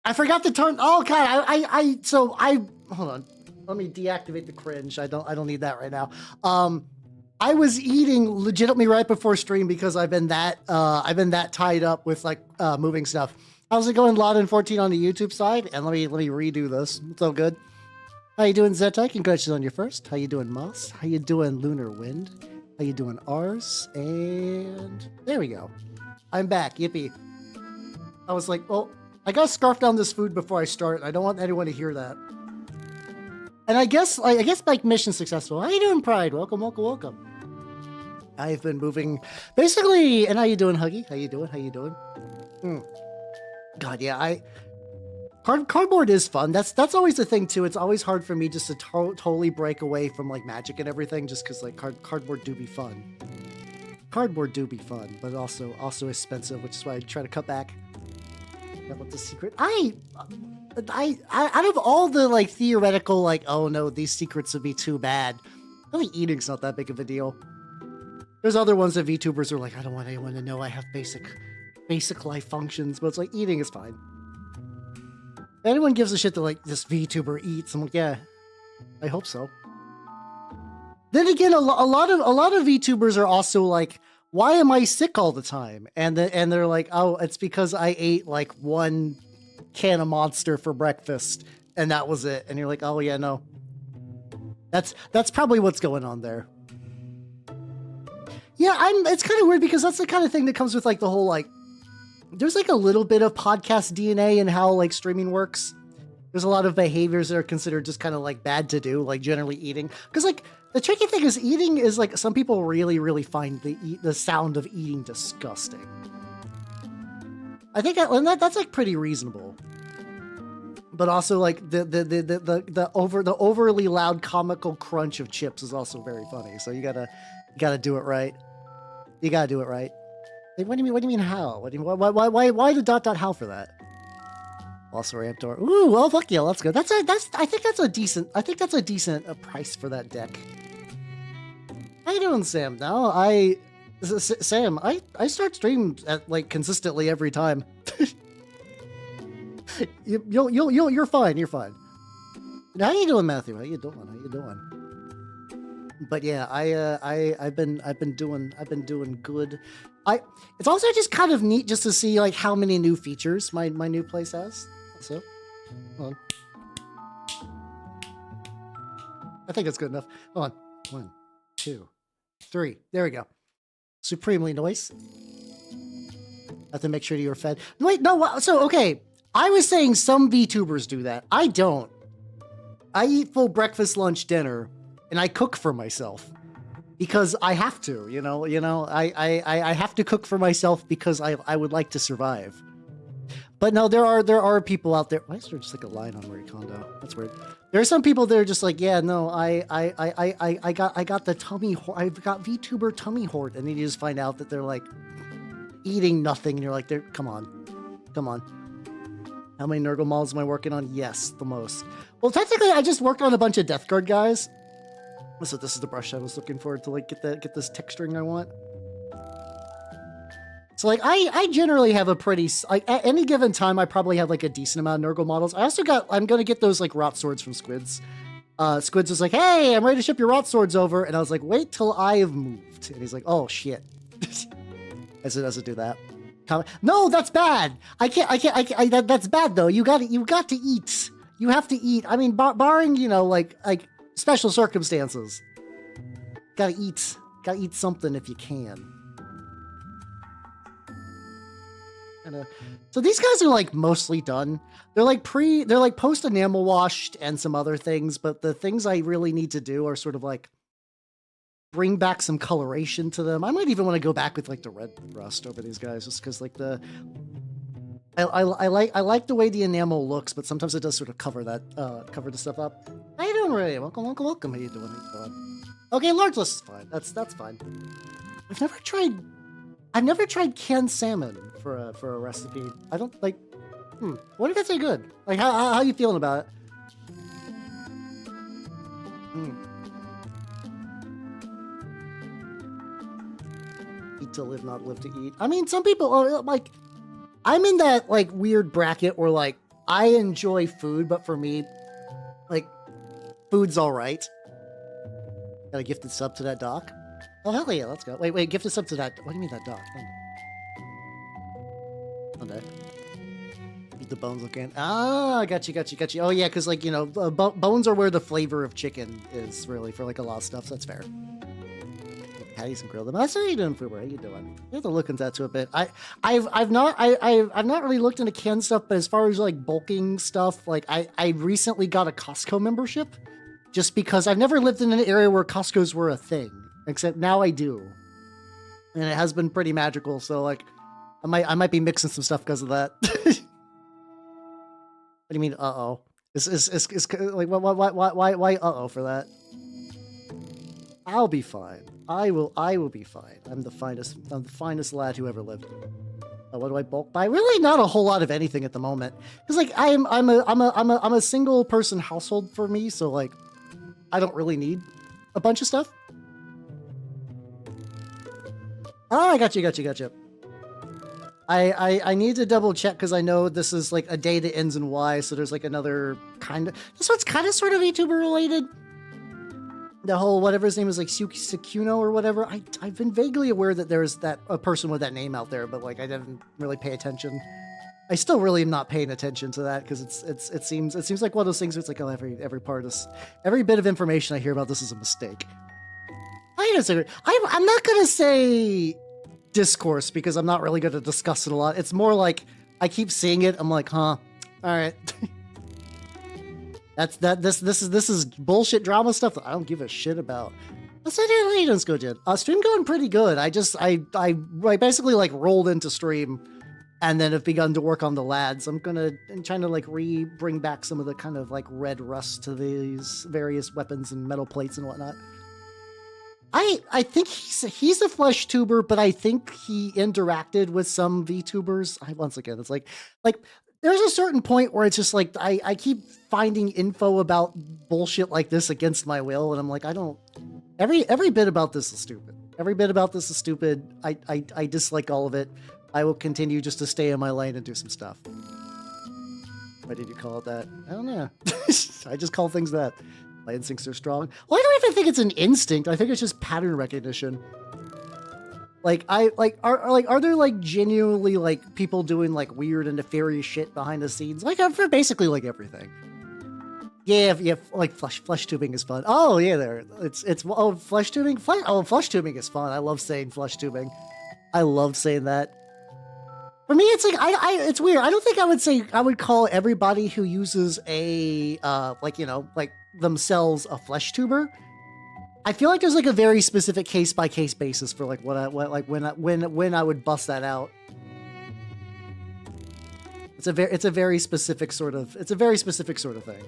I forgot to turn. Oh god, hold on. Let me deactivate the cringe. I don't need that right now. I was eating legitimately right before stream because I've been that tied up with like moving stuff. How's it going, Laden 14 on the YouTube side? And let me redo this. It's all good. How you doing, Zetai? Congratulations on your first. How you doing, Moss? How you doing, Lunar Wind? How you doing, Ars? And there we go. I'm back. Yippee. I was like, well, I gotta scarf down this food before I start. I don't want anyone to hear that. And I guess like mission successful. How you doing, Pride? Welcome, welcome, welcome. I've been moving basically. And how you doing, Huggy? How you doing? How you doing? God, yeah. Cardboard is fun. That's always the thing too. It's always hard for me just to totally break away from like magic and everything, just because like cardboard do be fun. Cardboard do be fun, but also expensive, which is why I try to cut back. That was the secret. I out of all the like theoretical like, oh no, these secrets would be too bad. Really, eating's not that big of a deal. There's other ones that VTubers are like, I don't want anyone to know I have basic life functions, but it's like eating is fine. If anyone gives a shit that like this VTuber eats, I'm like, yeah, I hope so. Then again, a lot of VTubers are also like, why am I sick all the time? And they're like, oh, it's because I ate like one can of Monster for breakfast and that was it. And you're like, oh yeah, no. That's probably what's going on there. Yeah, it's kind of weird because that's the kind of thing that comes with like the whole like, there's like a little bit of podcast DNA in how like streaming works. There's a lot of behaviors that are considered just kind of like bad to do, like generally eating. Because like the tricky thing is eating is like some people really find the sound of eating disgusting. I think that's like pretty reasonable. But also like the overly loud comical crunch of chips is also very funny. So you gotta do it right. You gotta do it right. Like, what do you mean how? Why the ... how for that? Also ramp door. Ooh, well fuck yeah, that's good. I think that's a decent price for that deck. How you doing, Sam? Now Sam, I start streams at like consistently every time. You're fine. You're fine. How you doing, Matthew? How you doing? But yeah, I've been doing good. It's also just kind of neat just to see like how many new features my new place has. So, hold on. I think that's good enough. Hold on. 1, 2, 3. There we go. Supremely nice. Have to make sure you're fed. Wait, no. So okay, I was saying some VTubers do that. I don't. I eat full breakfast, lunch, dinner, and I cook for myself. Because I have to, you know, I have to cook for myself because I would like to survive. But no, there are people out there. Why is there just like a line on Marie Kondo? That's weird. There are some people that are just like, yeah, no, I got the tummy, I've got VTuber tummy hort, and then you just find out that they're like eating nothing, and you're like, come on. How many Nurgle models am I working on? Yes, the most. Well, technically, I just worked on a bunch of Death Guard guys. So this is the brush I was looking for to like get this texturing I want. So like I generally have a pretty like at any given time I probably have like a decent amount of Nurgle models. I'm gonna get those like rot swords from Squids. Squids was like, hey, I'm ready to ship your rot swords over, and I was like, wait till I have moved. And he's like, oh shit. I said, doesn't do that. No, that's bad. I can't. That's bad though. You got to eat. You have to eat. I mean, barring like special circumstances. Gotta eat something if you can. So these guys are like mostly done. They're like post enamel washed and some other things, but the things I really need to do are sort of like bring back some coloration to them. I might even want to go back with like the red rust over these guys, just because like I like the way the enamel looks, but sometimes it does sort of cover the stuff up. How you doing, Ray? Welcome. How you doing? Okay, largeless is fine. That's fine. I've never tried canned salmon for a recipe. I don't like. What if that's so good? Like how you feeling about it? Eat to live, not live to eat. I mean, some people are like. I'm in that like weird bracket where like I enjoy food, but for me, like, food's all right. Got a gifted sub to that doc. Oh, hell yeah, let's go. Wait, gifted sub to that. What do you mean that doc? Okay. Eat the bones again. Ah, I got you. Oh, yeah, because, like, you know, bones are where the flavor of chicken is, really, for, like, a lot of stuff, so that's fair. Patties and grill them. That's how you doing, Fuber? How you doing? You have to look into that to a bit. I've not really looked into canned stuff, but as far as, like, bulking stuff, like, I recently got a Costco membership, just because I've never lived in an area where Costco's were a thing, except now I do. And it has been pretty magical, so, like, I might be mixing some stuff because of that. What do you mean, uh-oh? Is like, why uh-oh for that? I'll be fine. I will be fine. I'm the finest lad who ever lived. What do I bulk buy? Really not a whole lot of anything at the moment. Because, like, I'm a single person household for me, so, like, I don't really need a bunch of stuff. Oh, I got you. I need to double check because I know this is like a day that ends in Y, so there's like another kind of... This one's kind of sort of VTuber related. The whole whatever his name is, like Sukuno or whatever. I've been vaguely aware that there's a person with that name out there, but like I didn't really pay attention. I still really am not paying attention to that because it seems like one of those things where it's like, oh, every part of every bit of information I hear about this is a mistake. I'm not gonna say discourse because I'm not really going to discuss it a lot. It's more like I keep seeing it. I'm like, huh, all right. This is bullshit drama stuff that I don't give a shit about. What's that? How you doing, Skojin? Stream going pretty good. I basically like rolled into stream and then have begun to work on the lads. I'm trying to like bring back some of the kind of like red rust to these various weapons and metal plates and whatnot. I think he's a flesh tuber, but I think he interacted with some VTubers. Once again, it's like there's a certain point where it's just like I keep finding info about bullshit like this against my will, and I'm like, I don't. Every bit about this is stupid. Every bit about this is stupid. I dislike all of it. I will continue just to stay in my lane and do some stuff. Why did you call it that? I don't know. I just call things that. My instincts are strong. Well, I don't even think it's an instinct. I think it's just pattern recognition. Like, are there like genuinely like people doing like weird and nefarious shit behind the scenes? Like for basically like everything. Yeah, like flesh tubing is fun. Oh yeah, flesh tubing. Flesh tubing is fun. I love saying flesh tubing. I love saying that. For me, it's like it's weird. I don't think I would call everybody who uses a themselves a flesh tuber. I feel like there's like a very specific case by case basis for like when I would bust that out. It's a very specific sort of thing.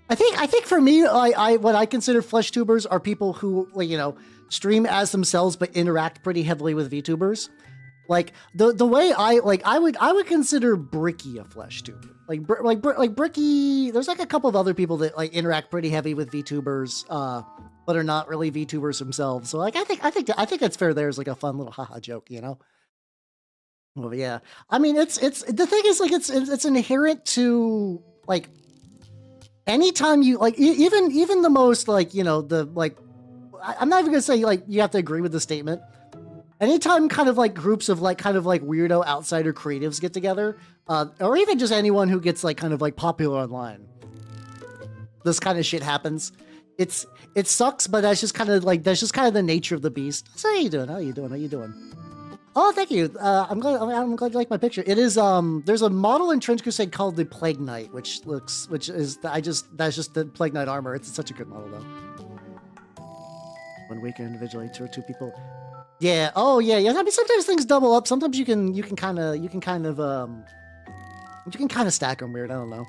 I think for me, what I consider flesh tubers are people who stream as themselves but interact pretty heavily with VTubers. Like the way I would consider Bricky a flesh tuber. Like Bricky, there's like a couple of other people that like interact pretty heavy with VTubers, but are not really VTubers themselves. So like I think that's fair. There's like a fun little haha joke, Well, yeah. I mean, it's the thing is like it's inherent to like anytime you like even the most like I'm not even gonna say like you have to agree with the statement. Anytime kind of like groups of like kind of like weirdo outsider creatives get together, or even just anyone who gets like kind of like popular online, this kind of shit happens. It sucks, but that's just kind of the nature of the beast. So how you doing? Oh, thank you. I'm glad you like my picture. It is there's a model in Trench Crusade called the Plague Knight, that's just the Plague Knight armor. It's such a good model though. One weaker individually, two people. Yeah. Oh, yeah. I mean, sometimes things double up. Sometimes you can kind of stack them weird. I don't know.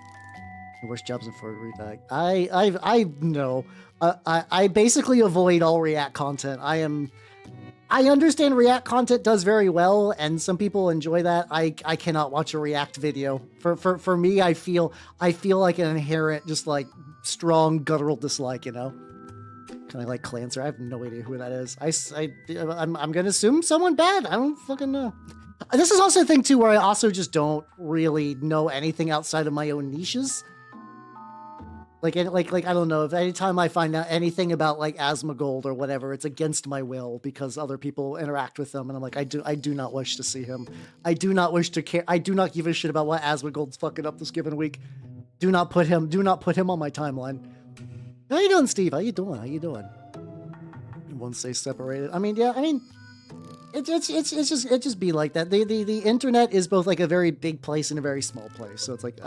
Worst jobs in for rebag. I know. I basically avoid all React content. I understand React content does very well, and some people enjoy that. I cannot watch a React video. For me, I feel like an inherent, just like strong guttural dislike. Kind of like Clancer. I have no idea who that is. I'm gonna assume someone bad. I don't fucking know. This is also a thing too where I also just don't really know anything outside of my own niches. Like I don't know, if anytime I find out anything about like Asmongold or whatever, it's against my will because other people interact with them, and I'm like, I do not wish to see him. I do not wish to care. I do not give a shit about what Asmongold's fucking up this given week. Do not put him on my timeline. How you doing, Steve? How you doing? Once they separated. I mean, yeah, I mean, it just be like that. The internet is both like a very big place and a very small place. So it's like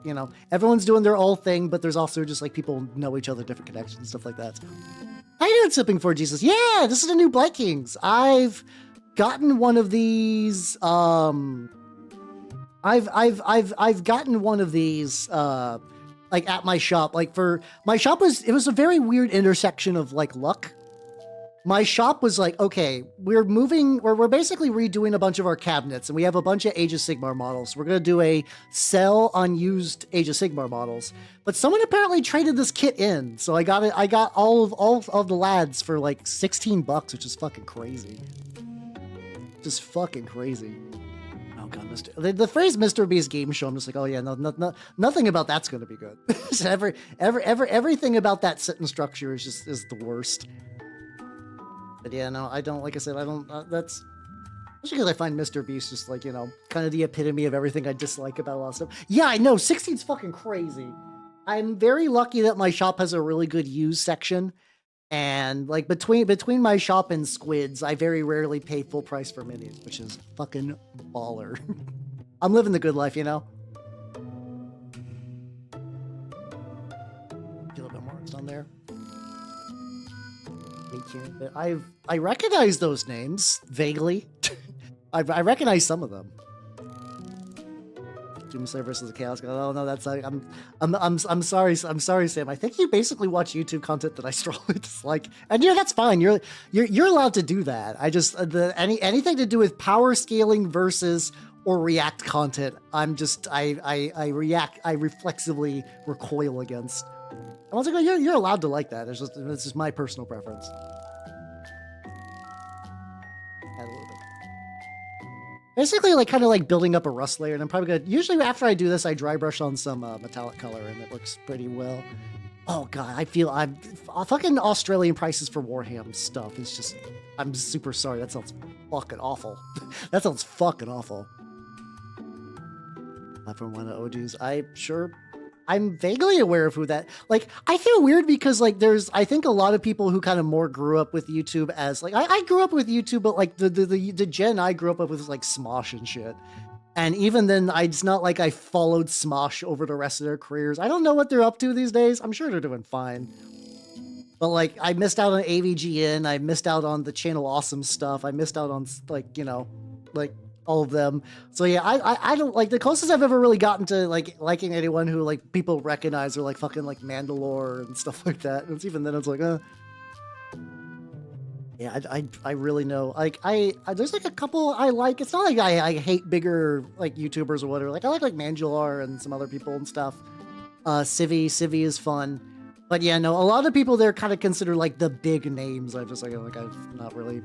you know, everyone's doing their own thing, but there's also just like people know each other, different connections and stuff like that. How you doing, Sipping for Jesus? Yeah, this is a new Blightkings. I've gotten one of these. I've gotten one of these. Like at my shop. Like for my shop it was a very weird intersection of like luck. My shop was like, okay, we're basically redoing a bunch of our cabinets, and we have a bunch of Age of Sigmar models. We're going to do a sell unused Age of Sigmar models. But someone apparently traded this kit in, so I got all of the lads for like $16, which is fucking crazy. Just fucking crazy. Oh god, the phrase Mr. Beast game show, I'm just like, oh yeah, no, nothing about that's going to be good. Everything about that sentence structure is the worst. But yeah, no, I don't, like I said, I don't, that's, especially because I find Mr. Beast just like, you know, kind of the epitome of everything I dislike about a lot of stuff. Yeah, I know, 16's fucking crazy. I'm very lucky that my shop has a really good used section, and like between my shop and Squids, I very rarely pay full price for minis, which is fucking baller. I'm living the good life, you know? A little bit more on there. But I recognize those names vaguely. I recognize some of them. Doomslayer versus the Chaos God. Oh no, that's I'm sorry, Sam. I think you basically watch YouTube content that I strongly dislike, and yeah, that's fine. You're allowed to do that. I just anything to do with power scaling versus or react content, I reflexively recoil against. I was like, you're allowed to like that. It's just my personal preference. Add a little bit. Basically, like kind of like building up a rust layer, and I'm probably gonna. Usually, after I do this, I dry brush on some metallic color, and it looks pretty well. Oh god, I feel I'm fucking Australian prices for Warhammer stuff. It's just, I'm super sorry. That sounds fucking awful. That sounds fucking awful. Not from one of OGs. I'm vaguely aware of who that, like, I feel weird because, like, I think a lot of people who kind of more grew up with YouTube as, like, I grew up with YouTube, but, like, the gen I grew up with was, like, Smosh and shit. And even then, it's not like I followed Smosh over the rest of their careers. I don't know what they're up to these days. I'm sure they're doing fine. But, like, I missed out on AVGN. I missed out on the Channel Awesome stuff. I missed out on, like, you know, like, all of them. So yeah, I don't, like, the closest I've ever really gotten to like liking anyone who like people recognize are like fucking like Mandalore and stuff like that. And it's even then it's like, yeah, I really know. Like there's like a couple I like. It's not like I hate bigger like YouTubers or whatever. Like I like Mandular and some other people and stuff. Civi is fun. But yeah, no, a lot of people there kind of consider like the big names. I've just like I've not really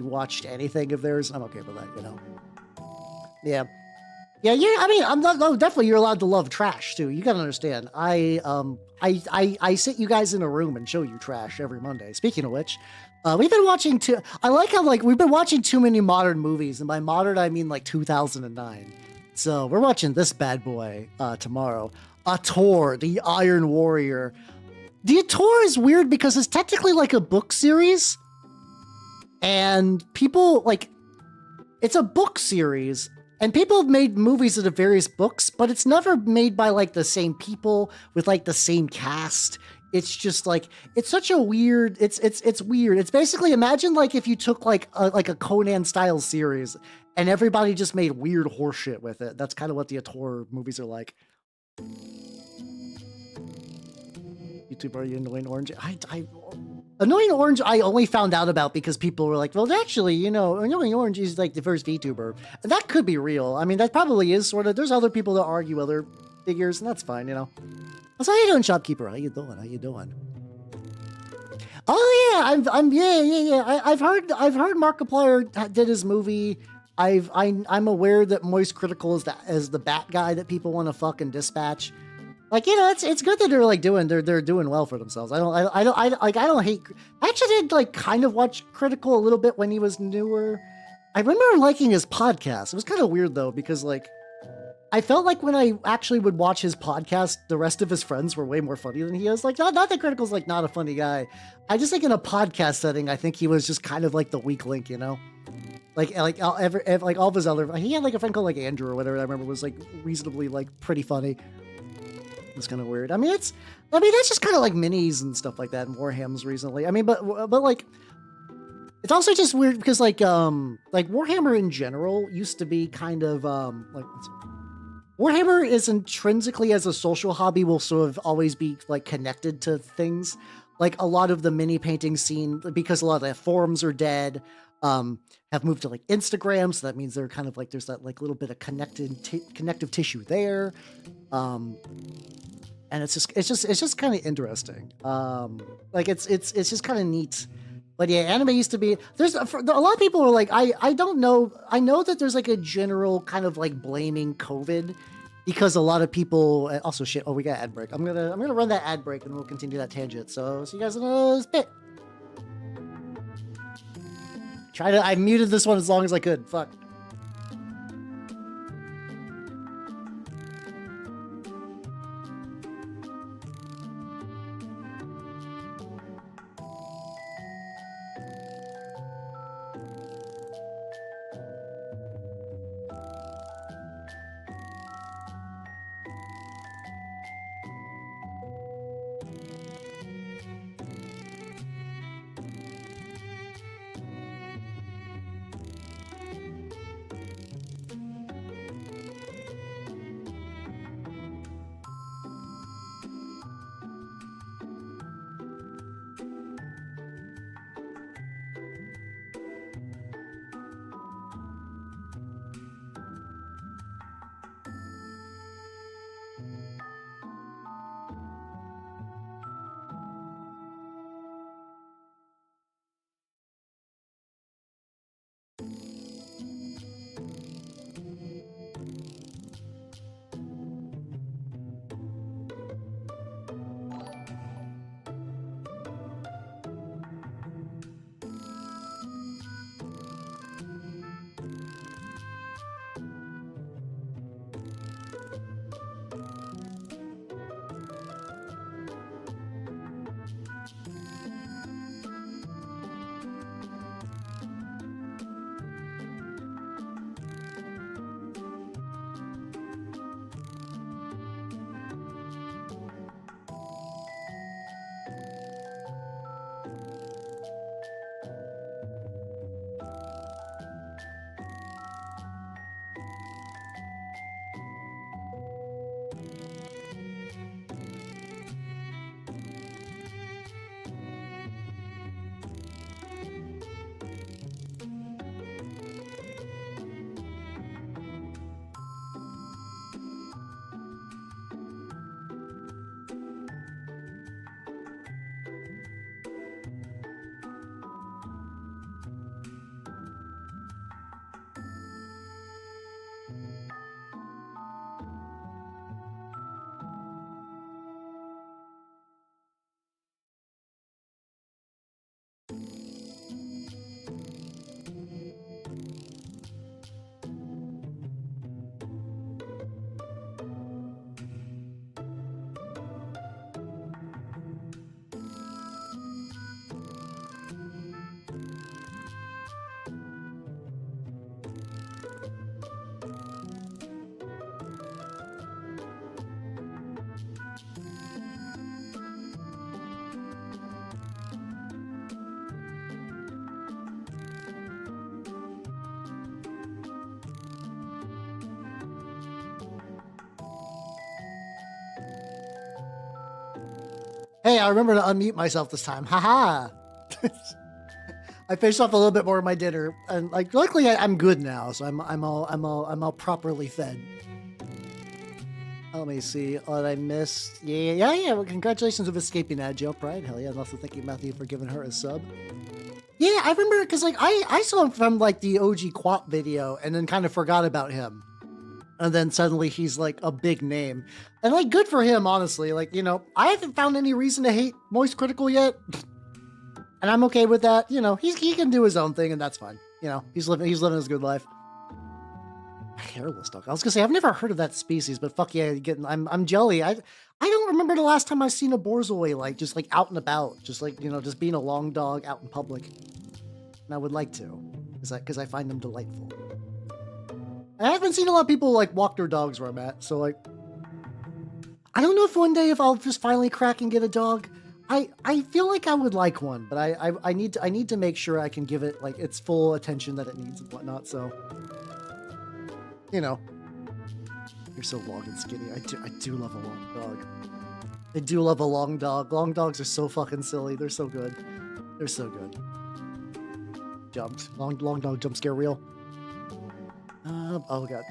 watched anything of theirs. I'm okay with that, you know. Yeah, I mean, I'm not. No, definitely, you're allowed to love trash too. You gotta understand. I sit you guys in a room and show you trash every Monday. Speaking of which, we've been watching I like how like we've been watching too many modern movies, and by modern I mean like 2009. So we're watching this bad boy tomorrow. Ator, the Iron Warrior. The Ator is weird because it's technically like a book series. And people, like, it's a book series, and people have made movies out of various books, but it's never made by, like, the same people with, like, the same cast. It's just, like, it's such a weird, it's weird. It's basically, imagine, like, if you took, like a Conan-style series, and everybody just made weird horseshit with it. That's kind of what the Ator movies are like. YouTube, are you annoying orange? Annoying Orange, I only found out about because people were like, well, actually, you know, Annoying Orange is like the first VTuber. And that could be real. I mean, that probably is sort of, there's other people that argue other figures, and that's fine, you know. So how you doing, shopkeeper? How you doing? Oh yeah, yeah. I've heard Markiplier did his movie. I'm aware that Moist Critical is the bat guy that people want to fucking dispatch. Like, you know, it's good that they're like they're doing well for themselves. I don't hate. I actually did like kind of watch Critical a little bit when he was newer. I remember liking his podcast. It was kind of weird though, because like I felt like when I actually would watch his podcast, the rest of his friends were way more funny than he is. Like, not that Critical's like not a funny guy. I just think in a podcast setting, I think he was just kind of like the weak link, you know? Like all of his other, he had like a friend called like Andrew or whatever I remember was like reasonably like pretty funny. It's kind of weird. I mean, that's just kind of like minis and stuff like that and Warhams recently. I mean, but like, it's also just weird because like Warhammer in general used to be kind of like Warhammer is intrinsically as a social hobby will sort of always be like connected to things. Like a lot of the mini painting scene, because a lot of the forums are dead, have moved to like Instagram. So that means they're kind of like, there's that like little bit of connective tissue there. And it's just kind of interesting. Like it's just kind of neat. But yeah, anime used to be, there's a lot of people are like, I don't know. I know that there's like a general kind of like blaming COVID because a lot of people also shit. Oh, we got ad break. I'm going to run that ad break and we'll continue that tangent. So see you guys in a bit. I muted this one as long as I could. Fuck. Hey, I remember to unmute myself this time. Haha. I finished off a little bit more of my dinner, and like luckily I'm good now, so I'm all properly fed. Let me see what I missed. Yeah. Well, congratulations with escaping that Joe Pride. Hell yeah, and also thank you Matthew for giving her a sub. Yeah, I remember because like I saw him from like the OG Quap video and then kind of forgot about him. And then suddenly he's like a big name. And like good for him, honestly. Like, you know, I haven't found any reason to hate Moist Critical yet. And I'm okay with that. You know, he can do his own thing and that's fine. You know, he's living his good life. Hairless dog. I was gonna say I've never heard of that species, but fuck yeah, I'm jelly. I don't remember the last time I seen a Borzoi like just like out and about, just like, you know, just being a long dog out in public. And I would like to, because I find them delightful. I haven't seen a lot of people like walk their dogs where I'm at, so like I don't know if one day if I'll just finally crack and get a dog. I feel like I would like one, but I need to make sure I can give it like its full attention that it needs and whatnot. So, you know, you're so long and skinny. I do love a long dog. I do love a long dog. Long dogs are so fucking silly. They're so good. They're so good. Jumped. Long dog jump scare reel. Oh god.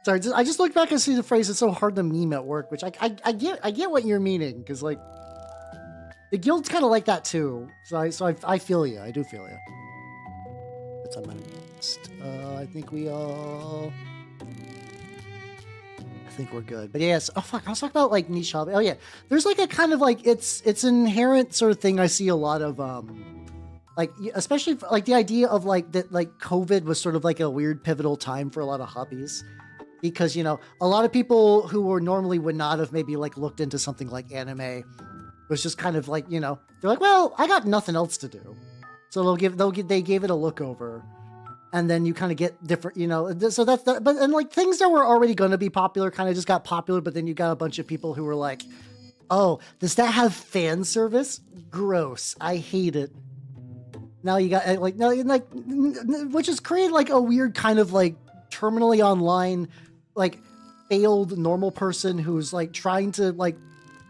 Sorry, I just looked back and see the phrase. It's so hard to meme at work, which I get what you're meaning, because like the guild's kind of like that too. So I feel you. I do feel you. It's on my list. I think we're good. But yes, oh fuck, I was talking about like niche hobby. Oh yeah, there's like a kind of like it's an inherent sort of thing I see a lot of like especially for, like the idea of like that like COVID was sort of like a weird pivotal time for a lot of hobbies, because you know a lot of people who were normally would not have maybe like looked into something like anime was just kind of like, you know, they're like, well, I got nothing else to do, so they gave it a look over. And then you kind of get different, you know, so that's that. But and like things that were already going to be popular kind of just got popular. But then you got a bunch of people who were like, oh, does that have fan service? Gross. I hate it. Now you got like, no, like, which has created like a weird kind of like terminally online, like failed normal person who's like trying to like,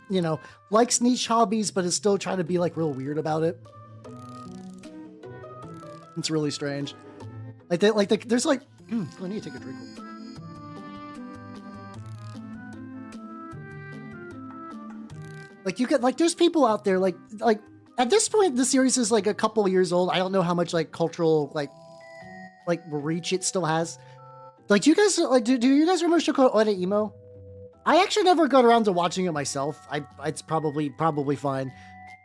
you know, likes niche hobbies, but is still trying to be like real weird about it. It's really strange. There's like, I need to take a drink. Like you get like, there's people out there like at this point the series is like a couple of years old. I don't know how much like cultural like reach it still has. Like you guys like do you guys remember Shoko Ore Emo? I actually never got around to watching it myself. It's probably fine,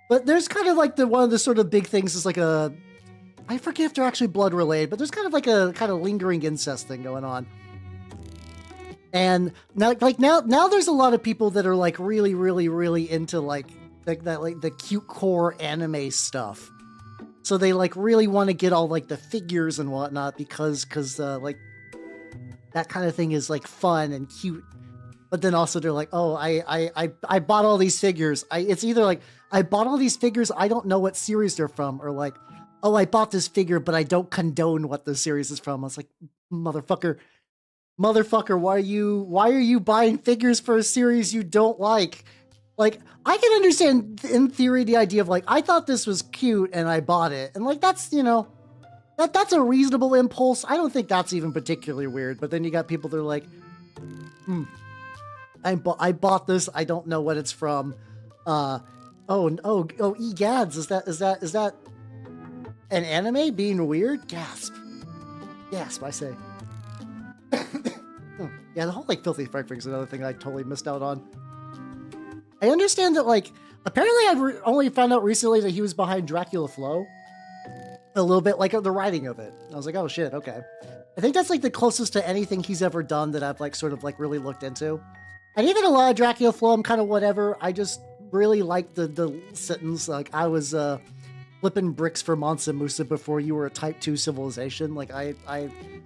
but there's kind of like one of the sort of big things is like a. I forget if they're actually blood related, but there's kind of like a kind of lingering incest thing going on. And now there's a lot of people that are like really, really, really into like the cute core anime stuff. So they like really want to get all like the figures and whatnot because like that kind of thing is like fun and cute. But then also they're like, oh, I bought all these figures. It's either like I bought all these figures, I don't know what series they're from, or like, oh, I bought this figure, but I don't condone what the series is from. I was like, motherfucker, why are you buying figures for a series you don't like? Like, I can understand in theory the idea of like, I thought this was cute and I bought it. And like, that's, you know, that's a reasonable impulse. I don't think that's even particularly weird. But then you got people that are like, I bought this. I don't know what it's from. Egads, is that an anime being weird? Gasp, I say. Yeah, the whole like filthy Frank thing is another thing I totally missed out on. I understand that like apparently I've only found out recently that he was behind Dracula Flow. A little bit like the writing of it. I was like, oh shit, okay. I think that's like the closest to anything he's ever done that I've like sort of like really looked into. And even a lot of Dracula Flow, I'm kind of whatever. I just really like the sentence like I was flipping bricks for Mansa Musa before you were a Type 2 civilization. Like I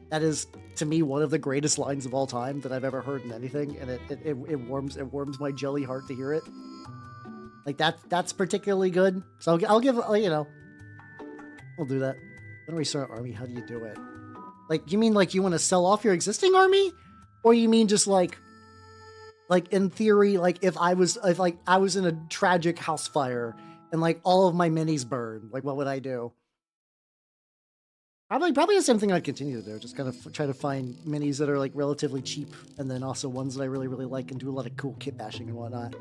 that is to me one of the greatest lines of all time that I've ever heard in anything, and it warms my jelly heart to hear it. Like that's particularly good. So I'll give, you know, we'll do that. When we start an army, how do you do it? Like you mean like you want to sell off your existing army, or you mean just like in theory, like if I was in a tragic house fire and like all of my minis burn, like what would I do? Probably the same thing I'd continue to do. Just kind of try to find minis that are like relatively cheap, and then also ones that I really, really like and do a lot of cool kit bashing and whatnot.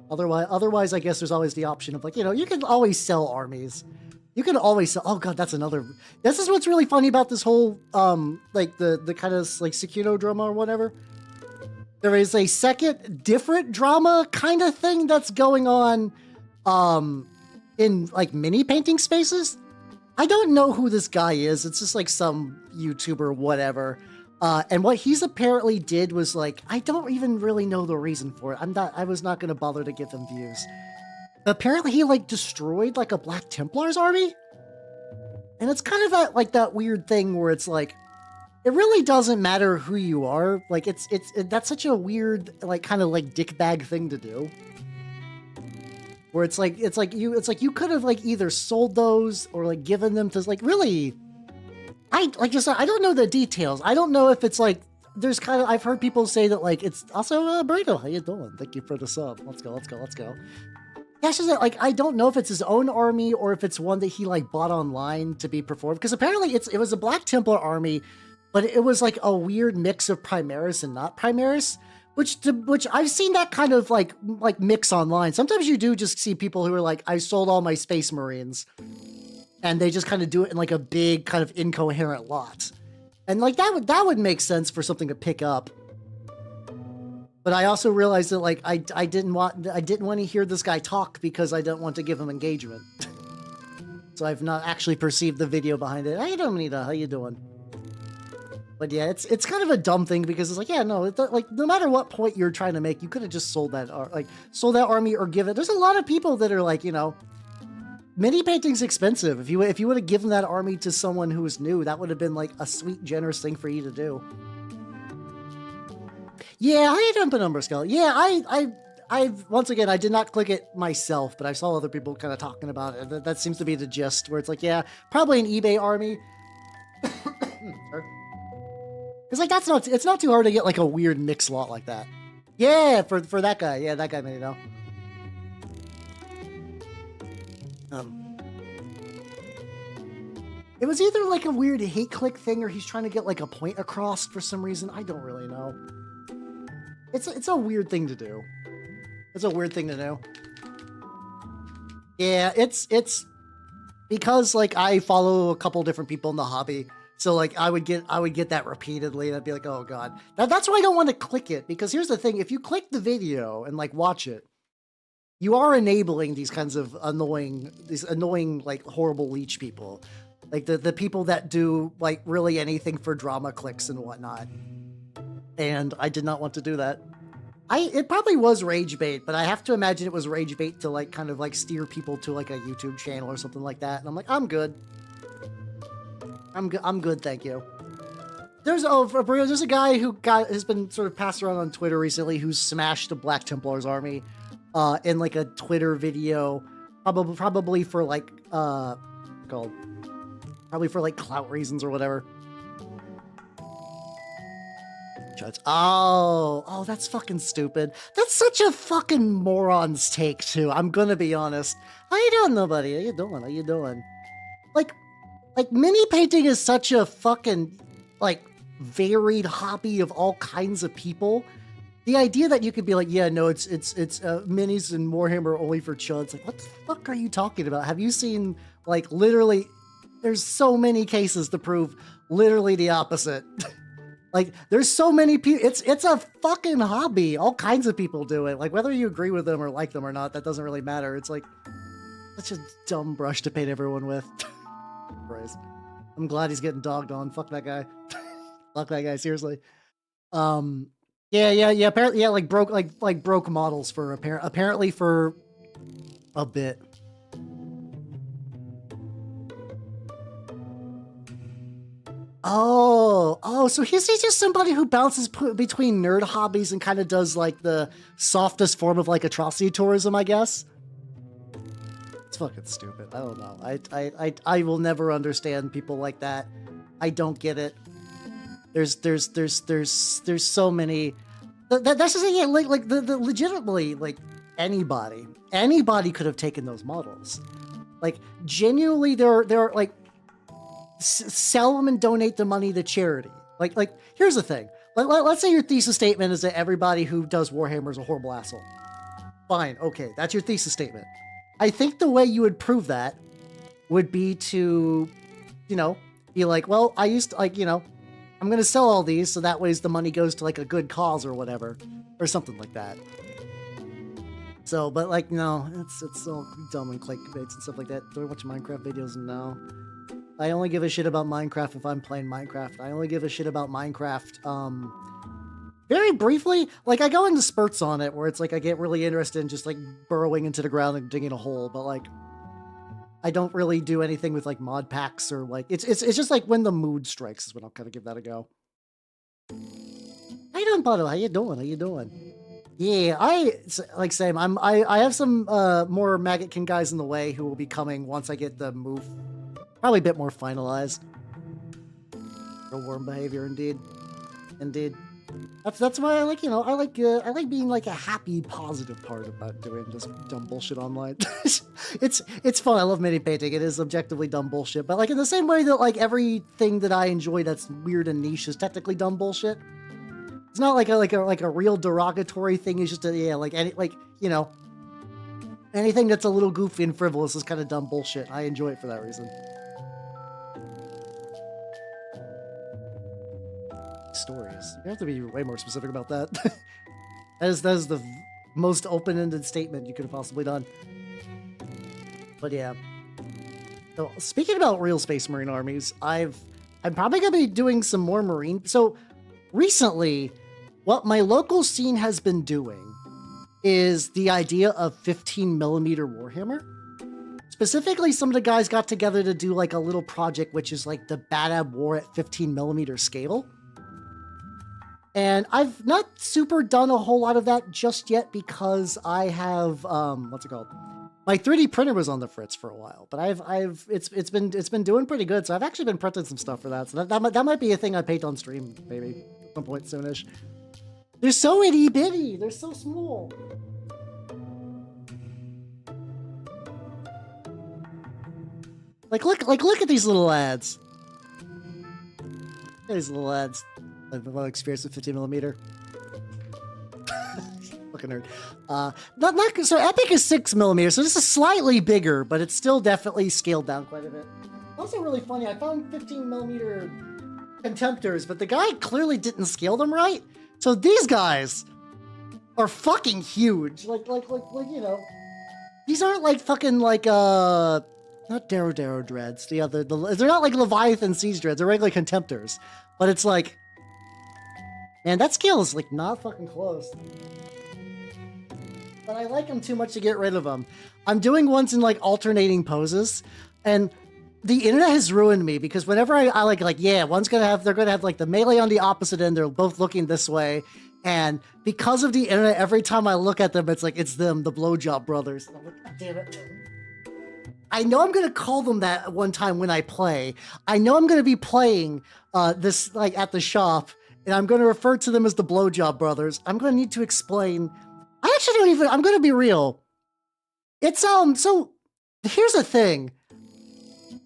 Otherwise, I guess there's always the option of like, you know, you can always sell armies. You can always sell. Oh god, that's another. This is what's really funny about this whole like the kind of like Sekiro drama or whatever. There is a second different drama kind of thing that's going on in like mini painting spaces. I don't know who this guy is. It's just like some YouTuber, whatever. And what he's apparently did was like, I don't even really know the reason for it. I was not going to bother to give him views. But apparently he like destroyed like a Black Templar's army. And it's kind of that weird thing where it's like, it really doesn't matter who you are. Like that's such a weird, like kind of like dickbag thing to do. Where it's like you could have like either sold those or like given them to like really. I don't know the details. I don't know if it's like there's kind of. I've heard people say that like it's also Burrito. How you doing? Thank you for the sub. Let's go. Yeah, it's just that, like I don't know if it's his own army or if it's one that he like bought online to be performed. Because apparently it was a Black Templar army, but it was like a weird mix of Primaris and not Primaris. Which I've seen that kind of like mix online. Sometimes you do just see people who are like, I sold all my Space Marines. And they just kind of do it in like a big kind of incoherent lot. And like that would make sense for something to pick up. But I also realized that like I didn't want to hear this guy talk because I don't want to give him engagement. So I've not actually perceived the video behind it. Hey Dominita, how you doing? But yeah, it's kind of a dumb thing because it's like, yeah, no, like no matter what point you're trying to make, you could have just sold that army or give it. There's a lot of people that are like, you know, mini painting's expensive. If you would have given that army to someone who was new, that would have been like a sweet, generous thing for you to do. Yeah, how you doing, Penumbra Skull? Yeah, I once again, I did not click it myself, but I saw other people kind of talking about it. That seems to be the gist, where it's like, yeah, probably an eBay army. Because like it's not too hard to get like a weird mix lot like that. Yeah, for that guy. Yeah, that guy may know. It was either like a weird hate click thing or he's trying to get like a point across for some reason. I don't really know. It's a weird thing to do. It's a weird thing to do. Yeah, it's because like I follow a couple different people in the hobby. So like I would get that repeatedly and I'd be like, oh god. That's why I don't want to click it, because here's the thing, if you click the video and like watch it, you are enabling these kinds of annoying like horrible leech people. Like the people that do like really anything for drama clicks and whatnot. And I did not want to do that. It probably was rage bait, but I have to imagine it was rage bait to like kind of like steer people to like a YouTube channel or something like that. And I'm like, I'm good. I'm good, thank you. There's a guy who has been sort of passed around on Twitter recently who's smashed the Black Templar's army in like a Twitter video, probably for like probably for like clout reasons or whatever. Oh, that's fucking stupid. That's such a fucking moron's take too. I'm gonna be honest. How you doing, nobody? How you doing? Like mini painting is such a fucking like varied hobby of all kinds of people. The idea that you could be like, yeah, no, it's minis and Warhammer only for chuds. Like, what the fuck are you talking about? Have you seen like literally? There's so many cases to prove literally the opposite. Like, there's so many people. It's a fucking hobby. All kinds of people do it. Like, whether you agree with them or like them or not, that doesn't really matter. It's like such a dumb brush to paint everyone with. Christ. I'm glad he's getting dogged on. Fuck that guy. Fuck that guy. Seriously. Yeah. Apparently, yeah. Like broke models for apparently for a bit. Oh, so he's just somebody who bounces between nerd hobbies and kind of does like the softest form of like atrocity tourism, I guess. It's fucking stupid. I don't know. I will never understand people like that. I don't get it. There's so many. That's just yeah, like the legitimately like anybody could have taken those models. Like genuinely, they're like. Sell them and donate the money to charity. Like here's the thing. Let's say your thesis statement is that everybody who does Warhammer is a horrible asshole. Fine, okay, that's your thesis statement. I think the way you would prove that would be to, you know, be like, well, I used to, like, you know, I'm going to sell all these so that way the money goes to like a good cause or whatever, or something like that. So, but like, no, it's so dumb and clickbaits and stuff like that. Do I watch Minecraft videos? No. I only give a shit about Minecraft if I'm playing Minecraft. I only give a shit about Minecraft, very briefly. Like, I go into spurts on it where it's like I get really interested in just like burrowing into the ground and digging a hole, but like, I don't really do anything with like mod packs or like, it's just like when the mood strikes is when I'll kind of give that a go. How you doing, Pato? How you doing? How you doing? Yeah, like same. I have some more Maggotkin guys in the way who will be coming once I get the move probably a bit more finalized. For worm behavior, indeed. That's why I like, you know, I like being like a happy, positive part about doing just dumb bullshit online. it's fun. I love mini painting. It is objectively dumb bullshit, but like in the same way that like everything that I enjoy that's weird and niche is technically dumb bullshit. It's not like a real derogatory thing. It's just you know, anything that's a little goofy and frivolous is kind of dumb bullshit. I enjoy it for that reason. Stories. You have to be way more specific about that. that is the most open-ended statement you could have possibly done. But yeah. So speaking about real Space Marine armies, I'm probably gonna be doing some more Marine. So recently, what my local scene has been doing is the idea of 15mm Warhammer. Specifically, some of the guys got together to do like a little project, which is like the Badab War at 15mm scale. And I've not super done a whole lot of that just yet because I have, what's it called? My 3D printer was on the fritz for a while, but it's been doing pretty good. So I've actually been printing some stuff for that. So that might be a thing I paint on stream, maybe at some point soonish. They're so itty bitty. They're so small. Like look at these little lads. These little lads. I've a lot of experience with 15mm. Fucking nerd. Not so Epic is 6mm, so this is slightly bigger, but it's still definitely scaled down quite a bit. Also really funny, I found 15mm Contemptors, but the guy clearly didn't scale them right. So these guys are fucking huge. Like you know, these aren't like fucking like not Darrow Dreads. They're not like Leviathan Siege Dreads. They're regular Contemptors, but it's like, man, that scale is like not fucking close. But I like them too much to get rid of them. I'm doing ones in like alternating poses, and the internet has ruined me because whenever I like yeah, they're gonna have like the melee on the opposite end. They're both looking this way, and because of the internet, every time I look at them, it's like it's them, the Blowjob Brothers. And I'm like, God damn it. I know I'm gonna call them that one time when I play. I know I'm gonna be playing this like at the shop, and I'm gonna refer to them as the Blowjob Brothers. I'm gonna need to explain. I actually don't even. I'm gonna be real. It's So here's the thing.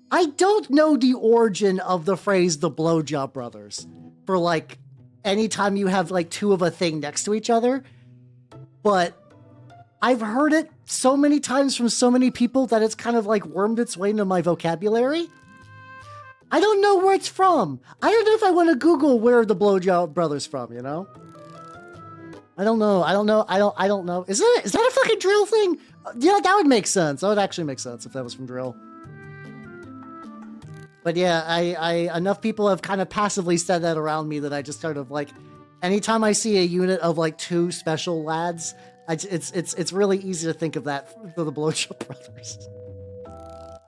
I don't know the origin of the phrase the Blowjob Brothers for like anytime you have like two of a thing next to each other, but I've heard it so many times from so many people that it's kind of like wormed its way into my vocabulary. I don't know where it's from. I don't know if I want to Google where the Blowjob Brothers from, you know? I don't know. I don't know. Is that a fucking drill thing? Yeah, that would make sense. That would actually make sense if that was from drill. But yeah, I enough people have kind of passively said that around me that I just sort of like, anytime I see a unit of like two special lads, it's really easy to think of that for the Blowjob Brothers.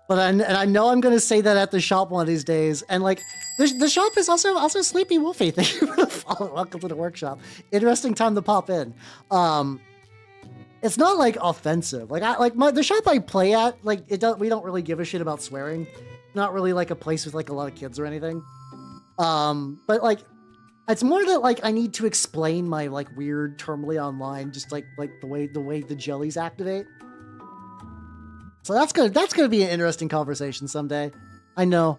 But I know I'm gonna say that at the shop one of these days, and like the shop is also Sleepy Wolfie. Thank you for the follow. Welcome to the workshop. Interesting time to pop in. It's not like offensive. Like the shop I play at, like we don't really give a shit about swearing. Not really like a place with like a lot of kids or anything. But like it's more that like I need to explain my like weird termly online, just like the way the jellies activate. So that's gonna be an interesting conversation someday. I know.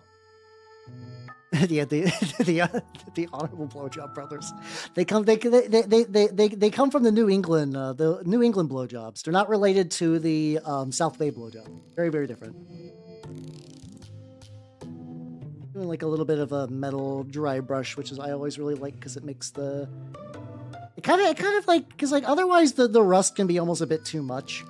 Yeah, the honorable Blowjob Brothers. They come from the New England blowjobs. They're not related to the South Bay blowjob. Very, very different. Doing like a little bit of a metal dry brush, which is I always really like because it makes the it kind of like because like otherwise the rust can be almost a bit too much.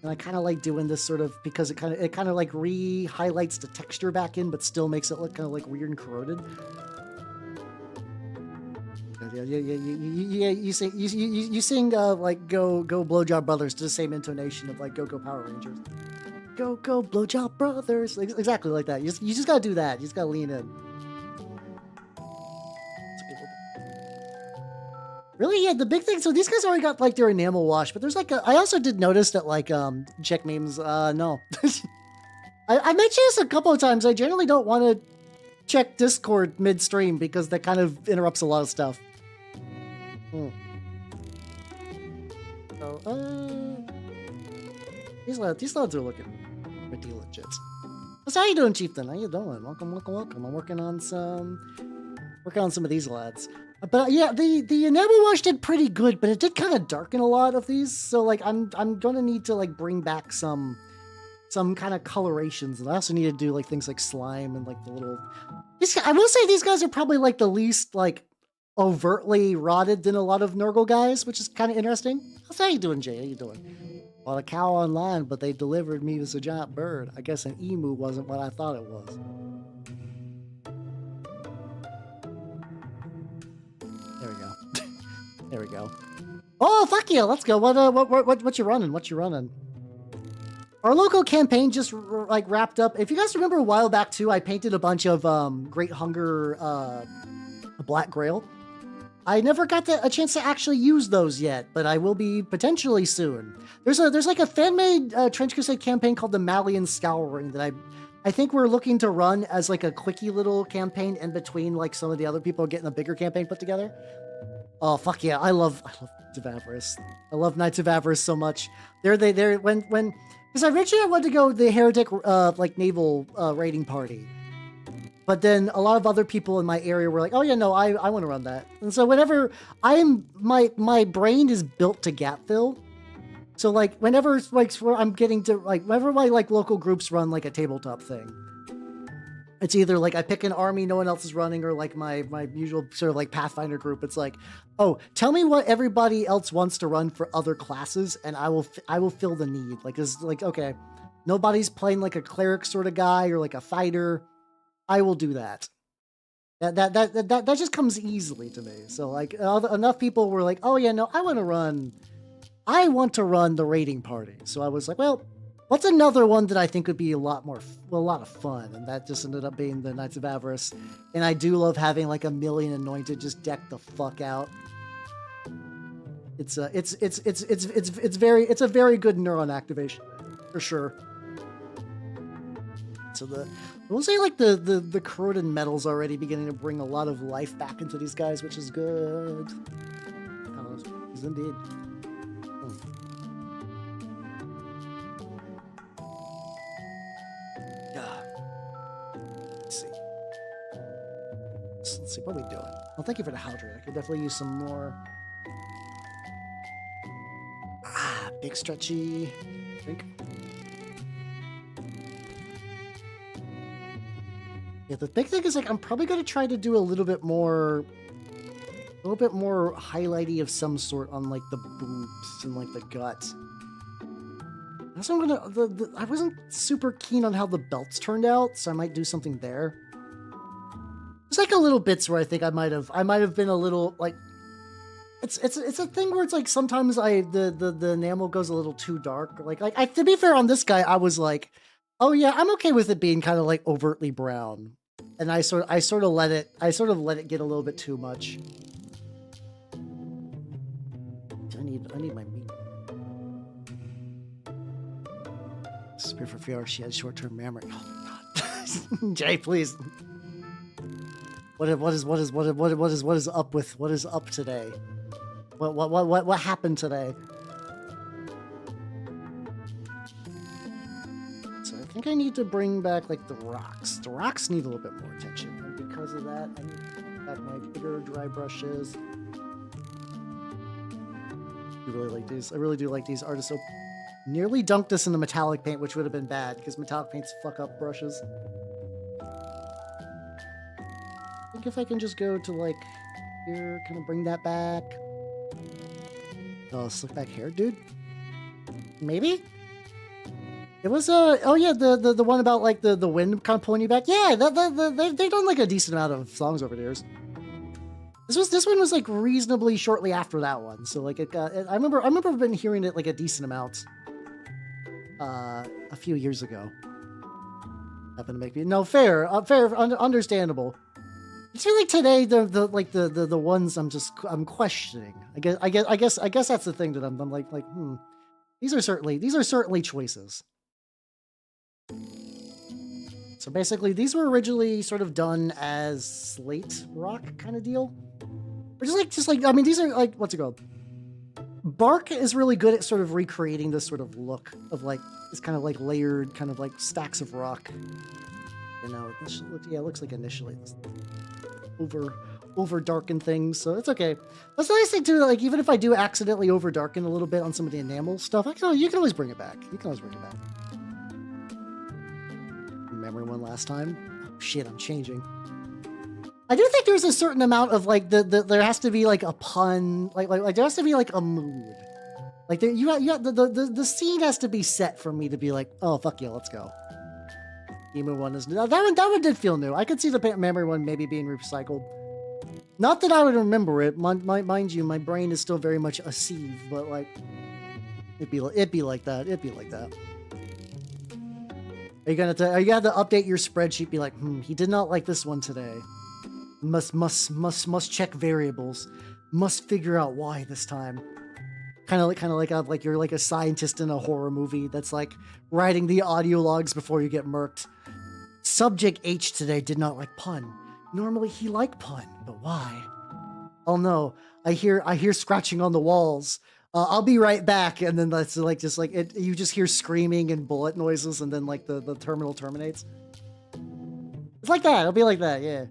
And I kind of like doing this sort of because it kind of like re-highlights the texture back in, but still makes it look kind of like weird and corroded. Yeah. You sing like Go Blowjob Brothers to the same intonation of like Go Power Rangers. Go Blowjob Brothers, exactly like that. You just gotta do that. You just gotta lean in. Really, yeah. The big thing. So these guys already got like their enamel wash, but there's like I also did notice that like check memes. No, I mentioned this a couple of times. I generally don't want to check Discord midstream because that kind of interrupts a lot of stuff. So these lads are looking pretty legit. So how you doing, Chieftain? How you doing? Welcome. I'm working on some of these lads. But yeah, the enamel wash did pretty good, but it did kind of darken a lot of these. So like I'm gonna need to like bring back some kind of colorations, and I also need to do like things like slime and like the little. I will say these guys are probably like the least like overtly rotted than a lot of Nurgle guys, which is kind of interesting. How you doing, Jay? How you doing? Bought a cow online, but they delivered me as a giant bird. I guess an emu wasn't what I thought it was. There we go. There we go. Oh, fuck yeah! Let's go. What you running? What you running? Our local campaign just like wrapped up. If you guys remember a while back too, I painted a bunch of Great Hunger Black Grail. I never got a chance to actually use those yet, but I will be potentially soon. There's like a fan-made Trench Crusade campaign called the Malian Scouring that I think we're looking to run as like a quickie little campaign in between like some of the other people getting a bigger campaign put together. Oh fuck yeah, I love Knights of Avarice. I love Knights of Avarice so much. They're when because originally I wanted to go the Heretic like naval raiding party. But then a lot of other people in my area were like, "Oh yeah, no, I want to run that." And so whenever my brain is built to gap fill, so like whenever like I'm getting to like whenever my like local groups run like a tabletop thing, it's either like I pick an army no one else is running, or like my usual sort of like Pathfinder group. It's like, oh, tell me what everybody else wants to run for other classes, and I will fill the need. Like it's like okay, nobody's playing like a cleric sort of guy or like a fighter. I will do that. That just comes easily to me. So like enough people were like, oh yeah, no, I want to run the raiding party. So I was like, well, what's another one that I think would be a lot of fun? And that just ended up being the Knights of Avarice. And I do love having like a million anointed just deck the fuck out. It's a very good neuron activation for sure. So I will say like the corroded metal's already beginning to bring a lot of life back into these guys, which is good. Is indeed. Let's see, what are we doing? Well, thank you for the hydrate. I could definitely use some more. Big stretchy drink. Yeah, the big thing is like I'm probably going to try to do a little bit more highlighty of some sort on like the boobs and like the gut. Also, I'm gonna. I wasn't super keen on how the belts turned out, so I might do something there. There's like a little bits where I think I might have been a little like. It's a thing where it's like sometimes the enamel goes a little too dark. Like to be fair on this guy, I was like, oh yeah, I'm okay with it being kind of like overtly brown, and I sort of let it get a little bit too much. I need my meat. Spear for VR. She has short-term memory. Oh my god, Jay, please. What is up today? What happened today? So I think I need to bring back like the rocks. The rocks need a little bit more attention, and because of that, I need to bring back my bigger dry brushes. I really like these. I really do like these artists. So nearly dunked this in the metallic paint, which would have been bad because metallic paints fuck up brushes. think if I can just go to like here, kind of bring that back. Oh, slick back hair, dude. Maybe. It was oh yeah, the one about like the wind kind of pulling you back. Yeah, they've done like a decent amount of songs over the years. This one was like reasonably shortly after that one, so like it got. I remember been hearing it like a decent amount. A few years ago. Happened to make me fair, understandable. I feel like today the ones I'm questioning. I guess that's the thing that I'm like these are certainly choices. So basically, these were originally sort of done as slate rock kind of deal. Or just like I mean, these are like, what's it called? Bark is really good at sort of recreating this sort of look of like this kind of like layered kind of like stacks of rock. You know, it looks like initially this over darkened things, so it's okay. That's the nice thing too. Like even if I do accidentally over darken a little bit on some of the enamel stuff, you can always bring it back. You can always bring it back. Memory one last time. Oh, shit, I'm changing. I do think there's a certain amount of like there has to be like a pun, like there has to be like a mood. Like there, you got the scene has to be set for me to be like, oh fuck yeah, let's go. Emu one is new. That one did feel new. I could see the memory one maybe being recycled. Not that I would remember it. Mind you, my brain is still very much a sieve, but like it'd be like that. It'd be like that. Are you gonna to update your spreadsheet? Be like, he did not like this one today. Must check variables. Must figure out why this time. Kind of like you're like a scientist in a horror movie that's like writing the audio logs before you get murked. Subject H today did not like pun. Normally he liked pun, but why? Oh no, I hear scratching on the walls. I'll be right back, and then that's like just like it. You just hear screaming and bullet noises, and then like the terminal terminates. It's like that. It'll be like that, yeah.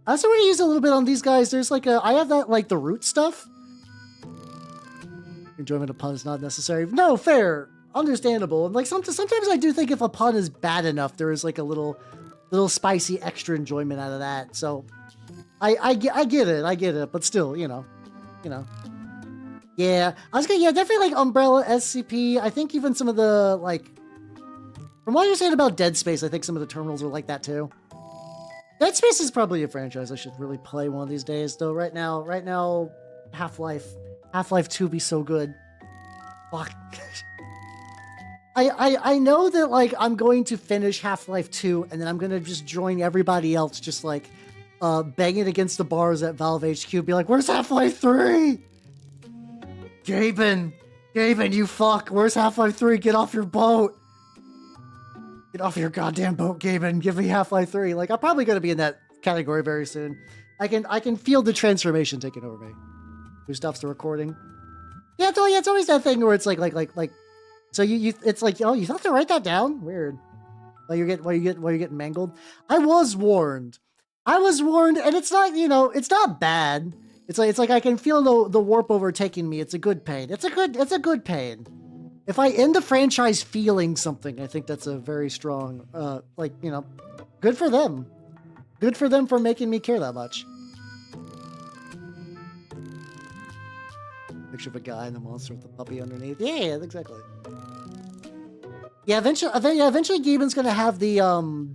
I also want to use a little bit on these guys. There's like I have that like the root stuff. Enjoyment of pun is not necessary. No, fair, understandable. And like sometimes I do think if a pun is bad enough, there is like a little spicy extra enjoyment out of that. So I get it, but still, you know. Yeah, definitely like Umbrella, SCP. I think even some of the like, from what you're saying about Dead Space, I think some of the terminals are like that too. Dead Space is probably a franchise I should really play one of these days, though. Right now, Half-Life 2 be so good. Fuck. I know that like I'm going to finish Half-Life 2, and then I'm gonna just join everybody else, just like banging against the bars at Valve HQ, be like, "Where's Half-Life 3? Gaben, you fuck! Where's Half-Life 3? Get off your boat! Get off your goddamn boat, Gaben! Give me Half-Life 3!" Like I'm probably gonna be in that category very soon. I can feel the transformation taking over me. Who stops the recording? Yeah, it's always that thing where it's like. So it's like, oh, you thought to write that down? Weird. While you're getting mangled. I was warned, and it's not, it's not bad. It's like I can feel the warp overtaking me. It's a good pain. It's a good pain. If I end the franchise feeling something, I think that's a very strong, good for them. Good for them for making me care that much. Picture of a guy and the monster with the puppy underneath. Yeah, exactly. Yeah, eventually Gaben's gonna have the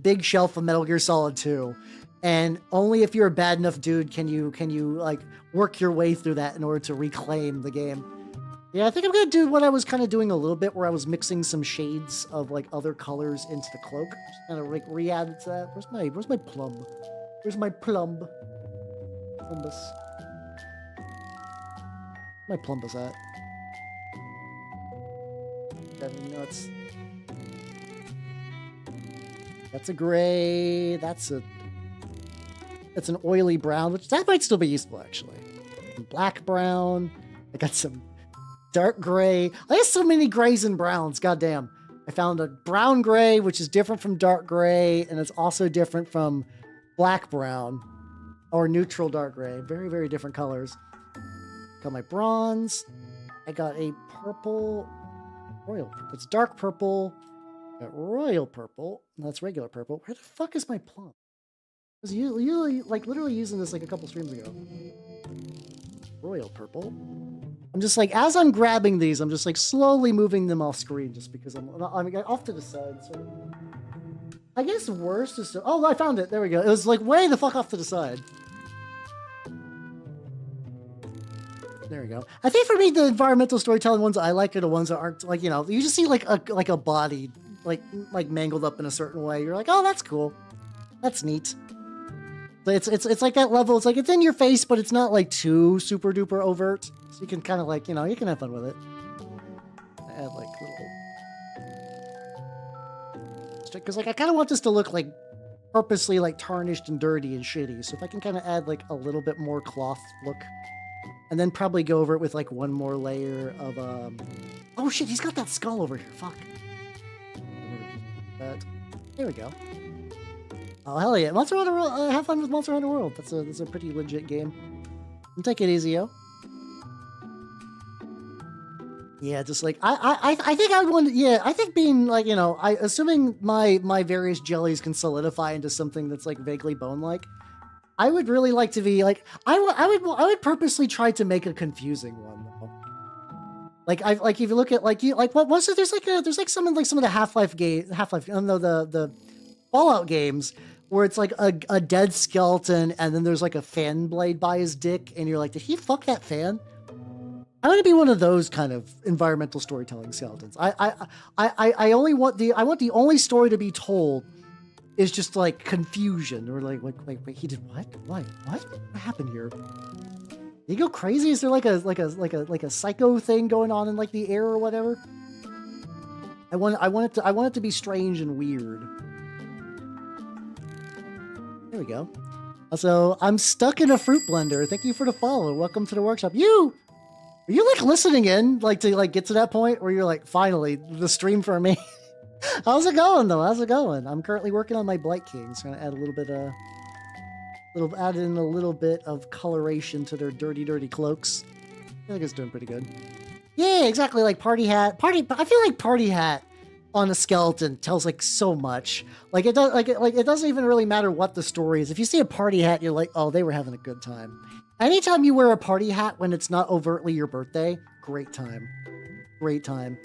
big shelf of Metal Gear Solid 2. And only if you're a bad enough dude can you like work your way through that in order to reclaim the game. Yeah, I think I'm gonna do what I was kind of doing a little bit, where I was mixing some shades of like other colors into the cloak. Just kind of like re-add to that. Where's my plum? Where's my plumb? Plumbus. My plumbus at? Driving me nuts. That's a gray. That's an oily brown, which that might still be useful actually. Some black brown. I got some dark gray. I have so many grays and browns. Goddamn. I found a brown gray, which is different from dark gray, and it's also different from black brown or neutral dark gray. Very, very different colors. Got my bronze. I got a purple, royal purple. It's dark purple. Got royal purple. That's regular purple. Where the fuck is my plum? I was usually, like, literally using this like a couple streams ago. Royal purple. I'm just like, as I'm grabbing these, I'm just like slowly moving them off screen just because I'm off to the side. So I guess worst is to, oh, I found it. There we go. It was like way the fuck off to the side. There we go. I think for me, the environmental storytelling ones I like are the ones that aren't like, you know, you just see like a body like mangled up in a certain way. You're like, oh, that's cool. That's neat. But it's like that level. It's like it's in your face, but it's not like too super duper overt. So you can kind of like, you know, you can have fun with it. I add like little, because like I kind of want this to look like purposely like tarnished and dirty and shitty. So if I can kind of add like a little bit more cloth look, and then probably go over it with like one more layer of oh shit, he's got that skull over here. Fuck. There we go. Oh hell yeah, Monster Hunter World. Have fun with Monster Hunter World. That's a pretty legit game. And take it easy, yo. Yeah, just like I think I would want. Yeah, I think being like, you know, assuming my various jellies can solidify into something that's like vaguely bone-like, I would really like to be like I would purposely try to make a confusing one though. Like if you look at like what was it? There's like some of the Half-Life the Fallout games where it's like a dead skeleton and then there's like a fan blade by his dick and you're like, did he fuck that fan? I want to be one of those kind of environmental storytelling skeletons. I want the only story to be told is just like confusion or like wait, he did what? Why? What happened here? Did he go crazy? Is there like a psycho thing going on in like the air or whatever? I want it to be strange and weird. There we go. Also, I'm stuck in a fruit blender. Thank you for the follow. Welcome to the workshop. Are you like listening in, like to like get to that point where you're like, finally, the stream for me? How's it going though? How's it going? I'm currently working on my Blightkings. Trying to add add in a little bit of coloration to their dirty cloaks. I think it's doing pretty good. Yeah, exactly. Like party hat. I feel like party hat on a skeleton tells like so much. Like it does. Like it doesn't even really matter what the story is. If you see a party hat, you're like, oh, they were having a good time. Anytime you wear a party hat when it's not overtly your birthday, great time. Great time.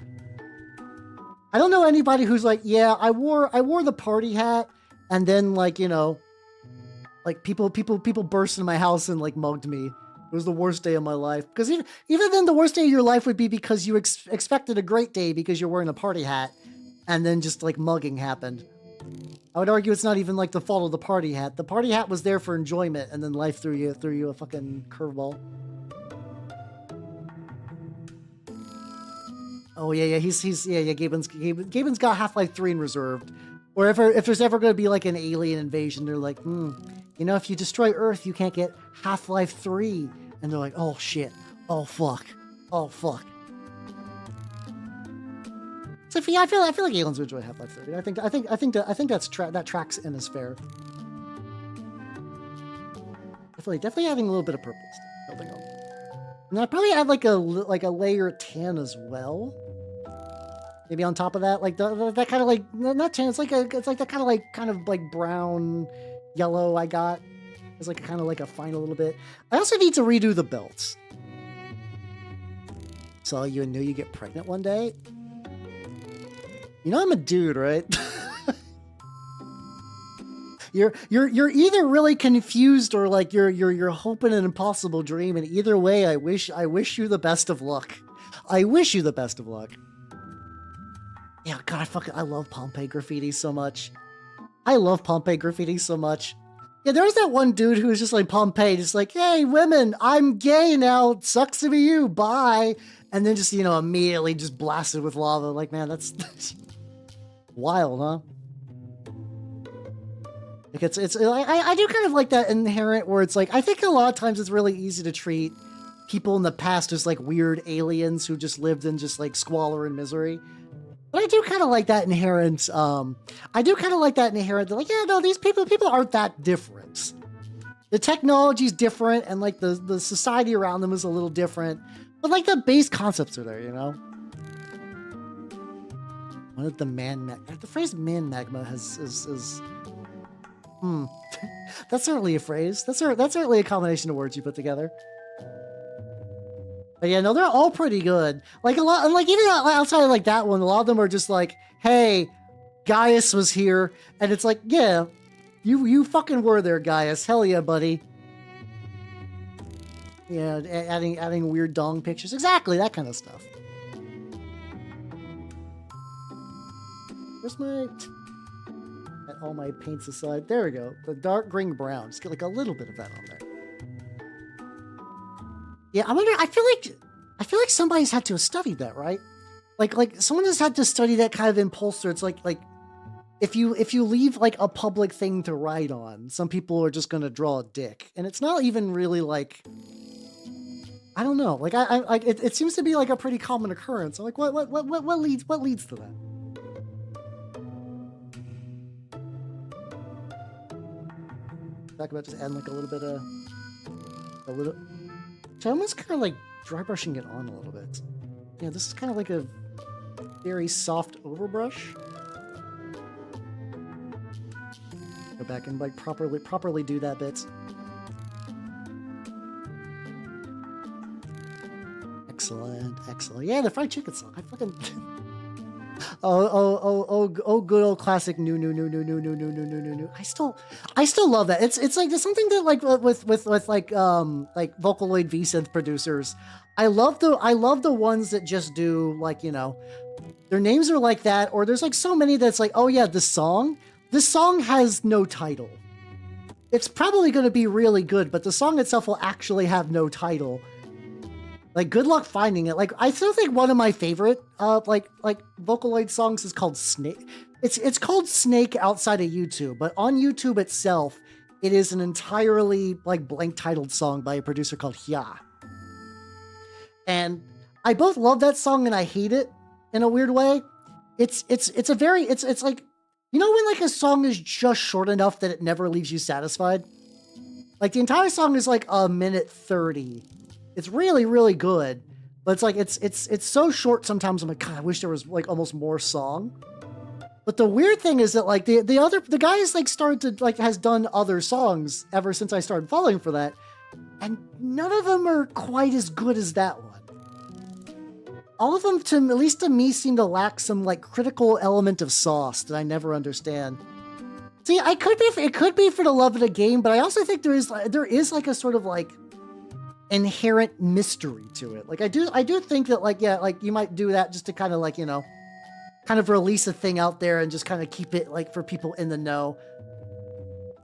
I don't know anybody who's like, yeah, I wore the party hat and then like, you know, like people burst into my house and like mugged me. It was the worst day of my life. Because even then the worst day of your life would be because you expected a great day because you're wearing a party hat and then just like mugging happened. I would argue it's not even like the fault of the party hat. The party hat was there for enjoyment and then life threw you a fucking curveball. Oh yeah, Gaben's got Half-Life 3 in reserved. Or if there's ever gonna be like an alien invasion, they're like, you know, if you destroy Earth, you can't get Half-Life 3. And they're like, oh shit, oh fuck. So yeah, I feel like aliens would enjoy Half-Life 3. I think that tracks in as fair. Definitely adding a little bit of purple stuff. Building up. And I'd probably add like a layer of tan as well. Maybe on top of that, like that kind of like not tan. It's like that kind of like brown, yellow. I got. It's like kind of like a fine a little bit. I also need to redo the belts. So you knew you get pregnant one day. You know I'm a dude, right? You're either really confused or like you're hoping an impossible dream, and either way, I wish you the best of luck. I wish you the best of luck. Yeah, God, I love Pompeii graffiti so much. Yeah, there's that one dude who was just like Pompeii, just like, hey, women, I'm gay now. Sucks to be you. Bye. And then just, you know, immediately just blasted with lava. Like, man, that's wild, huh? Like I do kind of like that inherent where it's like, I think a lot of times it's really easy to treat people in the past as like weird aliens who just lived in just like squalor and misery. But I do kind of like that inherent, that like, yeah, no, these people aren't that different. The technology's different and like the society around them is a little different, but like the base concepts are there, you know? One of the the phrase man magma is that's certainly a phrase. That's certainly a combination of words you put together. But yeah, no, they're all pretty good. Like a lot, and like even outside of like that one, a lot of them are just like, hey, Gaius was here, and it's like, yeah, you fucking were there, Gaius. Hell yeah, buddy. Yeah, adding weird dong pictures, exactly that kind of stuff. Where's my all my paints aside? There we go. The dark green brown. Just get like a little bit of that on there. Yeah, I wonder. I feel like somebody's had to have studied that, right? Like someone has had to study that kind of impulse. Where it's like if you leave like a public thing to write on, some people are just gonna draw a dick, and it's not even really like. I don't know. Like it seems to be like a pretty common occurrence. I'm like, what leads to that? Talk about just adding like a little bit of so I'm almost kind of like dry brushing it on a little bit. Yeah, this is kind of like a very soft overbrush. Go back and like properly do that bit. Excellent. Yeah, the fried chicken song. I fucking oh, good old classic new. I still love that. It's like there's something that like with like Vocaloid V-synth producers. I love the ones that just do like, you know, their names are like that, or there's like so many that's like, oh yeah, this song has no title. It's probably going to be really good, but the song itself will actually have no title. Like, good luck finding it. Like, I still think one of my favorite, like Vocaloid songs is called Snake. It's called Snake outside of YouTube, but on YouTube itself, it is an entirely, like, blank titled song by a producer called Hya. And I both love that song and I hate it in a weird way. It's like, you know when, like, a song is just short enough that it never leaves you satisfied? Like, the entire song is, like, 1:30. It's really, really good, but it's like, it's so short sometimes. I'm like, God, I wish there was like almost more song. But the weird thing is that like the guy has like started to like, has done other songs ever since I started following for that. And none of them are quite as good as that one. All of them, at least to me, seem to lack some like critical element of sauce that I never understand. See, it could be for the love of the game, but I also think there is like a sort of like, inherent mystery to it. Like I do think that like, yeah, like you might do that just to kind of like, you know, kind of release a thing out there and just kind of keep it like for people in the know.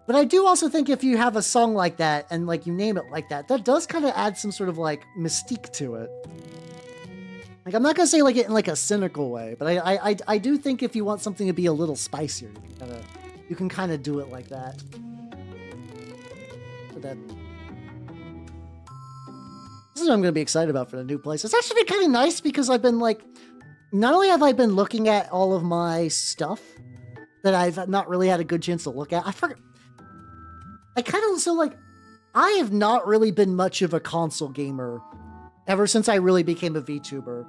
But I do also think if you have a song like that and like you name it like that, that does kind of add some sort of like mystique to it. Like I'm not gonna say like it in like a cynical way, but I do think if you want something to be a little spicier, you can kind of do it like that. So that. This is what I'm going to be excited about for the new place. It's actually been kind of nice because I've been like, not only have I been looking at all of my stuff that I've not really had a good chance to look at. I have not really been much of a console gamer ever since I really became a VTuber.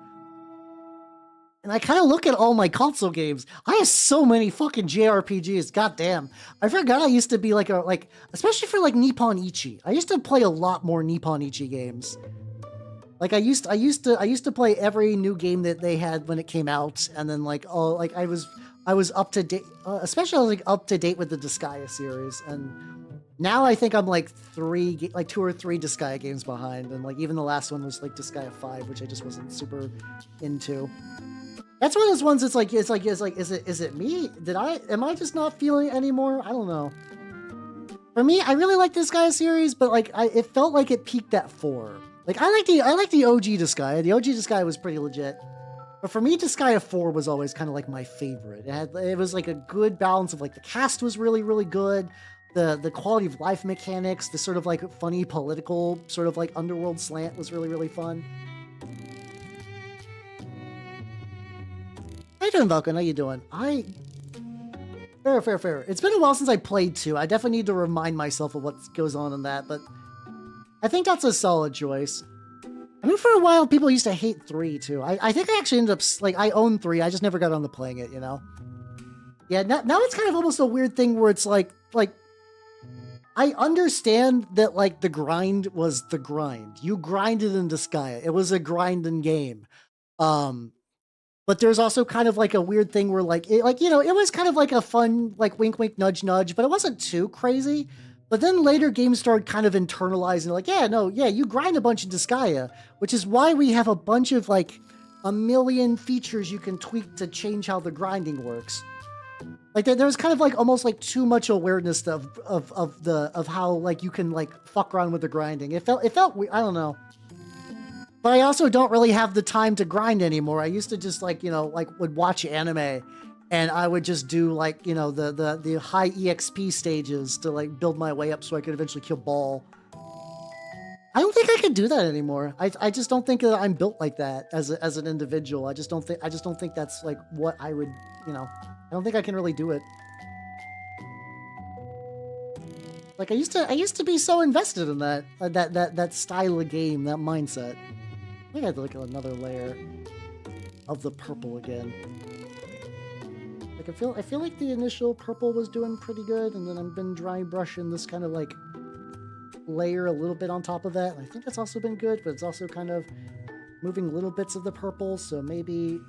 And I kind of look at all my console games. I have so many fucking JRPGs. Goddamn. I forgot I used to be like especially for like Nippon Ichi. I used to play a lot more Nippon Ichi games. Like I used to play every new game that they had when it came out, and then like I was up to date, especially I was like up to date with the Disgaea series, and now I think I'm like 2 or 3 Disgaea games behind, and like even the last one was like Disgaea 5, which I just wasn't super into. That's one of those ones that's like is it me? Am I just not feeling it anymore? I don't know. For me, I really like this Disgaea series, but like it felt like it peaked at 4. Like I like the OG Disgaea. The OG Disgaea was pretty legit. But for me, Disgaea 4 was always kind of like my favorite. It was like a good balance of like the cast was really, really good. The quality of life mechanics, the sort of like funny political sort of like underworld slant was really, really fun. How you doing, Vulcan? How you doing? Fair. It's been a while since I played 2. I definitely need to remind myself of what goes on in that, but I think that's a solid choice. I mean, for a while, people used to hate 3 too. I think I actually ended up like I own 3. I just never got on to playing it. You know. Yeah. Now it's kind of almost a weird thing where it's like I understand that like the grind was the grind. You grinded in Disgaea. It was a grinding game. But there's also kind of like a weird thing where like it was kind of like a fun like wink wink nudge nudge, but it wasn't too crazy. But then later games started kind of internalizing like, you grind a bunch in Disgaea, which is why we have a bunch of like a million features you can tweak to change how the grinding works. Like there's kind of like almost like too much awareness of how like you can like fuck around with the grinding. It felt I don't know. But I also don't really have the time to grind anymore. I used to just like, would watch anime and I would just do like, the high EXP stages to like build my way up so I could eventually kill Ball. I don't think I could do that anymore. I just don't think that I'm built like that as an individual. I just don't think that's like what I would, I don't think I can really do it. Like I used to be so invested in that style of game, that mindset. I think I have to look at another layer of the purple again. Like I feel like the initial purple was doing pretty good, and then I've been dry brushing this kind of like layer a little bit on top of that. And I think that's also been good, but it's also kind of moving little bits of the purple. So maybe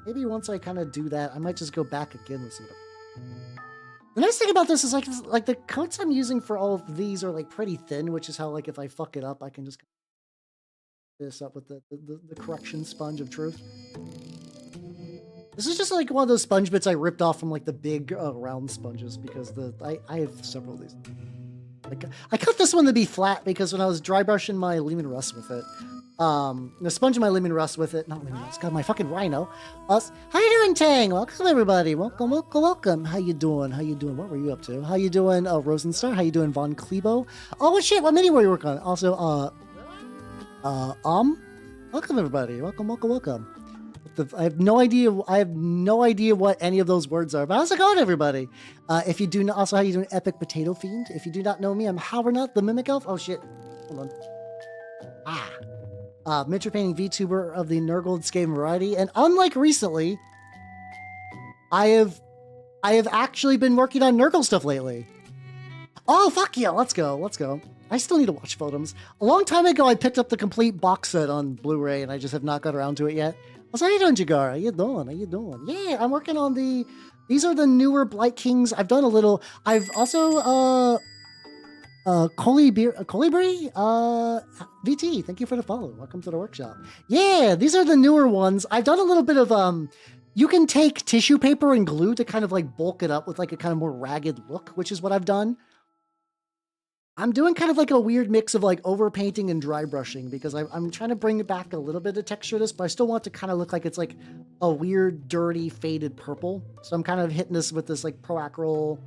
once I kind of do that, I might just go back again with some of the nice thing about this is like the coats I'm using for all of these are like pretty thin, which is how like if I fuck it up, I can just this up with the correction sponge of truth. This is just like one of those sponge bits I ripped off from like the big round sponges because I have several of these. Like I cut this one to be flat because when I was dry brushing my Lehman Rust with it, sponging my Lehman Rust with it, not Lehman Rust, got my fucking Rhino. How you doing, Tang? Welcome everybody. Welcome. How you doing? What were you up to? How you doing, Rosenstar? How you doing, Von Klebo? Oh shit, what mini were you working on? Also, welcome everybody. Welcome. I have no idea what any of those words are. But how's it going, everybody? If you do not, also how you doing, Epic Potato Fiend? If you do not know me, I'm Howernut, the Mimic Elf. Oh shit, hold on. Miniature painting VTuber of the Nurgle game variety, and unlike recently, I have actually been working on Nurgle stuff lately. Oh fuck yeah, let's go. I still need to watch Photoms. A long time ago, I picked up the complete box set on Blu-ray, and I just have not got around to it yet. How you doing, Jagar? How you doing? Yeah, I'm working on these are the newer Blightkings. I've done a little. I've also, Colibri, VT, thank you for the follow. Welcome to the workshop. Yeah, these are the newer ones. I've done a little bit of, you can take tissue paper and glue to kind of like bulk it up with like a kind of more ragged look, which is what I've done. I'm doing kind of like a weird mix of like overpainting and dry brushing because I'm trying to bring back a little bit of texture to this, but I still want it to kind of look like it's like a weird, dirty, faded purple. So I'm kind of hitting this with this like proacryl,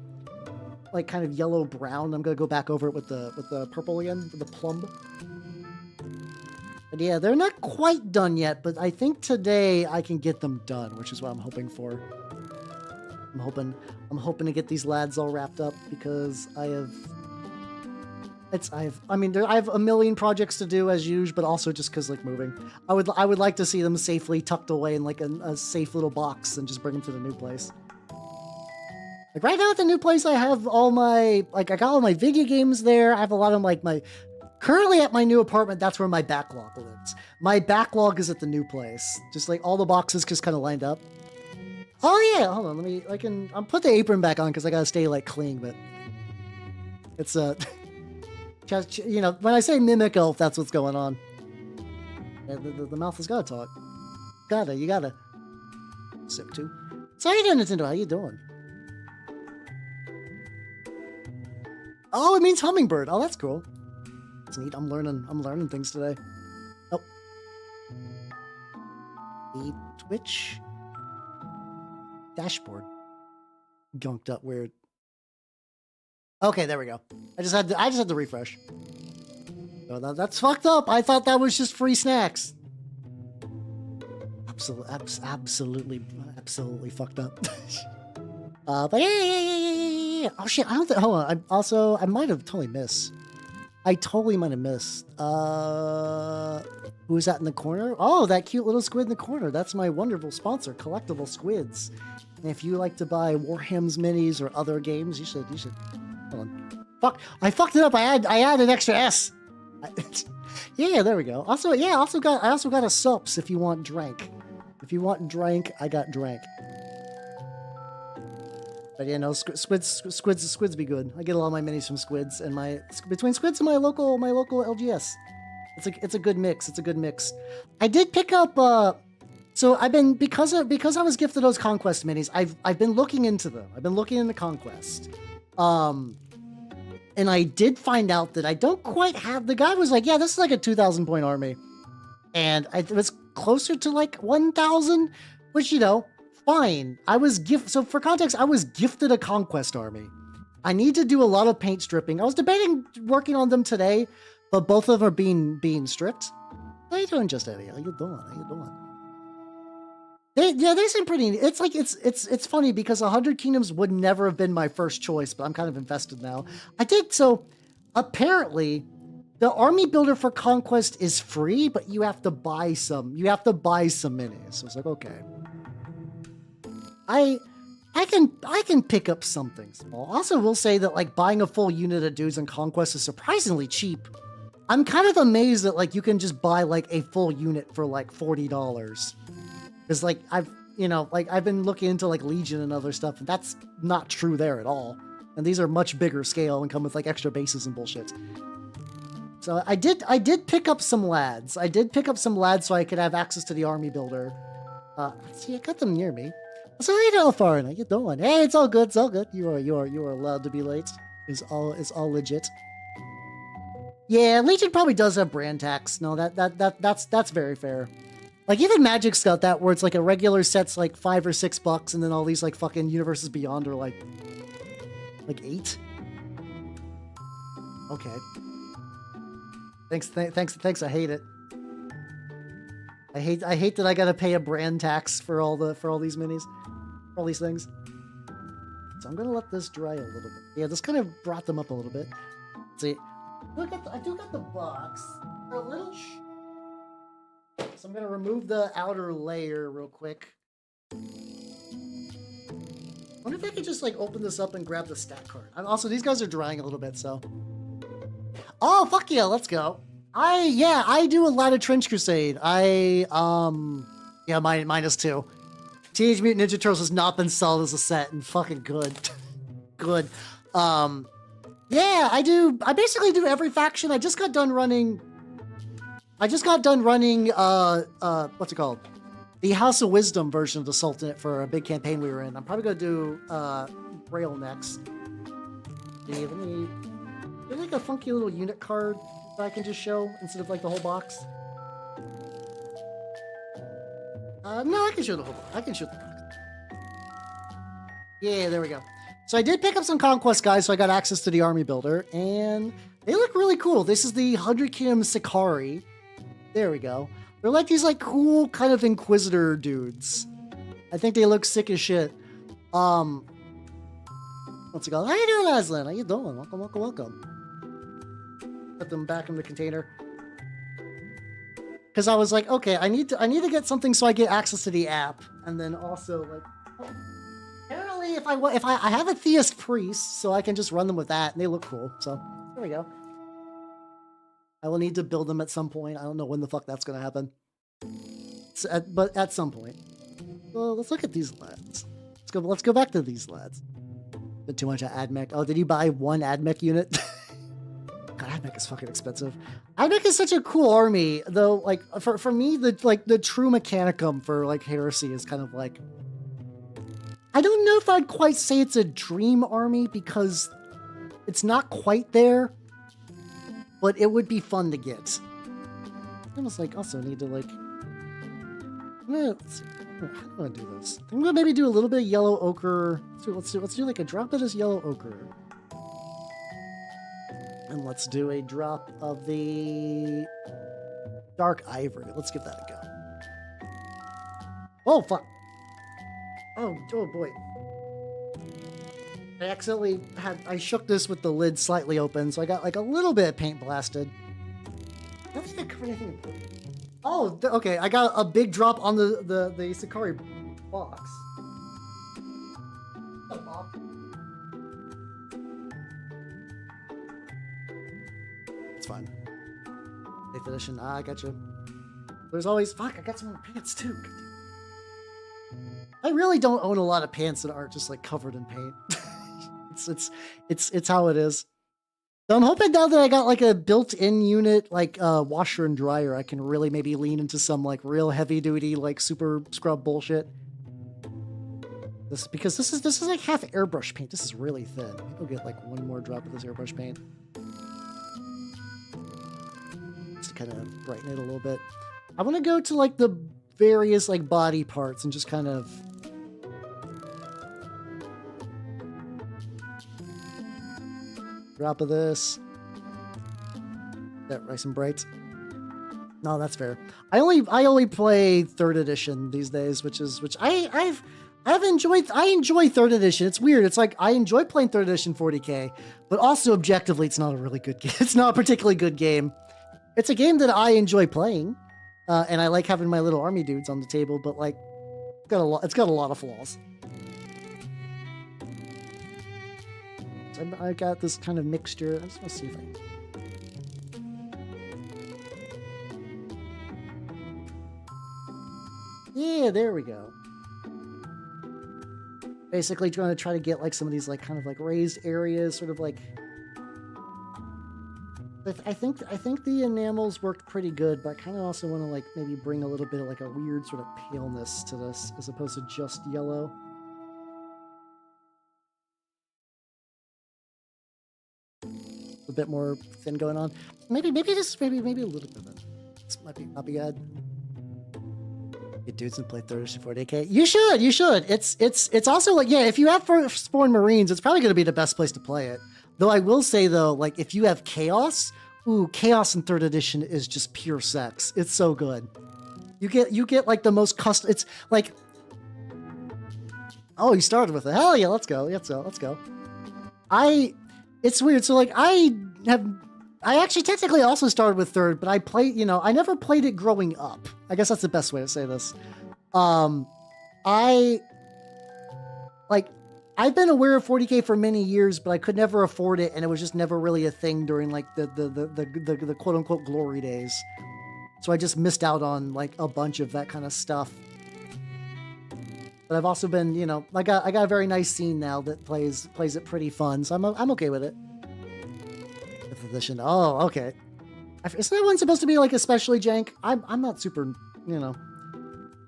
like kind of yellow brown. I'm gonna go back over it with the purple again, with the plum. But yeah, they're not quite done yet, but I think today I can get them done, which is what I'm hoping for. I'm hoping to get these lads all wrapped up because I have a million projects to do as usual, but also just because like moving, I would like to see them safely tucked away in like a safe little box and just bring them to the new place. Like right now at the new place, I have all my I got all my video games there. I have a lot of like currently at my new apartment. That's where my backlog lives. My backlog is at the new place, just like all the boxes just kind of lined up. Oh yeah, hold on. I'll put the apron back on because I gotta stay like clean, but it's just, when I say Mimic Elf, that's what's going on. Yeah, the mouth has got to talk. You gotta. Sip too. So how you doing, Nintendo? How you doing? Oh, it means hummingbird. Oh, that's cool. That's neat. I'm learning things today. Oh. The Twitch dashboard. Gunked up weird. Okay, there we go. I just had to refresh. Oh, that's fucked up. I thought that was just free snacks. Absolutely fucked up. But yeah. Oh shit, I don't think. Hold on. I might have totally missed. I totally might have missed. Who is that in the corner? Oh, that cute little squid in the corner. That's my wonderful sponsor, Collectible Squids. And if you like to buy Warhammer's minis or other games, you should. Hold on. Fuck! I fucked it up. I add an extra S. Yeah, there we go. Also, yeah, I also got a subs if you want drank. If you want drank, I got drank. But yeah, no, squids be good. I get a lot of my minis from squids, and between squids and my local LGS. It's a good mix. It's a good mix. I did pick up. So I've been because I was gifted those Conquest minis. I've been looking into them. I've been looking into Conquest. And I did find out that I don't quite have. The guy was like, "Yeah, this is like a 2,000 point army," and it was closer to like 1,000, which fine. So for context, I was gifted a Conquest army. I need to do a lot of paint stripping. I was debating working on them today, but both of them are being stripped. How you doing, Just Eddie? How you doing? They seem pretty neat. It's like it's funny because 100 Kingdoms would never have been my first choice, but I'm kind of invested now. So apparently the army builder for Conquest is free, but you have to buy some. You have to buy some minis. So it's like, okay. I can pick up something small. Also, will say that like buying a full unit of dudes in Conquest is surprisingly cheap. I'm kind of amazed that like you can just buy like a full unit for like $40. Because like I've been looking into like Legion and other stuff, and that's not true there at all. And these are much bigger scale and come with like extra bases and bullshit. So I did pick up some lads. I did pick up some lads so I could have access to the army builder. See, I got them near me. So how you doing, Foreign? How you doing? Hey, it's all good. It's all good. You are allowed to be late. It's all legit. Yeah, Legion probably does have brand tax. No, that's very fair. Like even Magic's got that where it's like a regular set's like $5 or $6, and then all these like fucking Universes Beyond are like 8. Okay. Thanks. I hate it. I hate that I gotta pay a brand tax for all these minis, for all these things. So I'm gonna let this dry a little bit. Yeah, this kind of brought them up a little bit. Let's see, I do got the box. They're a little. So I'm gonna remove the outer layer real quick. I wonder if I could just like open this up and grab the stat card. Also, these guys are drying a little bit, so. Oh fuck yeah, let's go. I do a lot of Trench Crusade. Yeah, minus 2. Teenage Mutant Ninja Turtles has not been sold as a set, and fucking good. Good. Yeah, I basically do every faction. I just got done running, what's it called? The House of Wisdom version of the Sultanate for a big campaign we were in. I'm probably gonna do Braille next. Yeah, let me do like a funky little unit card that I can just show instead of like the whole box. No, I can show the whole box. I can show the box. Yeah, there we go. So I did pick up some Conquest guys, so I got access to the army builder, and they look really cool. This is the 100 Kingdom Sicarii. There we go. They're like these like cool kind of Inquisitor dudes. I think they look sick as shit. What's it called? How you doing, Aslan? How you doing? Welcome. Put them back in the container. Because I was like, okay, I need to get something so I get access to the app, and then also like, apparently if I have a theist priest, so I can just run them with that, and they look cool. So there we go. I will need to build them at some point. I don't know when the fuck that's gonna happen, but at some point. Well, let's look at these lads. Let's go back to these lads. Bit too much of AdMech. Oh, did you buy one AdMech unit? God, AdMech is fucking expensive. AdMech is such a cool army, though. Like for me, the true mechanicum for like Heresy is kind of like, I don't know if I'd quite say it's a dream army because it's not quite there, but it would be fun to get. I almost like also need to like. Let's see. How do I do this? I'm gonna maybe do a little bit of yellow ochre. Let's do like a drop of this yellow ochre. And let's do a drop of the dark ivory. Let's give that a go. Oh fuck. Oh boy. I accidentally I shook this with the lid slightly open, so I got like a little bit of paint blasted. I don't think I covered anything important. Oh, okay. I got a big drop on the Sakari box. It's fine. 8th edition. I got you. There's always fuck. I got some more pants too. I really don't own a lot of pants that aren't just like covered in paint. it's how it is. So I'm hoping now that I got like a built-in unit, like washer and dryer, I can really maybe lean into some like real heavy-duty, like super scrub bullshit. Because this is like half airbrush paint. This is really thin. Maybe I'll get like one more drop of this airbrush paint. Just to kind of brighten it a little bit. I want to go to like the various like body parts and just kind of drop of this. That nice and bright. No, that's fair. I only play 3rd edition these days, which I've enjoyed. I enjoy 3rd edition. It's weird. It's like I enjoy playing 3rd edition 40K, but also objectively, it's not a really good game. It's not a particularly good game. It's a game that I enjoy playing, and I like having my little army dudes on the table. But like, it's got a lot of flaws. So I got this kind of mixture. I just want to see if I. Yeah, there we go. Basically trying to try to get like some of these like kind of like raised areas, sort of like. I think the enamels worked pretty good, but I kind of also want to like maybe bring a little bit of like a weird sort of paleness to this as opposed to just yellow. A bit more thin going on. Maybe a little bit of it. This might not be bad. Get dudes and play 3rd edition 40K. You should. It's also like, yeah, if you have Spawn Marines, it's probably going to be the best place to play it. Though I will say though, like if you have Chaos, Chaos in 3rd edition is just pure sex. It's so good. You get like the most custom. It's like, oh, you started with it. Hell yeah, let's go. It's weird. So like I actually technically also started with 3rd, but I never played it growing up. I guess that's the best way to say this. I've been aware of 40K for many years, but I could never afford it, and it was just never really a thing during like the quote unquote glory days. So I just missed out on like a bunch of that kind of stuff. But I've also been, I got a very nice scene now that plays it pretty fun, so I'm okay with it. 5th edition. Oh, okay. Isn't that one supposed to be like especially jank? I'm not super,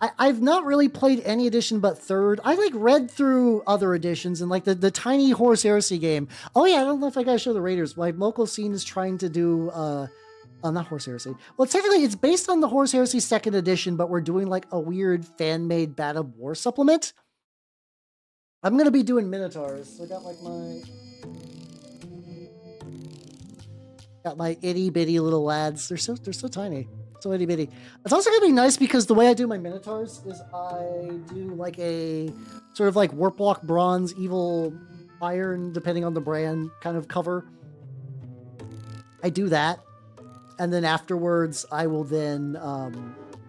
I've not really played any edition but 3rd. I like read through other editions and like the tiny Horus Heresy game. Oh yeah, I don't know if I gotta show the Raiders. My local scene is trying to do not Horus Heresy. Well, technically it's based on the Horus Heresy 2nd edition, but we're doing like a weird fan-made Bad of War supplement. I'm gonna be doing Minotaurs. So I got like my itty bitty little lads. They're so tiny. So itty bitty. It's also gonna be nice because the way I do my Minotaurs is I do like a sort of like Warp Walk Bronze, Evil Iron, depending on the brand, kind of cover. I do that. And then afterwards, I will then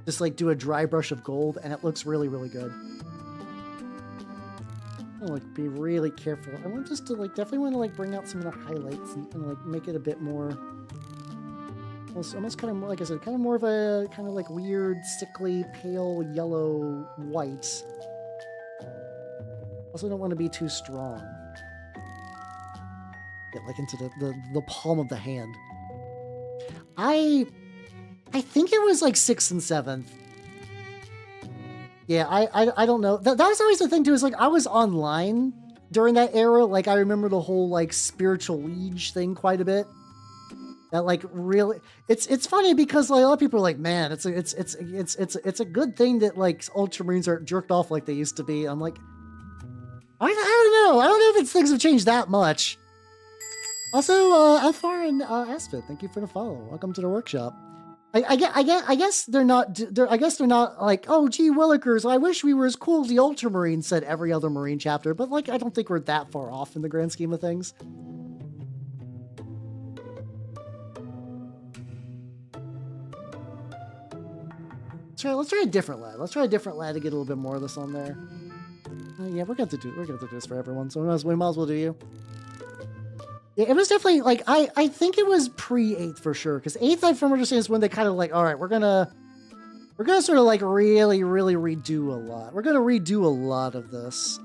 just like do a dry brush of gold, and it looks really, really good. I'm gonna like be really careful. I want just to like definitely want to like bring out some of the highlights and like make it a bit more, almost kind of more, like I said, kind of more of a kind of like weird, sickly, pale yellow white. Also, don't want to be too strong. Get like into the palm of the hand. I think it was like 6th and 7th. Yeah, I don't know. That was always the thing too, is like I was online during that era. Like I remember the whole like spiritual liege thing quite a bit. That like really, it's funny because like a lot of people are like, man, it's a good thing that like Ultramarines aren't jerked off like they used to be. I'm like, I don't know if things have changed that much. Also, Alfar and Aspid, thank you for the follow. Welcome to the workshop. I guess they're not. I guess they're not like, oh, gee, Willikers, I wish we were as cool as the Ultramarine, said every other Marine chapter. But like, I don't think we're that far off in the grand scheme of things. Let's try a different lad. Let's try a different lad to get a little bit more of this on there. Yeah, we're gonna have to do this for everyone. So we might as well do you. Yeah, it was definitely like I think it was pre-8th for sure, because 8th I from understanding is when they kind of like, all right, we're gonna sort of like really redo a lot. We're gonna redo a lot of this.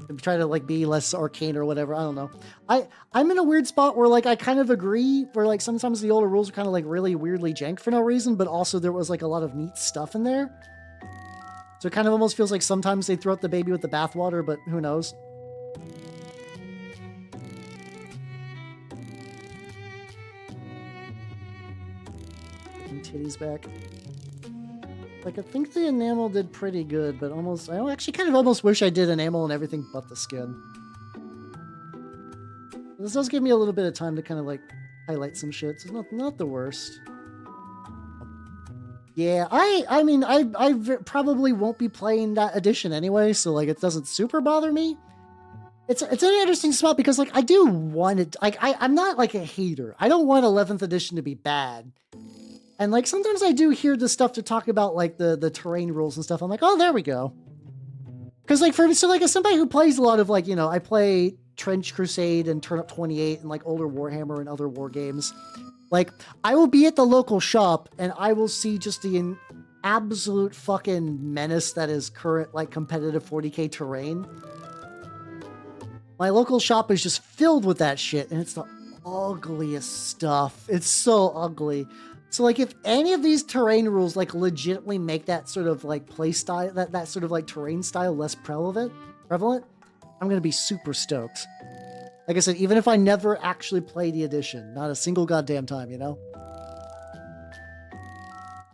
And try to like be less arcane or whatever. I don't know. I'm in a weird spot where like I kind of agree where like sometimes the older rules are kind of like really weirdly jank for no reason, but also there was like a lot of neat stuff in there. So it kind of almost feels like sometimes they throw out the baby with the bathwater, but who knows? Titties back. Like, I think the enamel did pretty good, but almost, I actually kind of almost wish I did enamel and everything but the skin. This does give me a little bit of time to kind of like highlight some shit, so it's not the worst. Yeah, I mean, I probably won't be playing that edition anyway, so like it doesn't super bother me. It's an interesting spot because like I do want it, like I'm not like a hater. I don't want 11th edition to be bad. And like sometimes I do hear the stuff to talk about like the terrain rules and stuff. I'm like, oh, there we go. Because like as somebody who plays a lot of like, you know, I play Trench Crusade and Turn Up 28 and like older Warhammer and other war games. Like I will be at the local shop and I will see just the absolute fucking menace that is current like competitive 40k terrain. My local shop is just filled with that shit and it's the ugliest stuff. It's so ugly. So like if any of these terrain rules like legitimately make that sort of like play style, that sort of like terrain style less prevalent, I'm gonna be super stoked. Like I said, even if I never actually play the edition, not a single goddamn time, you know?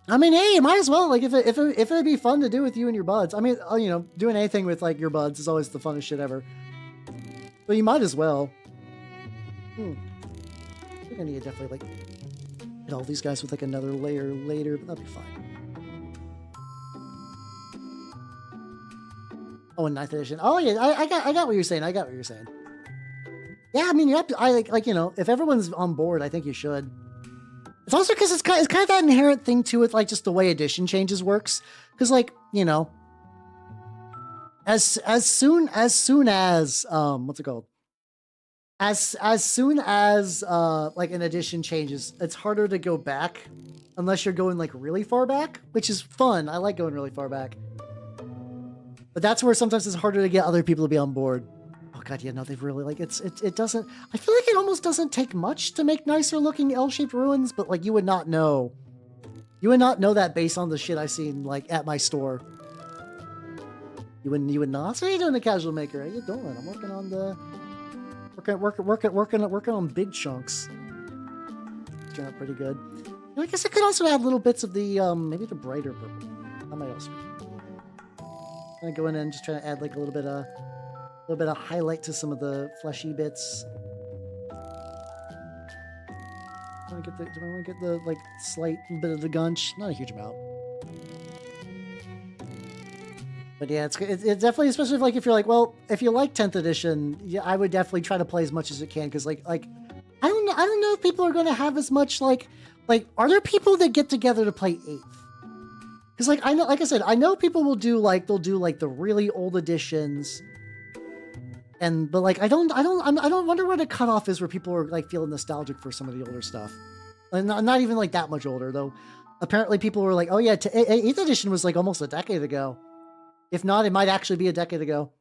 I mean, hey, you might as well, like if it'd be fun to do with you and your buds. I mean, you know, doing anything with like your buds is always the funnest shit ever. So you might as well. I think I need to definitely like hit all these guys with like another layer later, but that'll be fine. Oh, and 9th edition. Oh yeah, I got what you're saying. I got what you're saying. Yeah, I mean, you have to. I like you know, if everyone's on board, I think you should. It's also because it's kind of that inherent thing too with like just the way edition changes works. Because like you know, as soon as what's it called? As soon as like an edition changes, it's harder to go back unless you're going like really far back, which is fun. I like going really far back. But that's where sometimes it's harder to get other people to be on board. Oh god, yeah, no, they've really like it doesn't. I feel like it almost doesn't take much to make nicer looking L-shaped ruins, but like you would not know. You would not know that based on the shit I've seen like at my store. You would not. So what are you doing, the casual maker? How you doing? I'm working on the working on big chunks. Turned out pretty good. I guess I could also add little bits of the maybe the brighter purple. That might also be. I'm gonna go in and just try to add like a little bit of highlight to some of the fleshy bits. Do I want to get the like slight bit of the gunch? Not a huge amount. But yeah, it's definitely, especially if you're like, well, if you like 10th edition, yeah, I would definitely try to play as much as you can, because like I don't know if people are going to have as much like are there people that get together to play 8th? Because like I know, like I said, I know people will do like they'll do like the really old editions, but like I don't wonder where the cutoff is where people are like feeling nostalgic for some of the older stuff. Like, not even like that much older though. Apparently, people were like, oh yeah, 8th edition was like almost a decade ago. If not, it might actually be a decade ago.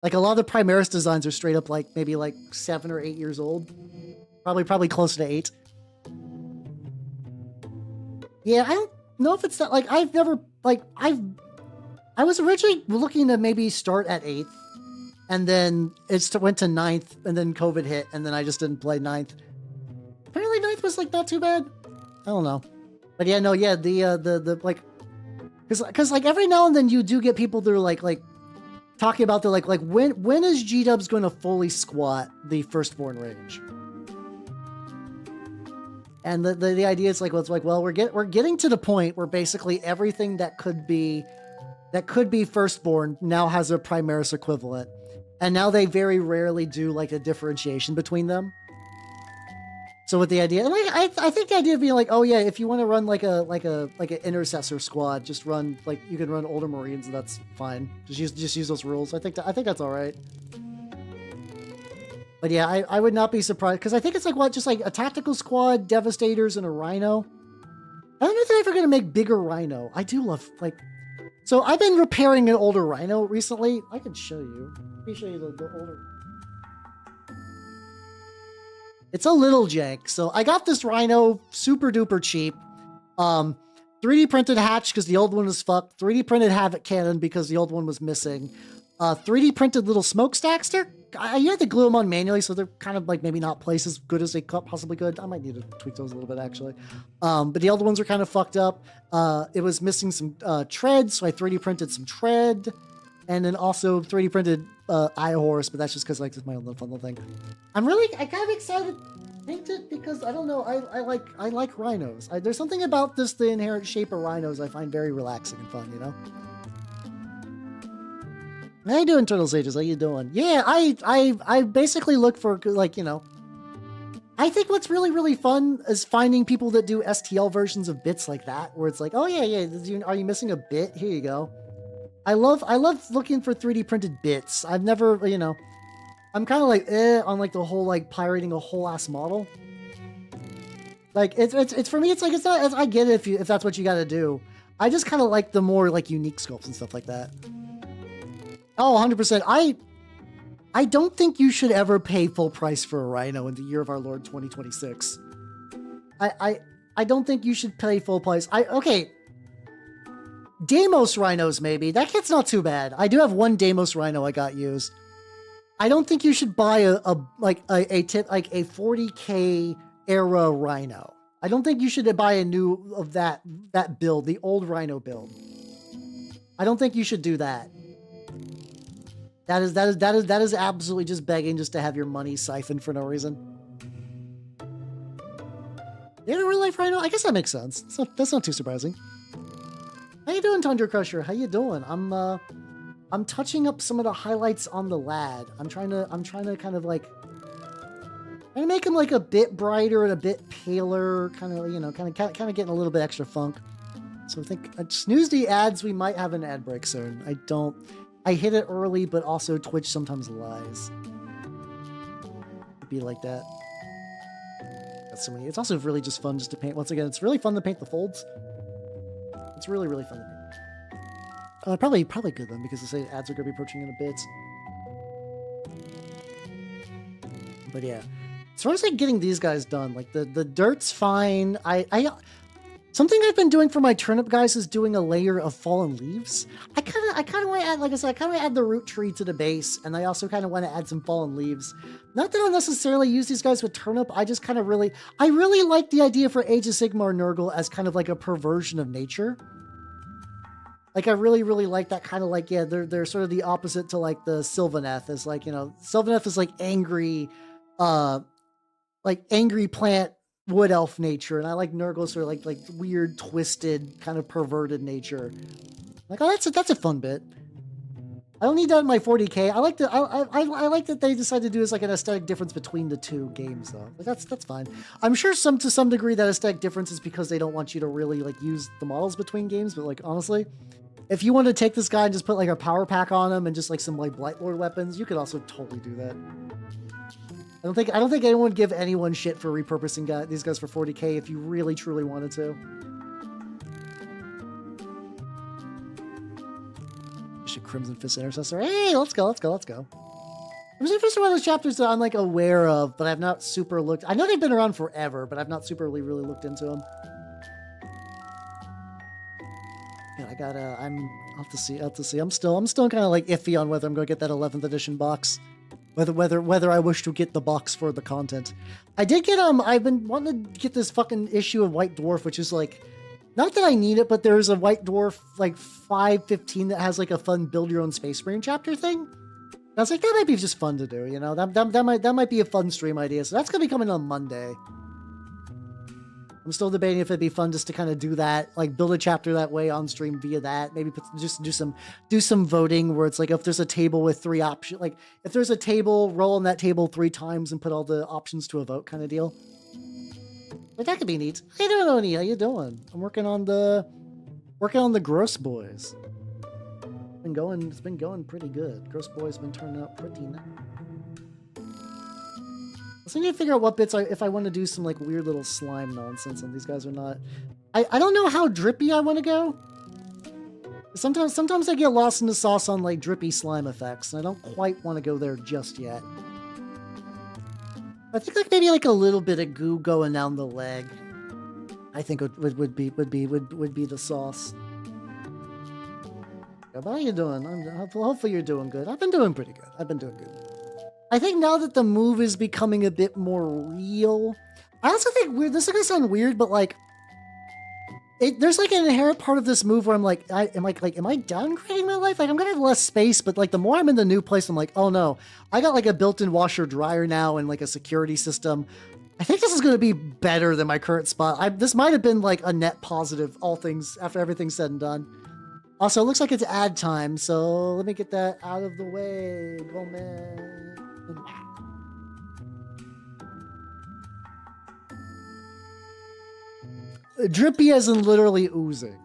Like a lot of the Primaris designs are straight up like maybe like 7 or 8 years old. Probably closer to 8. Yeah, I don't know if it's that like I've never like I was originally looking to maybe start at 8th, and then it went to 9th, and then COVID hit, and then I just didn't play 9th. Apparently 9th was like not too bad. I don't know, but yeah, no, yeah, the like. Because like every now and then you do get people that are like talking about the like when is G-Dubs going to fully squat the Firstborn range? And the idea is like, well, it's like, well, we're getting to the point where basically everything that could be firstborn now has a Primaris equivalent. And now they very rarely do like a differentiation between them. So with the idea, like, I think the idea of being like, oh yeah, if you want to run like an intercessor squad, just run like you can run older Marines, and that's fine. Just use those rules. I think that's all right. But yeah, I would not be surprised because I think it's like what, just like a tactical squad, Devastators, and a Rhino. I don't know if they're ever gonna make bigger Rhino. I do love like. So I've been repairing an older Rhino recently. I can show you. Let me show you the older. It's a little jank. So I got this Rhino super duper cheap. 3D printed hatch because the old one was fucked. 3D printed Havoc cannon because the old one was missing. 3D printed little smokestacks. You have to glue them on manually, so they're kind of like maybe not placed as good as they possibly could. I might need to tweak those a little bit actually. But the old ones are kind of fucked up. It was missing some tread, so I 3D printed some tread. And then also 3D printed eye horse, but that's just because like it's my own little fun little thing. I'm kind of excited to paint it because I don't know, I like rhinos. There's something about the inherent shape of rhinos I find very relaxing and fun, you know? How you doing, Turtle Sages? How you doing? Yeah, I basically look for like, you know, I think what's really, really fun is finding people that do STL versions of bits like that, where it's like, oh yeah, are you missing a bit? Here you go. I love looking for 3D printed bits. I've never, you know, I'm kind of like on like the whole like pirating a whole ass model. Like it's for me, it's like it's not. I get it if that's what you got to do. I just kind of like the more like unique sculpts and stuff like that. Oh, 100%. I don't think you should ever pay full price for a Rhino in the year of our Lord 2026. I don't think you should pay full price. Okay. Deimos Rhinos, maybe. That kit's not too bad. I do have one Deimos Rhino I got used. I don't think you should buy a 40K era Rhino. I don't think you should buy a new of that build, the old Rhino build. I don't think you should do that. That is absolutely just begging just to have your money siphoned for no reason. They had a real life Rhino? I guess that makes sense. So that's not too surprising. How you doing, Tundra Crusher? How you doing? I'm touching up some of the highlights on the lad. I'm trying to kind of like make him like a bit brighter and a bit paler, kind of, you know, kind of getting a little bit extra funk. So I think snooze the ads. We might have an ad break soon. I hit it early, but also Twitch sometimes lies. It'd be like that. That's so many. It's also really just fun just to paint. Once again, it's really fun to paint the folds. It's really, really fun to paint. Probably good then, because I say ads are going to be approaching in a bit. But yeah, as far as like getting these guys done, like the dirt's fine. Something I've been doing for my turnip guys is doing a layer of fallen leaves. I kind of want to add, like I said, I kind of want to add the root tree to the base, and I also kind of want to add some fallen leaves. Not that I'll necessarily use these guys with turnip. I just kind of I really like the idea for Age of Sigmar Nurgle as kind of like a perversion of nature. Like, I really, really like that kind of like, yeah, they're sort of the opposite to like the Sylvaneth. Is like, you know, Sylvaneth is like angry plant wood elf nature, and I like Nurgle sort of like weird, twisted, kind of perverted nature. Like, oh, that's a fun bit. I don't need that in my 40K. I like that they decided to do this like an aesthetic difference between the two games though. But that's fine. I'm sure to some degree that aesthetic difference is because they don't want you to really like use the models between games. But like honestly, if you want to take this guy and just put like a power pack on him and just like some like Blightlord weapons, you could also totally do that. I don't think anyone would give anyone shit for repurposing these guys for 40K if you really truly wanted to. Crimson Fist Intercessor. Hey, let's go. Crimson Fist is one of those chapters that I'm like aware of, but I've not super looked. I know they've been around forever, but I've not super really looked into them. Yeah, I'll have to see. I'm still kind of like iffy on whether I'm going to get that 11th edition box. Whether I wish to get the box for the content. I did get I've been wanting to get this fucking issue of White Dwarf, which is like, not that I need it, but there's a White Dwarf like 515 that has like a fun build your own Space Marine chapter thing. And I was like, that might be just fun to do, you know. That might be a fun stream idea. So that's gonna be coming on Monday. I'm still debating if it'd be fun just to kind of do that, like build a chapter that way on stream via that. Maybe just do some voting where it's like if there's a table with 3 options, like if there's a table, roll on that table 3 times and put all the options to a vote kind of deal. But that could be neat. How you doing, Oni? How you doing? I'm working on the Gross Boys. It's been going pretty good. Gross Boys been turning out pretty nice. So I need to figure out what bits if I want to do some like weird little slime nonsense and these guys are not. I don't know how drippy I want to go. Sometimes I get lost in the sauce on like drippy slime effects, and I don't quite want to go there just yet. I think like maybe like a little bit of goo going down the leg. I think would be the sauce. How are you doing? Hopefully you're doing good. I've been doing pretty good. I've been doing good. I think now that the move is becoming a bit more real, I also think this is gonna sound weird, but like, there's like an inherent part of this move where I'm like, am I downgrading my life? Like I'm gonna have less space, but like the more I'm in the new place, I'm like, oh no, I got like a built-in washer dryer now and like a security system. I think this is gonna be better than my current spot. This might have been like a net positive, after everything's said and done. Also, it looks like it's ad time, so let me get that out of the way. Oh man. Drippy as in literally oozing.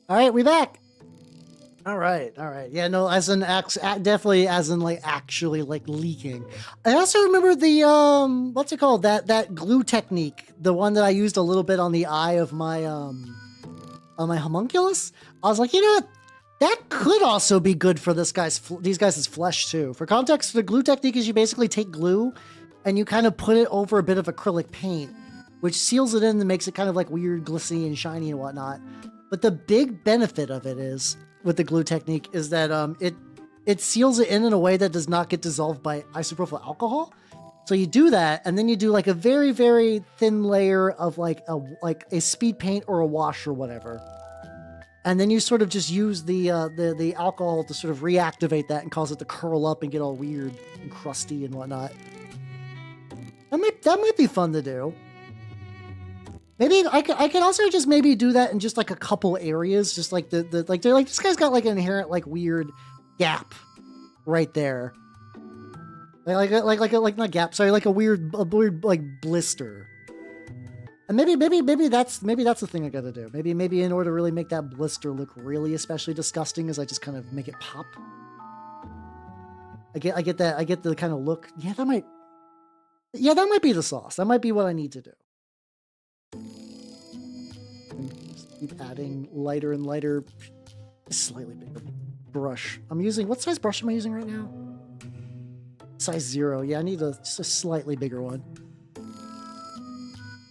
All right, we back. All right. Yeah, no, definitely as in like actually like leaking. I also remember the what's it called? That glue technique, the one that I used a little bit on the eye of my on my homunculus. I was like, you know what? That could also be good for these guys' flesh too. For context, the glue technique is you basically take glue and you kind of put it over a bit of acrylic paint. which seals it in and makes it kind of like weird, glistening and shiny and whatnot. But the big benefit of it is, with the glue technique, is that it seals it in a way that does not get dissolved by isopropyl alcohol. So you do that, and then you do like a very, very thin layer of like a speed paint or a wash or whatever. And then you sort of just use the alcohol to sort of reactivate that and cause it to curl up and get all weird and crusty and whatnot. That might be fun to do. Maybe I could also just maybe do that in just like a couple areas, just like like they're like, this guy's got like an inherent like weird gap right there. Like not gap, sorry, like a weird like blister. And maybe that's the thing I gotta do. Maybe in order to really make that blister look really especially disgusting, is I just kind of make it pop. I get the kind of look. Yeah, that might be the sauce. That might be what I need to do. Just keep adding lighter and lighter, slightly bigger brush. What size brush am I using right now? Size 0. Yeah, I need just a slightly bigger one.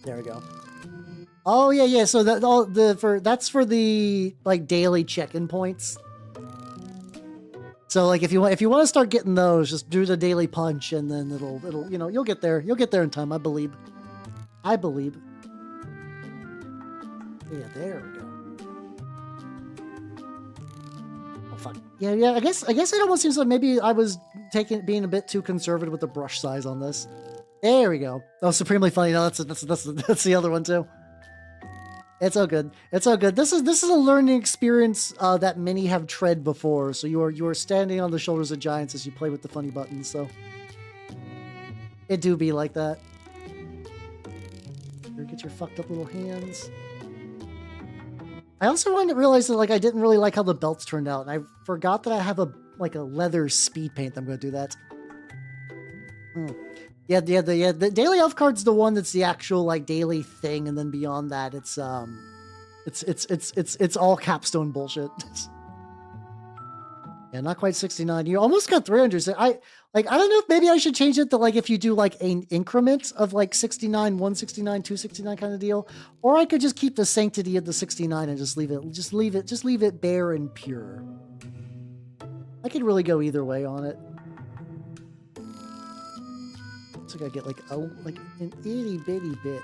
There we go. Oh yeah. So that's for the like daily check-in points. So like if you want to start getting those, just do the daily punch, and then it'll you'll get there. You'll get there in time, I believe. Yeah, there we go. Oh fuck. Yeah. I guess it almost seems like maybe I was being a bit too conservative with the brush size on this. There we go. Oh, supremely funny. No, that's the other one too. It's all good. It's all good. This is a learning experience that many have tread before. So you are standing on the shoulders of giants as you play with the funny buttons. So it do be like that. Here, get your fucked up little hands. I also wanted to realize that like I didn't really like how the belts turned out, and I forgot that I have a leather speed paint. I'm going to do that. Yeah. The daily elf card's the one that's the actual like daily thing, and then beyond that, it's all capstone bullshit. Yeah, not quite 69. You almost got 300. So I don't know if maybe I should change it to like if you do like an increment of like 69, 169, 269 kind of deal, or I could just keep the sanctity of the 69 and just leave it bare and pure. I could really go either way on it. So I gotta get like an itty bitty bit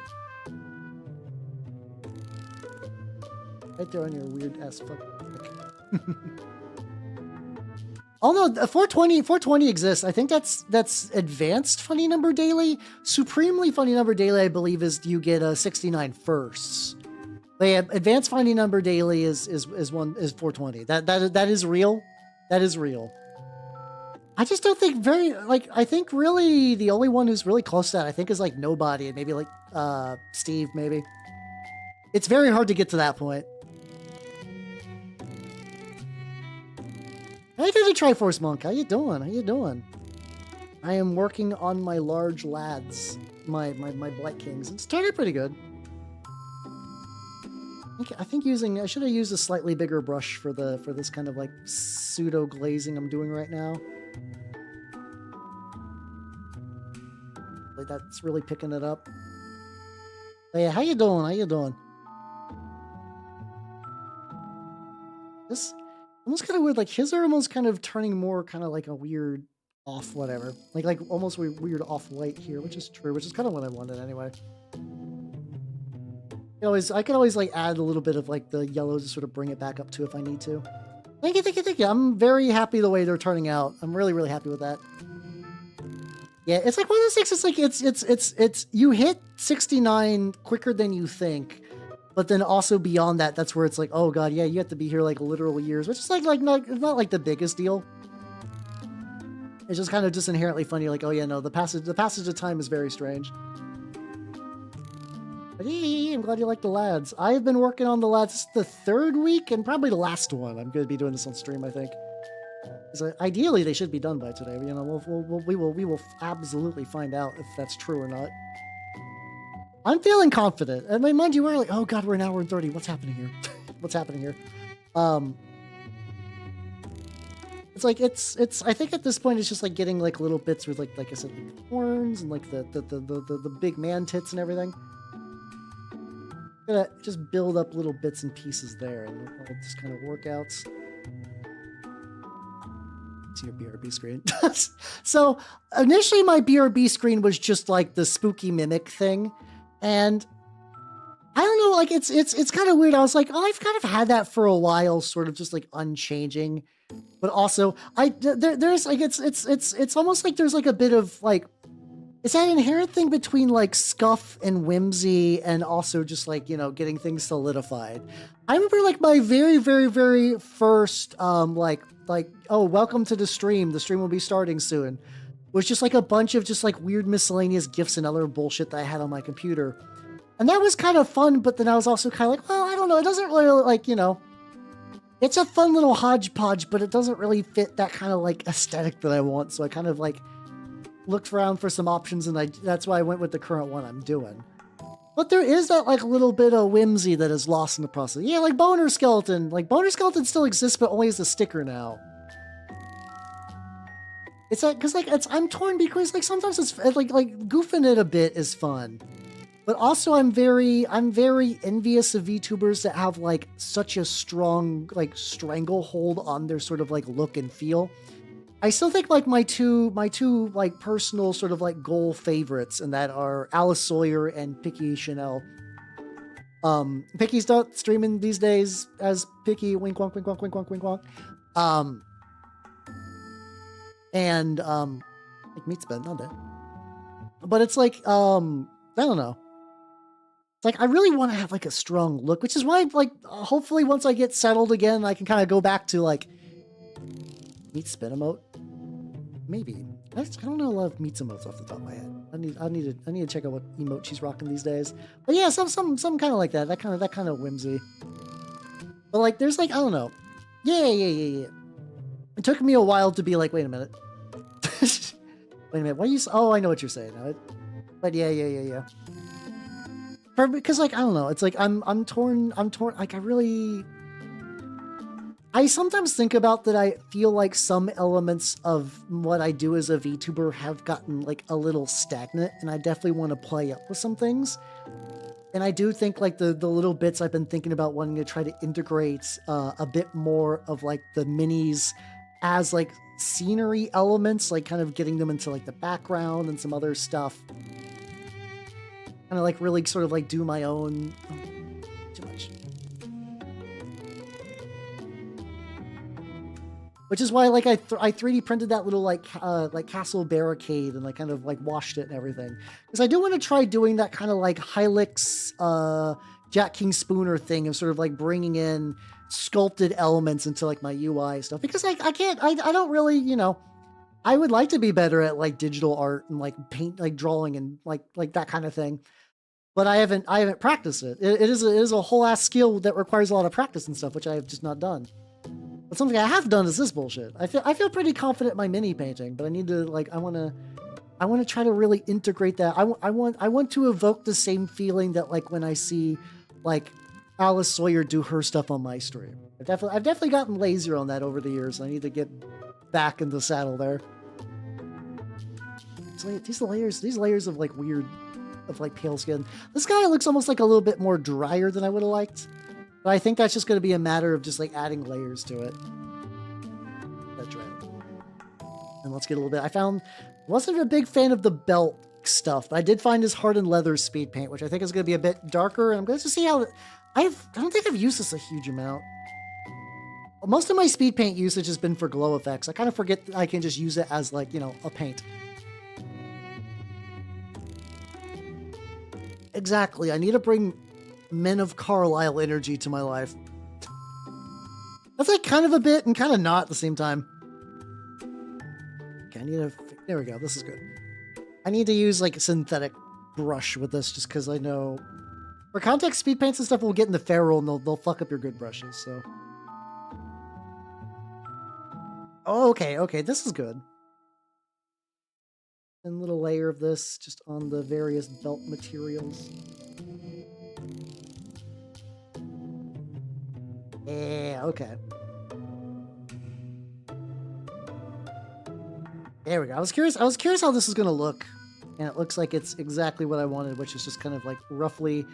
right there on your weird ass fuck. Oh no, 420 exists. I think that's advanced funny number daily. Supremely funny number daily, I believe, is you get a 69 firsts. But yeah, advanced funny number daily is 420. That is real. That is real. I just don't think I think really the only one who's really close to that, I think, is like Nobody, and maybe like Steve, maybe. It's very hard to get to that point. Hey, to the Triforce Monk. How you doing? I am working on my large lads, my Blightkings. It's turning out pretty good. I think I should have used a slightly bigger brush for this kind of like pseudo glazing I'm doing right now. Like that's really picking it up. But yeah, how you doing? This almost kind of weird. Like his are almost kind of turning more kind of like a weird off whatever. Like almost weird off white here, which is true, which is kind of what I wanted anyway. I can always like add a little bit of like the yellow to sort of bring it back up to if I need to. Thank you. I'm very happy the way they're turning out. I'm really happy with that. Yeah, it's like one of those things. It's like it's you hit 69 quicker than you think, but then also beyond that, that's where it's like, oh god, yeah, you have to be here like literal years, which is like it's not like the biggest deal. It's just kind of just inherently funny, like, oh yeah, no, the passage of time is very strange. But hey, I'm glad you like the lads. I've been working on the lads. This is the third week and probably the last one. I'm going to be doing this on stream, I think. Because ideally, they should be done by today. You know, we will absolutely find out if that's true or not. I'm feeling confident. And mind you, we're like, oh god, we're an hour and 30. What's happening here? What's happening here? It's like it's. I think at this point it's just like getting like little bits with like I said, like horns and like the big man tits and everything. gonna just build up little bits and pieces there, and I'll just kind of work out. See your BRB screen. So initially my BRB screen was just like the spooky mimic thing, and I don't know, like it's kind of weird. I was like, oh, I've kind of had that for a while, sort of just like unchanging, but also there's like it's almost like there's like a bit of like, it's that inherent thing between like scuff and whimsy and also just like, you know, getting things solidified. I remember like my very, very, very first like, oh, welcome to the stream. The stream will be starting soon. Was just like a bunch of just like weird miscellaneous GIFs and other bullshit that I had on my computer. And that was kind of fun, but then I was also kind of like, well, I don't know. It doesn't really like, you know, it's a fun little hodgepodge, but it doesn't really fit that kind of like aesthetic that I want. So I kind of like looked around for some options, and that's why I went with the current one I'm doing. But there is that like little bit of whimsy that is lost in the process. Yeah, like Boner Skeleton. Like Boner Skeleton still exists, but only as a sticker now. It's like, cause like I'm torn because like sometimes it's like goofing it a bit is fun, but also I'm very envious of VTubers that have like such a strong like stranglehold on their sort of like look and feel. I still think like my two like personal sort of like goal favorites, and that are Alice Sawyer and Picky Chanel. Picky's not streaming these days as Picky, wink wonk, wink wonk, wink wonk, wink wonk. And like Meat's been not it. But it's like I don't know. It's like I really want to have like a strong look, which is why like hopefully once I get settled again, I can kind of go back to like Meat spin emote. Maybe. I don't know a lot of Meat's emotes off the top of my head. I need to check out what emote she's rocking these days. But yeah, some kind of like that. That kind of whimsy. But like there's like, I don't know. Yeah. It took me a while to be like, wait a minute. Wait a minute. What are you? Oh, I know what you're saying. But yeah. Because like I don't know. It's like I'm torn. Like I sometimes think about that. I feel like some elements of what I do as a VTuber have gotten like a little stagnant, and I definitely want to play up with some things. And I do think like the little bits I've been thinking about wanting to try to integrate a bit more of like the minis as like scenery elements, like kind of getting them into like the background and some other stuff. Kind of like really sort of like do my own. Oh, too much. Which is why like I 3D printed that little like castle barricade and like kind of like washed it and everything, because I do want to try doing that kind of like Hylix Jack King Spooner thing of sort of like bringing in sculpted elements into like my UI stuff, because I don't really, you know, I would like to be better at like digital art and like paint, like drawing and like that kind of thing, but I haven't practiced it. It is a whole ass skill that requires a lot of practice and stuff, which I have just not done. But something I have done is this bullshit. I feel pretty confident in my mini painting, but I need to like I want to try to really integrate that. I want to evoke the same feeling that like when I see like Alice Sawyer do her stuff on my stream. I've definitely gotten lazier on that over the years. I need to get back in the saddle there. So these layers of like weird, of like pale skin. This guy looks almost like a little bit more drier than I would have liked. But I think that's just going to be a matter of just like adding layers to it. That's right. And let's get a little bit. Wasn't a big fan of the belt stuff, but I did find his hardened leather speed paint, which I think is going to be a bit darker. And I'm going to see how. I don't think I've used this a huge amount. Most of my speed paint usage has been for glow effects. I kind of forget that I can just use it as like, you know, a paint. Exactly. I need to bring Men of Carlisle energy to my life. That's like kind of a bit and kind of not at the same time. Okay, there we go. This is good. I need to use like a synthetic brush with this just because I know for context speed paints and stuff will get in the feral and they'll fuck up your good brushes, so. Oh, okay, this is good. And a little layer of this just on the various belt materials. Yeah, okay. There we go. I was curious how this is gonna look. And it looks like it's exactly what I wanted, which is just kind of like roughly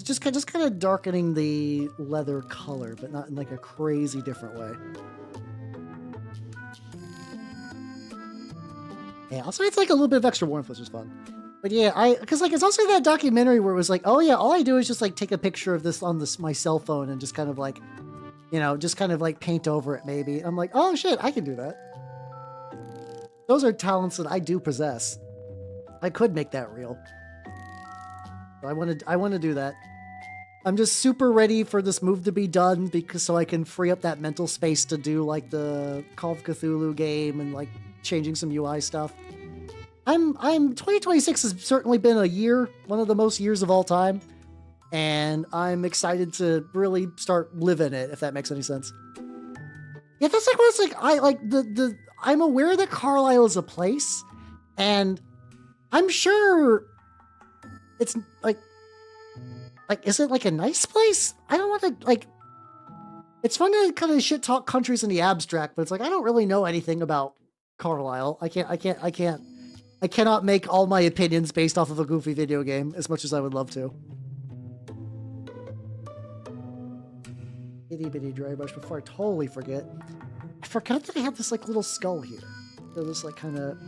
just kind of darkening the leather color, but not in like a crazy different way. Yeah, also it's like a little bit of extra warmth, which is fun. But yeah, because like it's also that documentary where it was like, oh yeah, all I do is just like take a picture of this on my cell phone and just kind of like, you know, just kind of like paint over it maybe. I'm like, oh shit, I can do that. Those are talents that I do possess. I could make that real. I want to do that. I'm just super ready for this move to be done because so I can free up that mental space to do like the Call of Cthulhu game and like changing some UI stuff. 2026 has certainly been a year, one of the most years of all time, and I'm excited to really start living it, if that makes any sense. Yeah, that's like what's like I'm aware that Carlisle is a place, and I'm sure it's like is it like a nice place? I don't want to like. It's fun to kind of shit talk countries in the abstract, but it's like I don't really know anything about Carlisle. I cannot make all my opinions based off of a goofy video game as much as I would love to. Itty bitty dry brush before I totally forget. I forgot that I had this like little skull here. So this like kind of.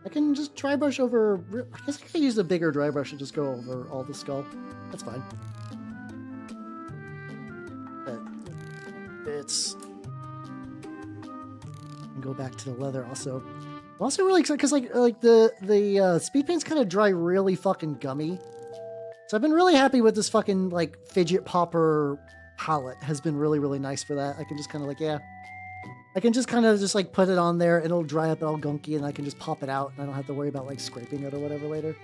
I can just dry brush over. I guess I can use the bigger dry brush and just go over all the skull. That's fine. Bits. And go back to the leather also. I'm also really excited because like the speed paint's kind of dry, really fucking gummy. So I've been really happy with this fucking like fidget popper palette. Has been really, really nice for that. I can just kind of like, yeah. I can just kind of just like put it on there and it'll dry up all gunky and I can just pop it out and I don't have to worry about like scraping it or whatever later.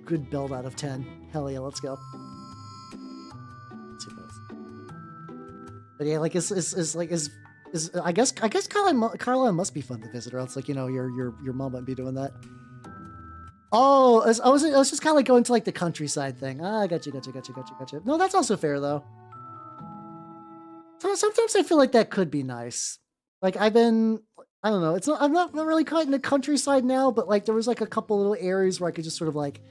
Good build out of 10. Hell yeah, let's go. Let's see both. But yeah, like I guess Carlisle must be fun to visit, or else like, you know, your mom wouldn't be doing that. Oh, I was just kind of like going to like the countryside thing. Ah, gotcha. No, that's also fair though. So sometimes I feel like that could be nice. Like I don't know. I'm not really quite in the countryside now, but like there was like a couple little areas where I could just sort of like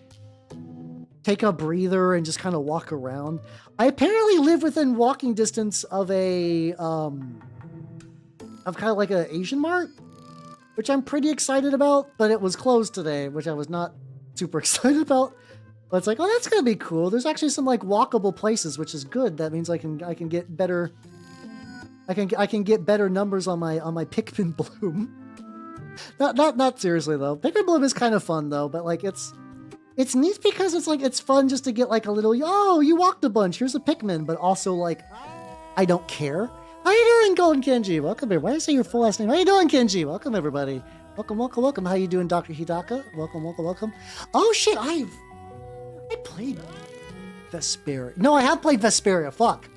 take a breather and just kind of walk around. I apparently live within walking distance of a of kind of like an Asian mart, which I'm pretty excited about, but it was closed today, which I was not super excited about. But it's like, oh, that's gonna be cool. There's actually some like walkable places, which is good. That means I can get better. I can get better numbers on my Pikmin Bloom. Not seriously though. Pikmin Bloom is kind of fun though, but like it's neat because it's like it's fun just to get like a little, oh, you walked a bunch, here's a Pikmin, but also like I don't care. How you doing, Golden Kenji? Welcome here. Why did I say your full last name? How you doing, Kenji? Welcome everybody. Welcome. How you doing, Dr. Hidaka? Welcome. Oh shit, I played Vesperia. No, I have played Vesperia. Fuck.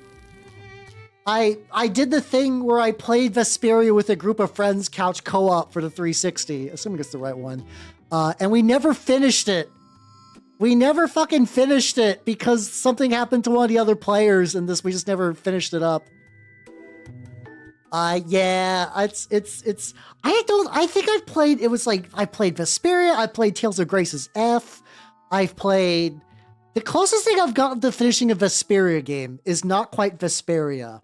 I did the thing where I played Vesperia with a group of friends, couch co-op for the 360, assuming it's the right one. And we never finished it. We never fucking finished it because something happened to one of the other players and we just never finished it up. Yeah, I think I've played, it was like, I played Vesperia, I played Tales of Grace's F, I've played, the closest thing I've gotten to finishing a Vesperia game is not quite Vesperia.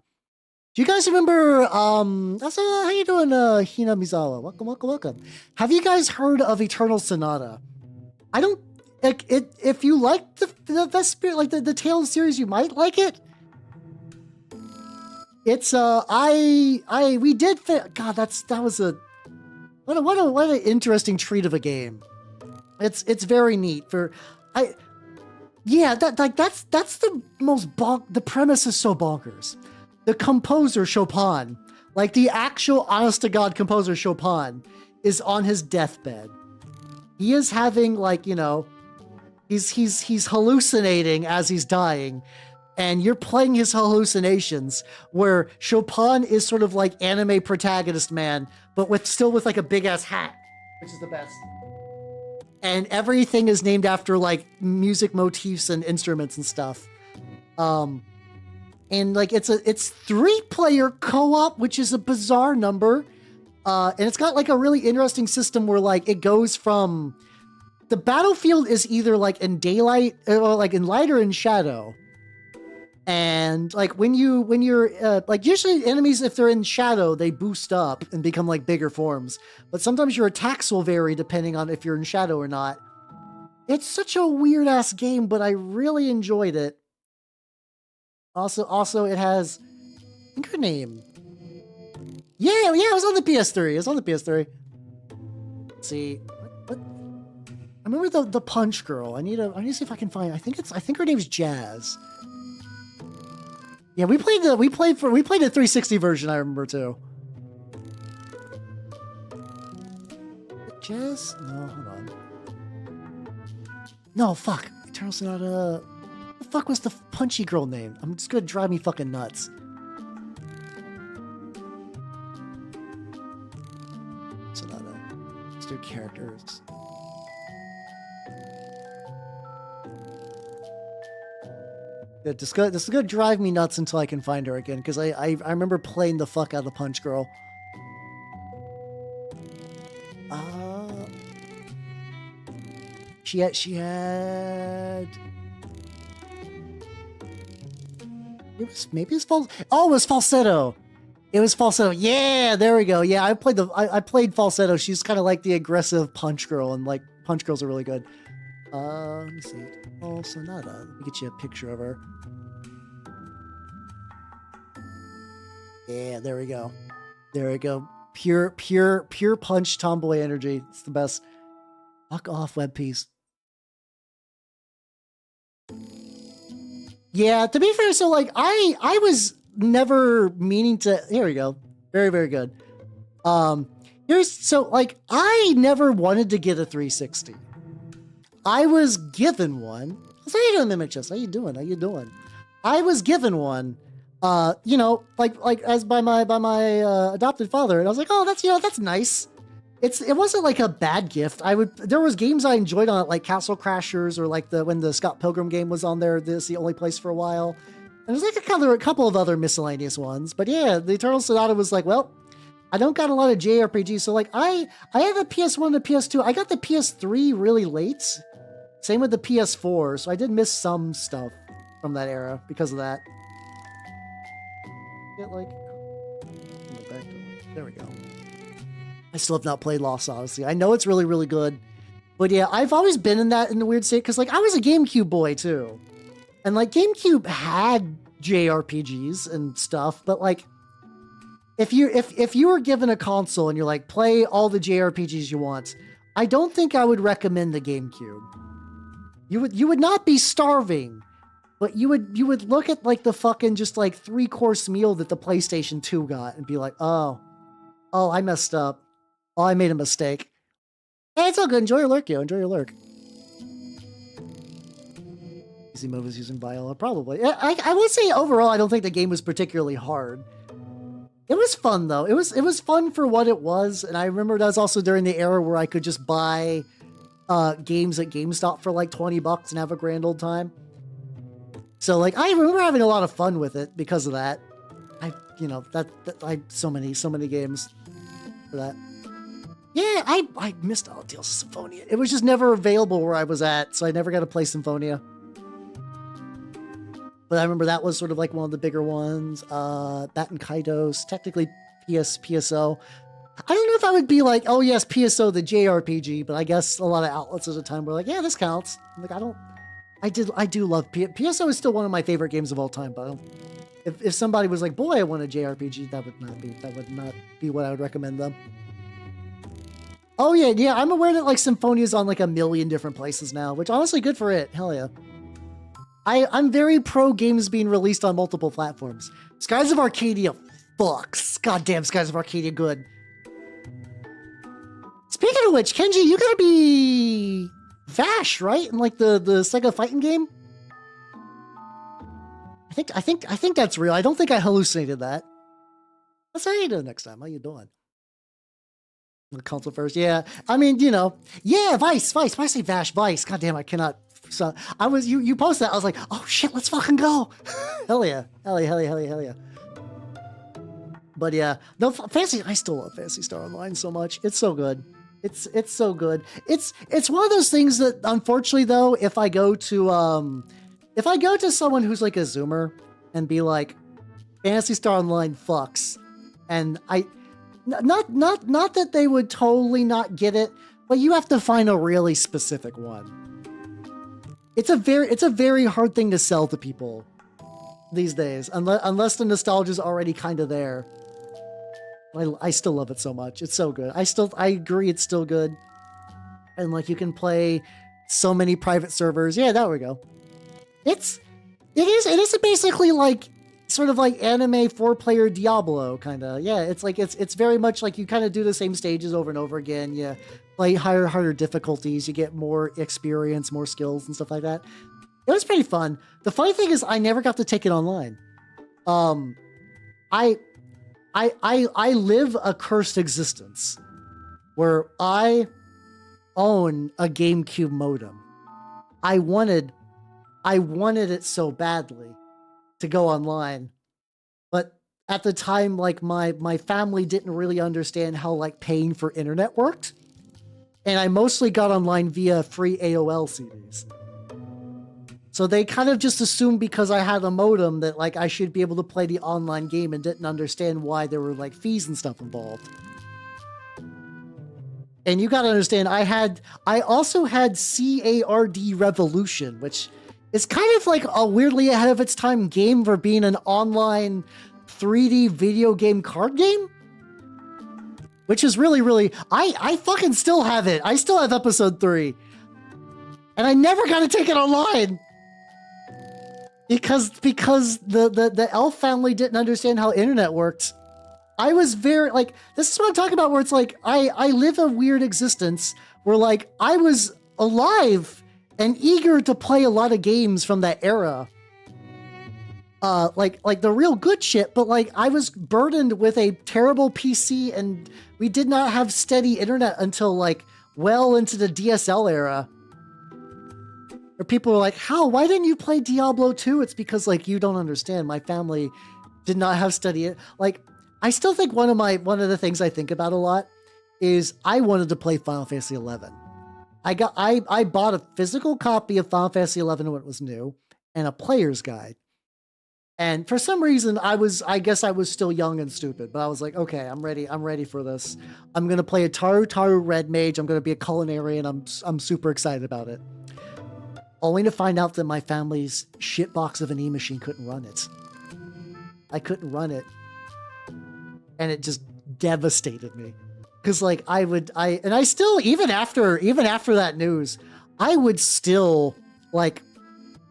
Do you guys remember, how you doing, Hina Mizawa? Welcome. Have you guys heard of Eternal Sonata? I don't, like, if you like the Vesperia, like the Tales series, you might like it. It's, we did, God, that was what an interesting treat of a game. It's very neat yeah, that's the most the premise is so bonkers. The composer Chopin, like the actual honest to God composer Chopin, is on his deathbed. He is having like, you know, he's hallucinating as he's dying, and you're playing his hallucinations where Chopin is sort of like anime protagonist man, but still with like a big ass hat, which is the best. And everything is named after like music motifs and instruments and stuff. and like it's 3-player co-op, which is a bizarre number. And it's got like a really interesting system where like it goes from the battlefield is either like in daylight or like in light or in shadow. And like when you're like usually enemies, if they're in shadow, they boost up and become like bigger forms. But sometimes your attacks will vary depending on if you're in shadow or not. It's such a weird ass game, but I really enjoyed it. Also it has, I think her name. Yeah, it was on the PS3. Let's see. What? I remember the Punch Girl. I need to see if I can find. I think her name's Jazz. Yeah, we played the 360 version, I remember too. Jazz? No, hold on. No, fuck. Eternal Sonata. What the fuck was the punchy girl name? I'm just gonna drive me fucking nuts. Sonata. Let's do characters. Yeah, this is gonna drive me nuts until I can find her again, because I remember playing the fuck out of the Punch Girl. She had. It was Falsetto. It was Falsetto. Yeah, there we go. Yeah, I played Falsetto. She's kind of like the aggressive Punch Girl, and like Punch Girls are really good. Let me see. Oh, Sonata. Let me get you a picture of her. Yeah, there we go. There we go. Pure punch tomboy energy. It's the best. Fuck off, web piece. Yeah, to be fair, so like I was never meaning to. Here we go. Very, very good. I never wanted to get a 360. I was given one. How you doing, Mimic Chess? How you doing? I was given one. As by my adopted father, and I was like, oh, that's nice. It wasn't like a bad gift. There was games I enjoyed on it, like Castle Crashers, or like when the Scott Pilgrim game was on there. This is the only place for a while. And there's like a couple of other miscellaneous ones. But yeah, the Eternal Sonata was like, well, I don't got a lot of JRPGs, so like I had the PS1 and the PS2. I got the PS3 really late. Same with the PS4, so I did miss some stuff from that era because of that. There we go. I still have not played Lost Odyssey. I know it's really, really good. But yeah, I've always been in the weird state, because like I was a GameCube boy too. And like GameCube had JRPGs and stuff, but like if you were given a console and you're like, play all the JRPGs you want, I don't think I would recommend the GameCube. You would not be starving, but you would look at like the fucking just like 3-course meal that the PlayStation 2 got and be like, oh, I messed up. Oh, I made a mistake. Hey, it's all good. Enjoy your lurk, yo. Enjoy your lurk. Easy move is using Viola, probably. I would say overall, I don't think the game was particularly hard. It was fun though. It was fun for what it was, and I remember that was also during the era where I could just buy games at GameStop for like $20 and have a grand old time. So like I remember having a lot of fun with it because of that. So many games for that. Yeah, I missed all Tales of Symphonia. It was just never available where I was at, so I never got to play Symphonia. But I remember that was sort of like one of the bigger ones. Batten Kaitos, technically PSO. I don't know if I would be like, oh yes, PSO, the JRPG, but I guess a lot of outlets at the time were like, yeah, this counts. I'm like, I do love PSO is still one of my favorite games of all time, but if somebody was like, boy, I want a JRPG, that would not be what I would recommend them. Oh yeah, I'm aware that like Symphonia is on like a million different places now, which honestly good for it. Hell yeah. I'm very pro games being released on multiple platforms. Skies of Arcadia fucks. Goddamn, Skies of Arcadia good. Speaking of which, Kenji, you gotta be Vash, right? In like the Sega fighting game? I think that's real. I don't think I hallucinated that. Let's say you do next time. How you doing? The console first, yeah. I mean, yeah, Vice. Why say Vash? Vice. God damn, I cannot So I was you posted that. I was like, oh shit, let's fucking go. Hell yeah. Hell yeah. But yeah, no, I still love Phantasy Star Online so much. It's so good. It's so good. It's one of those things that, unfortunately, though, if I go to someone who's like a Zoomer and be like, Phantasy Star Online fucks, and not that they would totally not get it, but you have to find a really specific one. It's a very hard thing to sell to people these days, unless the nostalgia is already kind of there. I still love it so much. It's so good. I agree it's still good. And like you can play so many private servers. Yeah, there we go. It is basically like sort of like anime 4-player Diablo kind of. Yeah, it's very much like you kind of do the same stages over and over again. You play harder difficulties, you get more experience, more skills and stuff like that. It was pretty fun. The funny thing is I never got to take it online. I live a cursed existence where I own a GameCube modem. I wanted it so badly to go online, but at the time, like my family didn't really understand how like paying for internet worked, and I mostly got online via free AOL CDs. So they kind of just assumed because I had a modem that like I should be able to play the online game and didn't understand why there were like fees and stuff involved. And you gotta understand, I also had CARD Revolution, which is kind of like a weirdly ahead of its time game for being an online 3D video game card game. Which is really, I fucking still have it. I still have episode 3. And I never got to take it online. Because the elf family didn't understand how internet worked. I was very, like, this is what I'm talking about, where it's like, I live a weird existence where, like, I was alive and eager to play a lot of games from that era. Like the real good shit, but, like, I was burdened with a terrible PC, and we did not have steady internet until, like, well into the DSL era. Or people were like, why didn't you play Diablo 2? It's because, like, you don't understand. My family did not have steady. Like, I still think one of the things I think about a lot is I wanted to play Final Fantasy 11. I bought a physical copy of Final Fantasy 11 when it was new and a player's guide. And for some reason I guess I was still young and stupid, but I was like, okay, I'm ready for this. I'm going to play a Taru Red Mage. I'm going to be a culinary, and I'm super excited about it. Only to find out that my family's shitbox of an e-machine couldn't run it. I couldn't run it. And it just devastated me. Cause like I still, even after that news, I would still like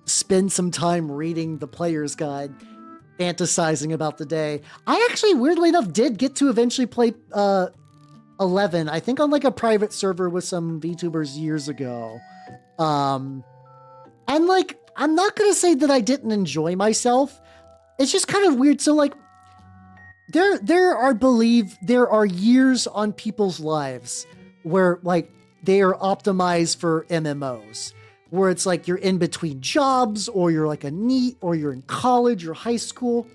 spend some time reading the player's guide, fantasizing about the day. I actually, weirdly enough, did get to eventually play 11, I think on like a private server with some VTubers years ago. And like, I'm not going to say that I didn't enjoy myself. It's just kind of weird. So like, there are years on people's lives where like they are optimized for MMOs, where it's like you're in between jobs, or you're like a NEET, or you're in college or high school.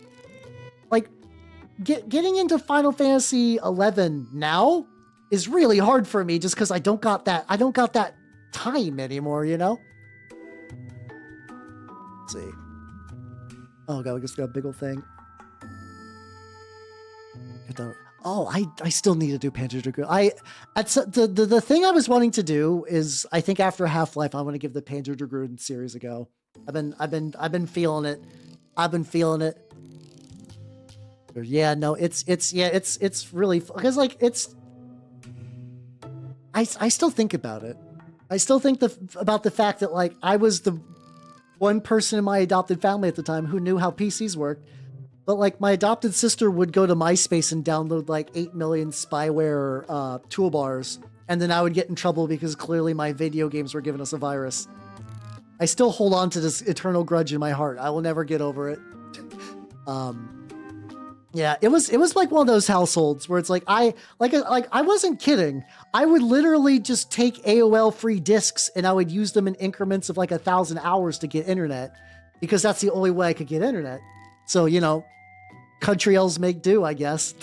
Like getting into Final Fantasy 11 now is really hard for me just because I don't got that time anymore, you know? Let's see. Oh god, we just got a big old thing. Oh, I still need to do Panzer Dragoon. The thing I was wanting to do is, I think after Half-Life, I want to give the Panzer Dragoon series a go. I've been feeling it. Yeah, no, it's really, because like I still think about it. I still think about the fact that like I was the one person in my adopted family at the time who knew how PCs worked. But like my adopted sister would go to MySpace and download like 8 million spyware toolbars, and then I would get in trouble because clearly my video games were giving us a virus. I still hold on to this eternal grudge in my heart. I will never get over it. Yeah, it was like one of those households where it's like I wasn't kidding. I would literally just take AOL free discs and I would use them in increments of like 1,000 hours to get internet because that's the only way I could get internet. So, you know, country elves make do, I guess.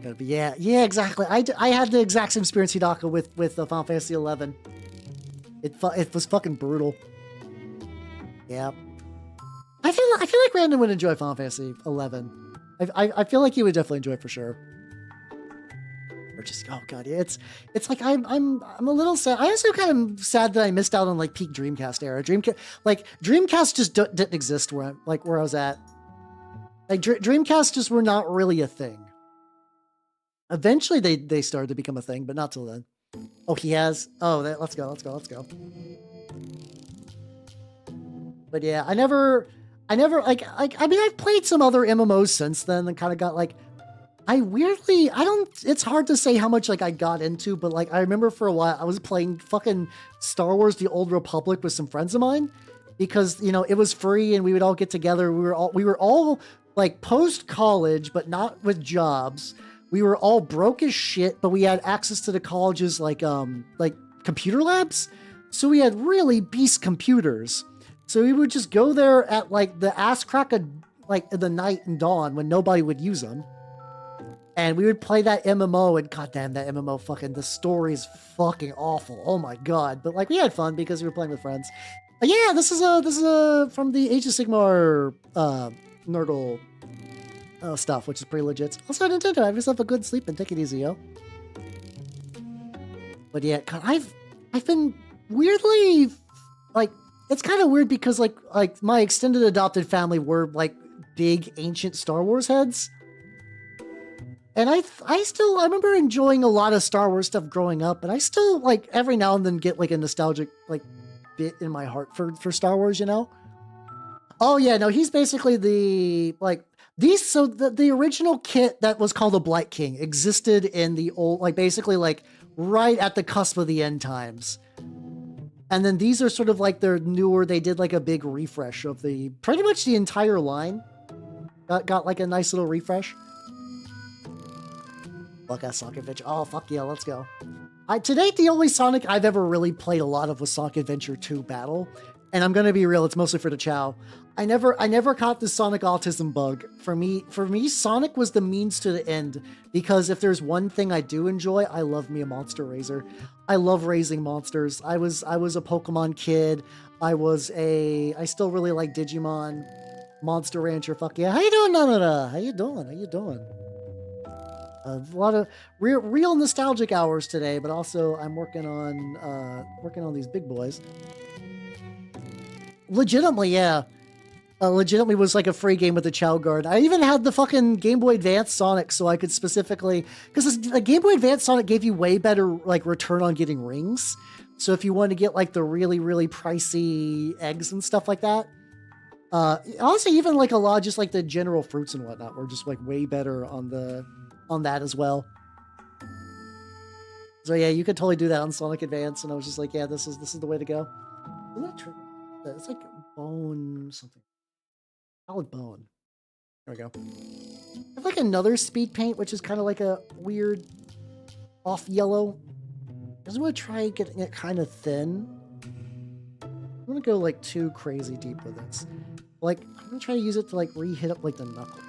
Gotta be, yeah, exactly. I had the exact same experience, Hidaka, with Final Fantasy 11. It was fucking brutal. Yeah. I feel like Brandon would enjoy Final Fantasy 11. I feel like he would definitely enjoy it for sure. Or just, oh god, yeah, it's like I'm a little sad. I also kind of sad that I missed out on like peak Dreamcast era. Dreamcast just didn't exist where I was at. Like Dreamcast just were not really a thing. Eventually they started to become a thing, but not till then. Oh, he has. Oh, let's go. But yeah, I never I mean, I've played some other MMOs since then and kind of got like, it's hard to say how much like I got into, but like I remember for a while I was playing fucking Star Wars: The Old Republic with some friends of mine because, you know, it was free and we would all get together. We were all like post college, but not with jobs. We were all broke as shit, but we had access to the college's like computer labs. So we had really beast computers. So we would just go there at like the ass crack of like the night and dawn when nobody would use them. And we would play that MMO, and goddamn, that MMO fucking, the story is fucking awful. Oh my god. But like we had fun because we were playing with friends. But yeah, this is from the Age of Sigmar Nurgle stuff, which is pretty legit. Also Nintendo, have yourself a good sleep and take it easy, yo. But yeah, God, I've been weirdly like, it's kind of weird because like my extended adopted family were like big ancient Star Wars heads. And I remember enjoying a lot of Star Wars stuff growing up, and I still like every now and then get like a nostalgic like bit in my heart for Star Wars, you know? Oh yeah, no, he's basically the the original kit that was called a Blightkings existed in the old, like basically like right at the cusp of the end times. And then these are sort of like their newer, they did like a big refresh of pretty much the entire line. Got like a nice little refresh. Look at Sonic Adventure. Oh, fuck yeah, let's go. To date, the only Sonic I've ever really played a lot of was Sonic Adventure 2 Battle. And I'm gonna be real, it's mostly for the chow. I never caught the Sonic autism bug. For me, Sonic was the means to the end. Because if there's one thing I do enjoy, I love me a monster raiser. I love raising monsters. I was a Pokemon kid. I still really like Digimon. Monster Rancher, fuck yeah. How you doing, Nanada? How you doing? A lot of real nostalgic hours today, but also I'm working on these big boys. Legitimately, yeah. Legitimately was like a free game with the Chow Guard. I even had the fucking Game Boy Advance Sonic so I could specifically, because the Game Boy Advance Sonic gave you way better like return on getting rings. So if you wanted to get like the really, really pricey eggs and stuff like that, honestly, even like a lot of just like the general fruits and whatnot were just like way better on that as well. So yeah, you could totally do that on Sonic Advance, and I was just like, yeah, this is the way to go. It's like bone something. Solid bone. There we go. I have like another speed paint, which is kind of like a weird off yellow. I just want to try getting it kind of thin. I'm gonna go like too crazy deep with this. Like, I'm gonna try to use it to like re-hit up like the knuckle.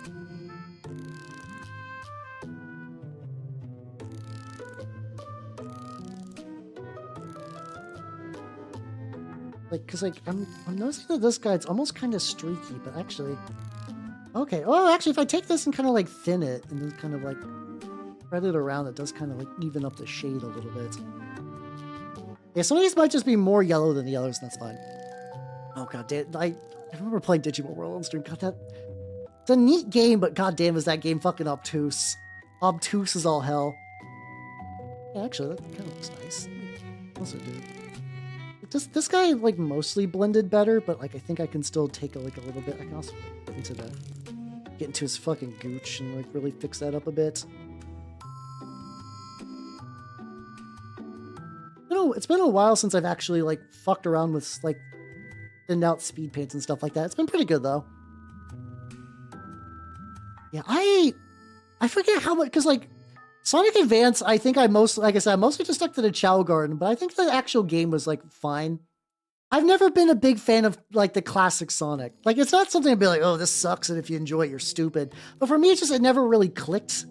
Like, cause like I'm noticing that this guy, it's almost kind of streaky, but actually, okay. Oh, actually, if I take this and kind of like thin it and then kind of like spread it around, it does kind of like even up the shade a little bit. Yeah, some of these might just be more yellow than the others, and that's fine. Oh god, I remember playing Digimon World on stream. God, it's a neat game, but god damn, is that game fucking obtuse? Obtuse is all hell. Yeah, actually, that kind of looks nice. Also, dude. This guy like mostly blended better, but like I think I can still take a little bit. I can also get into his fucking gooch and like really fix that up a bit. It's been a while since I've actually like fucked around with like thinned out speed paints and stuff like that. It's been pretty good though. Yeah, I forget how much, because like Sonic Advance, I think like I said, I mostly just stuck to the Chow Garden, but I think the actual game was like fine. I've never been a big fan of like the classic Sonic. Like it's not something to be like, oh, this sucks, and if you enjoy it, you're stupid. But for me, it never really clicked.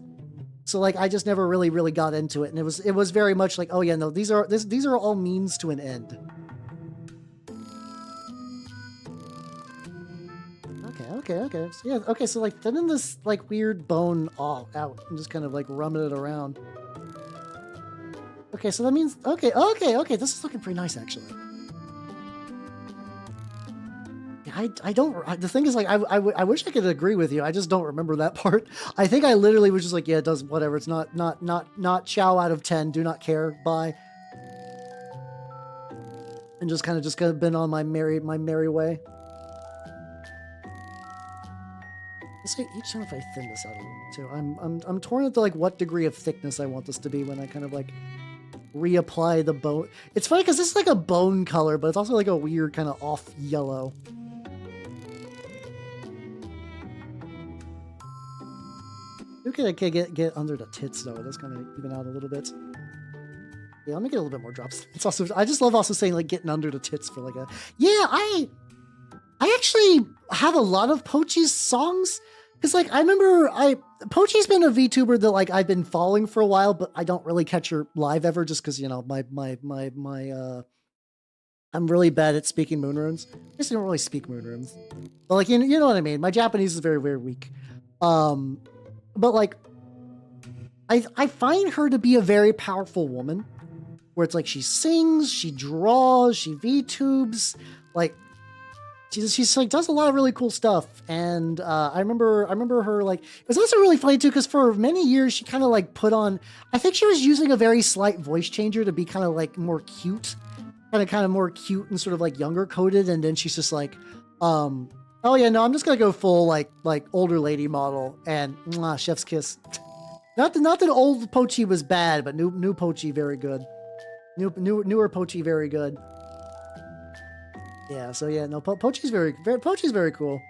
So like I just never really got into it, and it was very much like, oh yeah, no, these are all means to an end. Okay. So yeah, okay, so like thinning this like weird bone all out and just kind of like rubbing it around. Okay, so that means okay, this is looking pretty nice actually. Yeah, I don't. The thing is, like, I wish I could agree with you. I just don't remember that part. I think I literally was just like, yeah, it does whatever. It's not chow out of 10. Do not care. Bye. And just kind of been on my merry way. Let's say each time if I thin this out a little too. I'm torn as to like what degree of thickness I want this to be when I kind of like reapply the bone. It's funny because this is like a bone color, but it's also like a weird kind of off yellow. Okay, I can get under the tits though. That's kind of even out a little bit. Yeah, let me get a little bit more drops. It's also, I just love also saying like getting under the tits for like a, yeah, I actually have a lot of Pochi's songs. Cause like, I remember Pochi's been a VTuber that like I've been following for a while, but I don't really catch her live ever just cause you know, I'm really bad at speaking moon runes. I guess I don't really speak moon runes, but like, you know what I mean? My Japanese is very, very weak. But like, I find her to be a very powerful woman where it's like she sings, she draws, she VTubes, like she's like does a lot of really cool stuff. And I remember her like, it was also really funny too because for many years she kind of like put on, I think she was using a very slight voice changer to be kind of like more cute, kind of more cute and sort of like younger coded. And then she's just like, oh yeah, no, I'm just gonna go full like older lady model and mwah, chef's kiss. Not that old Pochi was bad, but new Pochi very good. Newer Pochi very good. Yeah, so yeah, no, Pochi's very cool.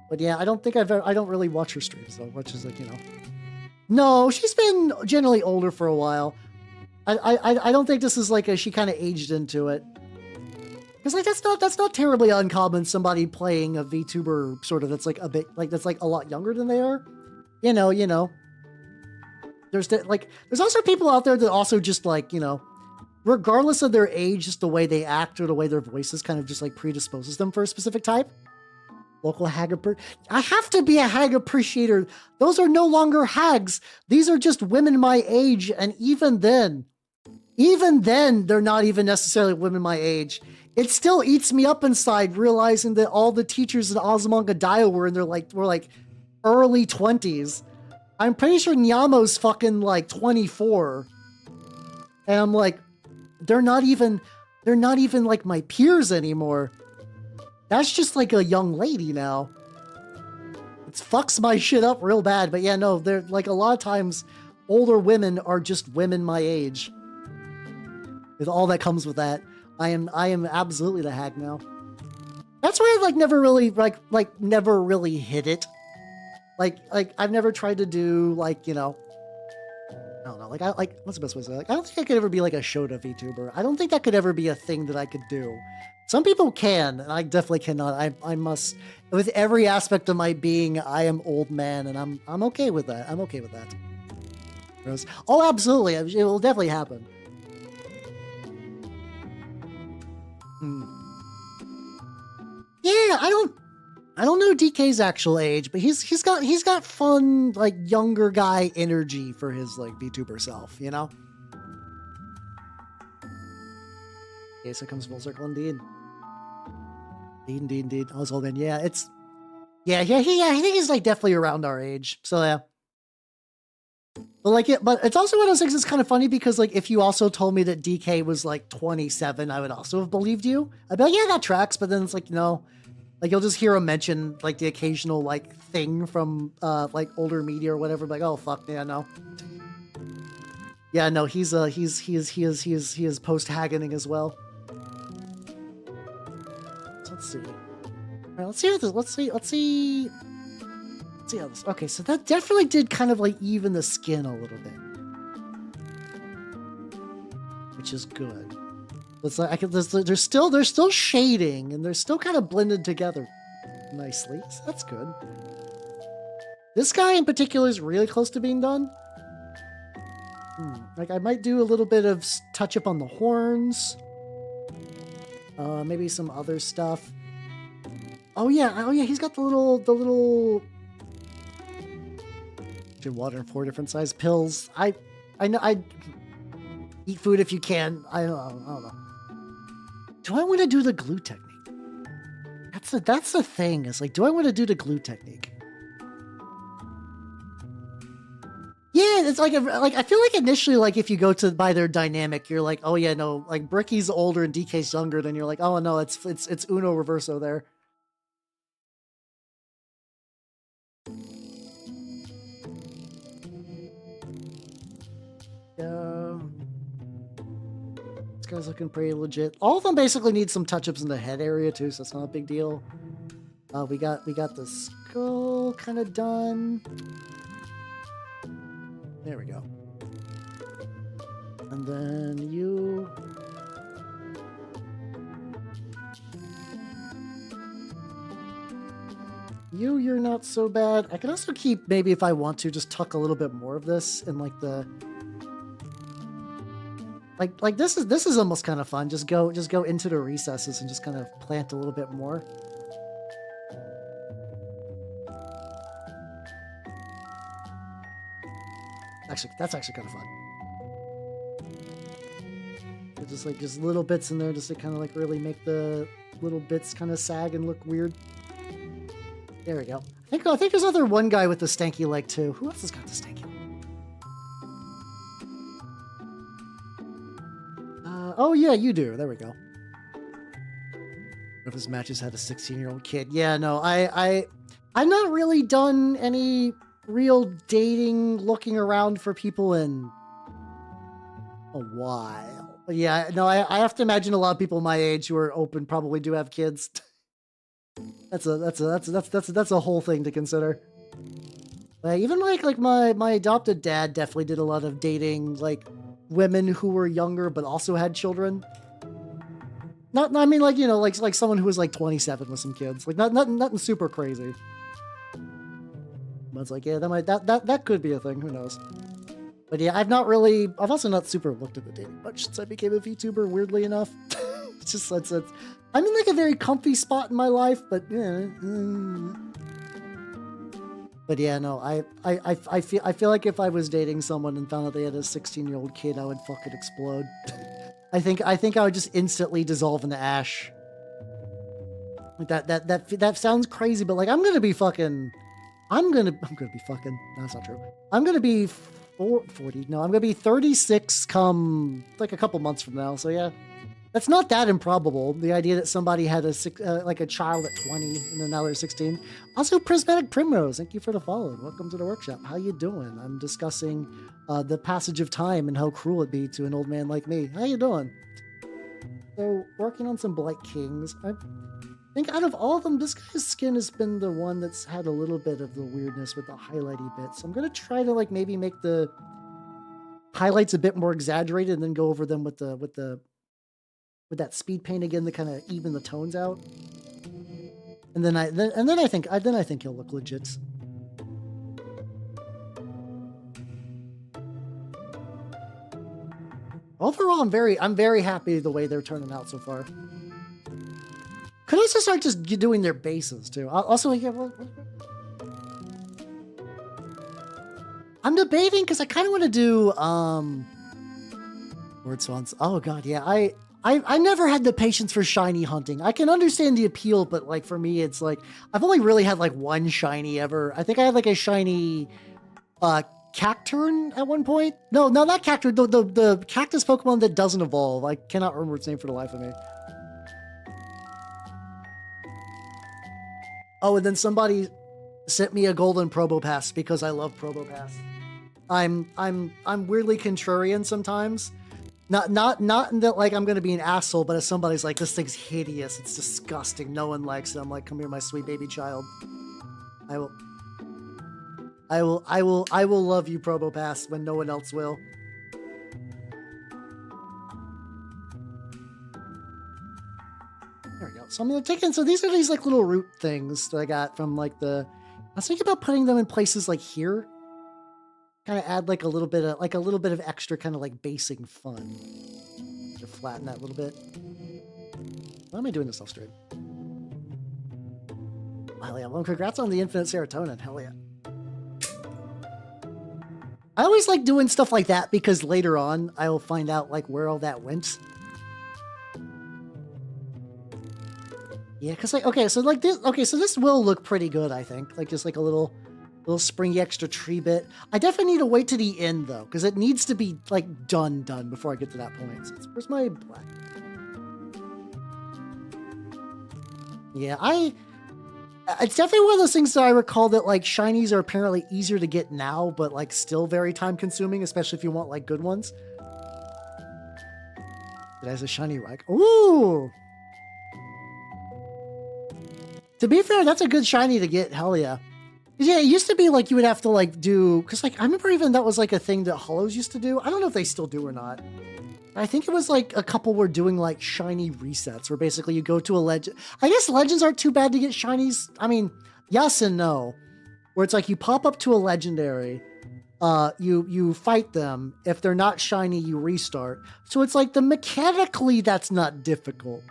But yeah, I don't think I don't really watch her streams though, which is like, you know. No, she's been generally older for a while. I don't think this is like she kind of aged into it. Because like that's not terribly uncommon. Somebody playing a VTuber sort of that's like a bit like that's like a lot younger than they are. You know. There's also people out there that also just like, you know, regardless of their age, just the way they act or the way their voices kind of just like predisposes them for a specific type. Local hag I have to be a hag appreciator. Those are no longer hags. These are just women my age, and even then, they're not even necessarily women my age. It still eats me up inside realizing that all the teachers in Ozymandias were like early 20s. I'm pretty sure Nyamo's fucking like 24. And I'm like, they're not even like my peers anymore. That's just like a young lady now. It fucks my shit up real bad. But yeah, no, they're like a lot of times older women are just women my age. With all that comes with that. I am absolutely the hag now. That's why I've like never really hit it. Like I've never tried to do like, you know, I don't know, what's the best way to say it? Like, I don't think I could ever be like a Shota VTuber. I don't think that could ever be a thing that I could do. Some people can, and I definitely cannot. I must, with every aspect of my being, I am old man, and I'm okay with that. I'm okay with that. Oh, absolutely, it will definitely happen. Yeah, I don't know DK's actual age, but he's got fun like younger guy energy for his like VTuber self, you know. Okay, so it comes full circle indeed. Indeed. Oswald, yeah, it's yeah. I think he's like definitely around our age. So yeah. But it's also one of those things that's kind of funny because like if you also told me that DK was like 27, I would also have believed you. I'd be like, yeah, that tracks. But then it's like, no. Like you'll just hear him mention like the occasional like thing from like older media or whatever. Like, oh fuck, yeah, no. Yeah, no, he is post-hagging as well. So let's see. All right, let's see. Let's see how this. Okay, so that definitely did kind of like even the skin a little bit, which is good. It's like there's still shading, and they're still kind of blended together nicely. So that's good. This guy in particular is really close to being done. Like I might do a little bit of touch up on the horns. Maybe some other stuff. Oh yeah, he's got the little water in 4 different size pills. I know, I eat food if you can. I don't know. Do I want to do the glue technique? That's the thing. Is like, do I want to do the glue technique? Yeah, it's like I feel like initially, like if you go to buy their dynamic, you're like, oh yeah, no, like Bricky's older and DK's younger, then you're like, oh no, it's Uno Reverso there. This guy's looking pretty legit. All of them basically need some touch-ups in the head area too, so it's not a big deal. We got the skull kind of done. There we go. And then you. You're not so bad. I can also keep, maybe if I want to, just tuck a little bit more of this in like the. Like this is almost kind of fun. Just go into the recesses and just kind of plant a little bit more. Actually, that's actually kind of fun. Just little bits in there, just to kind of like really make the little bits kind of sag and look weird. There we go. I think there's another one guy with the stanky leg too. Who else has got the stanky leg? Oh yeah, you do. There we go. If his matches had a 16-year-old kid. Yeah, no, I've not really done any real dating, looking around for people in a while. But yeah, no, I have to imagine a lot of people my age who are open probably do have kids. That's a whole thing to consider. Even like my adopted dad definitely did a lot of dating, like women who were younger but also had children. I mean, like, you know, like someone who was like 27 with some kids, like nothing super crazy. But it's like, yeah, that could be a thing. Who knows? But yeah, I've also not super looked at the dating much since I became a VTuber. Weirdly enough, it's just I'm in like a very comfy spot in my life. But yeah, but yeah, no, I feel like if I was dating someone and found out they had a 16-year-old kid, I would fucking explode. I think I would just instantly dissolve into ash. Like that sounds crazy, but like I'm gonna be fucking. No, that's not true. I'm gonna be 40. No, I'm gonna be 36 come like a couple months from now. So yeah, that's not that improbable. The idea that somebody had a child at 20 and then now they're 16. Also, Prismatic Primrose, thank you for the follow. Welcome to the workshop. How you doing? I'm discussing the passage of time and how cruel it'd be to an old man like me. How you doing? So working on some Blightkings. I think out of all of them, this guy's skin has been the one that's had a little bit of the weirdness with the highlighty bit. So I'm gonna try to like maybe make the highlights a bit more exaggerated and then go over them with that speed paint again to kind of even the tones out. And then I think he'll look legit. Overall, I'm very happy the way they're turning out so far. Could also start just doing their bases too. Also, yeah, I'm debating because I kind of want to do word swans. Oh god, yeah. I never had the patience for shiny hunting. I can understand the appeal, but like for me, it's like I've only really had like one shiny ever. I think I had like a shiny Cacturn at one point. No, not Cacturn. The cactus Pokemon that doesn't evolve. I cannot remember its name for the life of me. Oh, and then somebody sent me a golden Probopass because I love Probopass. I'm weirdly contrarian sometimes. Not in that like I'm gonna be an asshole, but if somebody's like, this thing's hideous, it's disgusting, no one likes it, I'm like, come here, my sweet baby child. I will. I will love you, Probopass, when no one else will. There we go. So I'm gonna take in. So these are these like little root things that I got from like the. I was thinking about putting them in places like here. Kind of add like a little bit of extra kind of like basing fun to flatten that a little bit. Why am I doing this off stream? Hell yeah! Well, congrats on the infinite serotonin. Hell yeah! I always like doing stuff like that because later on I will find out like where all that went. Yeah, because like okay, so like this so this will look pretty good, I think. Like just like a little springy extra tree bit. I definitely need to wait to the end though, because it needs to be like done before I get to that point. So where's my black? Yeah, it's definitely one of those things that I recall that like shinies are apparently easier to get now, but like still very time consuming, especially if you want like good ones. It has a shiny Reich. Ooh! To be fair, that's a good shiny to get. Hell yeah. Yeah, it used to be like you would have to like do, because like I remember even that was like a thing that Hollows used to do. I don't know if they still do or not. I think it was like a couple were doing like shiny resets where basically you go to a legend. I guess legends aren't too bad to get shinies. I mean, yes and no. Where it's like you pop up to a legendary, you fight them. If they're not shiny, you restart. So it's like mechanically that's not difficult.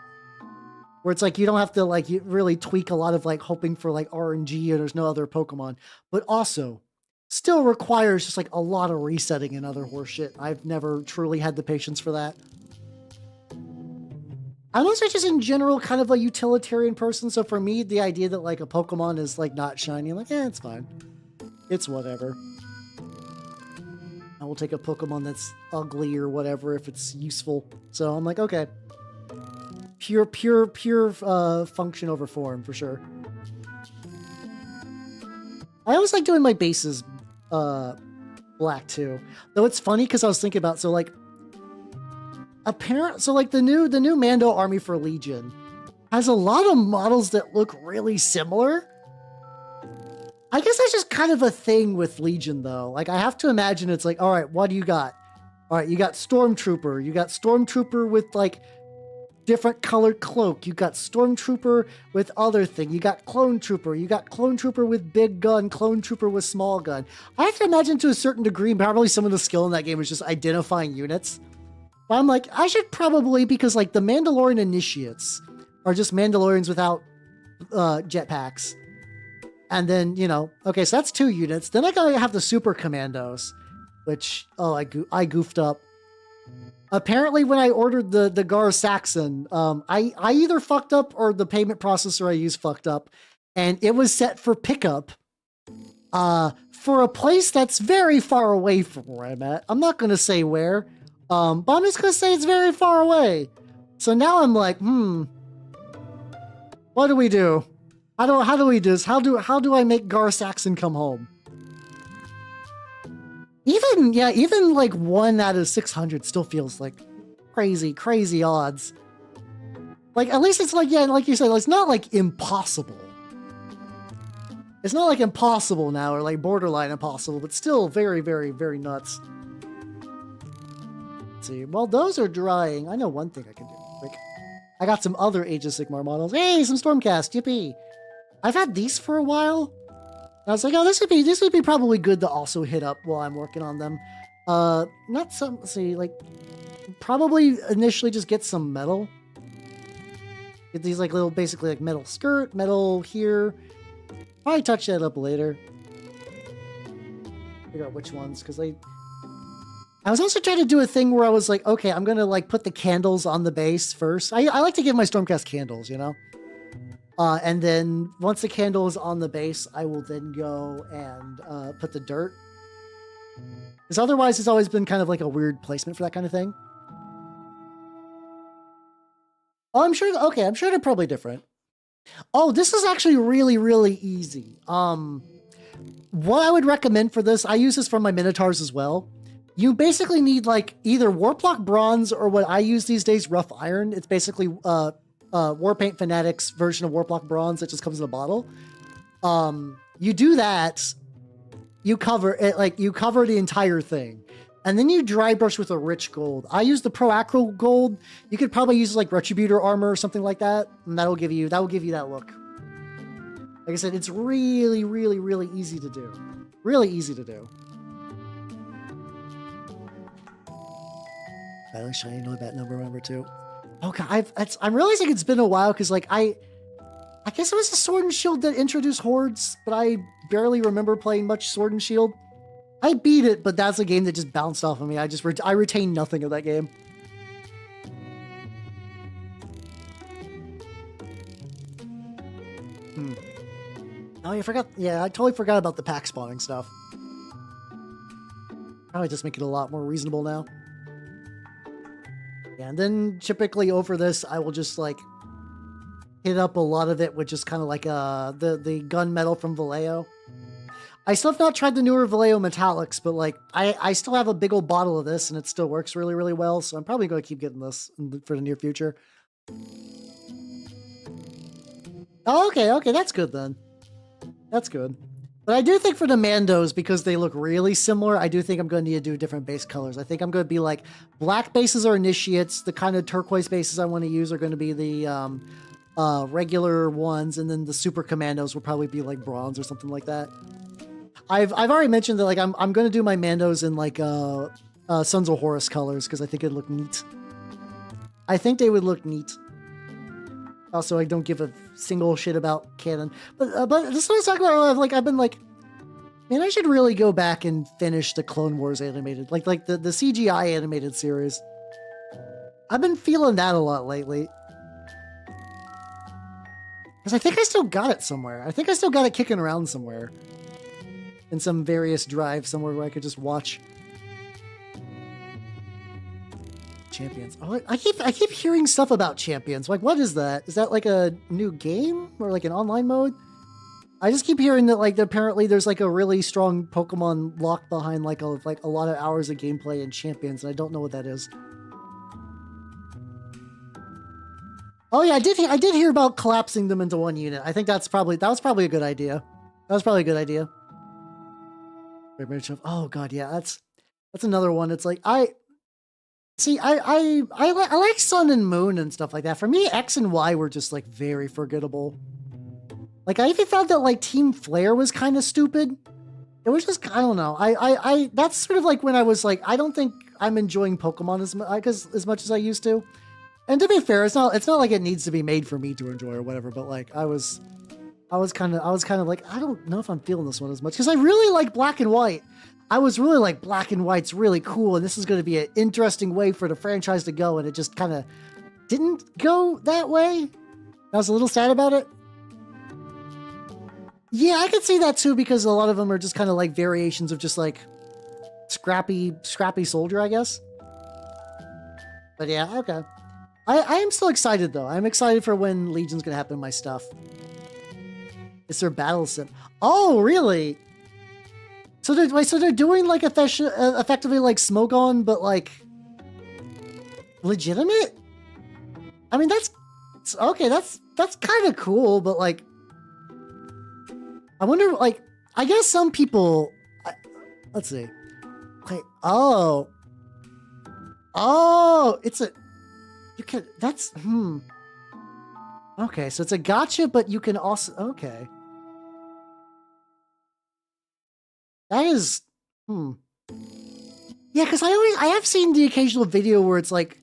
Where it's like you don't have to like really tweak a lot of like hoping for like RNG or there's no other Pokemon. But also still requires just like a lot of resetting and other horseshit. I've never truly had the patience for that. I'm also just in general kind of a utilitarian person. So for me, the idea that like a Pokemon is like not shiny, I'm like, it's fine. It's whatever. I will take a Pokemon that's ugly or whatever if it's useful. So I'm like, okay. Pure function over form for sure. I always like doing my bases black too. Though it's funny because I was thinking about so like the new Mando army for Legion has a lot of models that look really similar. I guess that's just kind of a thing with Legion though. Like I have to imagine it's like, all right, what do you got? All right, you got Stormtrooper. You got Stormtrooper with like different colored cloak. You got Stormtrooper with other thing. You got Clone Trooper. You got Clone Trooper with big gun, Clone Trooper with small gun. I have to imagine to a certain degree, probably some of the skill in that game is just identifying units. But I'm like, I should probably, because like the Mandalorian initiates are just Mandalorians without jetpacks. And then, you know, okay, so that's 2 units. Then I gotta have the Super Commandos, which, I goofed up. Apparently, when I ordered the Gar Saxon, I either fucked up or the payment processor I used fucked up, and it was set for pickup for a place that's very far away from where I'm at. I'm not going to say where, but I'm just going to say it's very far away. So now I'm like, what do we do? How do we do this? How do I make Gar Saxon come home? Even like 1 out of 600 still feels like crazy odds. Like, at least it's like, yeah, like you said, it's not like impossible. It's not like impossible now or like borderline impossible, but still very, very, very nuts. Let's see, while those are drying, I know one thing I can do quick. I got some other Age of Sigmar models. Hey, some Stormcast, yippee. I've had these for a while. I was like, oh, this would be probably good to also hit up while I'm working on them. Let's see, like, probably initially just get some metal. Get these like little, basically like metal skirt, metal here. Probably touch that up later. Figure out which ones, because I was also trying to do a thing where I was like, okay, I'm gonna like put the candles on the base first. I like to give my Stormcast candles, you know? And then once the candle is on the base, I will then go and put the dirt. Because otherwise it's always been kind of like a weird placement for that kind of thing. Oh, I'm sure, okay, I'm sure they're probably different. Oh, this is actually really, really easy. What I would recommend for this, I use this for my Minotaurs as well. You basically need like either Warplock Bronze or what I use these days, Rough Iron. It's basically Warpaint Fanatics version of Warplock Bronze that just comes in a bottle. You do that, you cover it, like you cover the entire thing. And then you dry brush with a rich gold. I use the Pro Acro gold. You could probably use like Retributor armor or something like that. And that will give you that look. Like I said, it's really, really, really easy to do. Really easy to do. Finally shiny know that number 2. Oh god, I'm realizing it's been a while because like I guess it was the Sword and Shield that introduced hordes, but I barely remember playing much Sword and Shield. I beat it, but that's a game that just bounced off of me. I retain nothing of that game. Oh, I forgot. Yeah, I totally forgot about the pack spawning stuff. Probably just make it a lot more reasonable now. Yeah, and then typically over this, I will just like hit up a lot of it with just kind of like the gunmetal from Vallejo. I still have not tried the newer Vallejo Metallics, but like I still have a big old bottle of this and it still works really, really well. So I'm probably going to keep getting this for the near future. Oh, okay, that's good then. That's good. But I do think for the Mandos, because they look really similar, I do think I'm going to need to do different base colors. I think I'm going to be like, black bases are initiates. The kind of turquoise bases I want to use are going to be the regular ones, and then the super commandos will probably be like bronze or something like that. I've already mentioned that like I'm going to do my Mandos in like Sons of Horus colors because I think it'd look neat. I think they would look neat. Also, I don't give a single shit about canon. But this is what I was talking about. Like, I've been like, man, I should really go back and finish the Clone Wars animated, like the CGI animated series. I've been feeling that a lot lately. Because I think I still got it somewhere. I think I still got it kicking around somewhere. In some various drive somewhere where I could just watch. Champions. Oh, I keep hearing stuff about Champions. Like, what is that? Is that like a new game or like an online mode? I just keep hearing that like apparently there's like a really strong Pokemon locked behind like a lot of hours of gameplay in Champions, and I don't know what that is. Oh yeah, I did hear about collapsing them into one unit. I think that was probably a good idea. That was probably a good idea. Oh god, yeah, that's another one. It's like I like Sun and Moon and stuff like that. For me, X and Y were just like very forgettable. Like I even thought that like Team Flare was kind of stupid. It was just, I don't know. I that's sort of like when I was like, I don't think I'm enjoying Pokemon as much as I used to. And to be fair, it's not like it needs to be made for me to enjoy or whatever. But like I was kind of like, I don't know if I'm feeling this one as much because I really like Black and White. I was really like, Black and White's really cool, and this is going to be an interesting way for the franchise to go, and it just kind of didn't go that way. I was a little sad about it. Yeah, I could see that too, because a lot of them are just kind of like variations of just like scrappy soldier, I guess. But yeah, okay. I am still excited though. I'm excited for when Legion's going to happen in my stuff. It's their battle sim. Oh, really? So they're doing like effectively like Smogon, but like legitimate. I mean, that's okay. That's kind of cool, but like, I wonder. Like, I guess some people. Let's see. Wait. Oh, it's a. You can. That's Okay, so it's a gotcha, but you can also. Okay. That is, Yeah, because I have seen the occasional video where it's like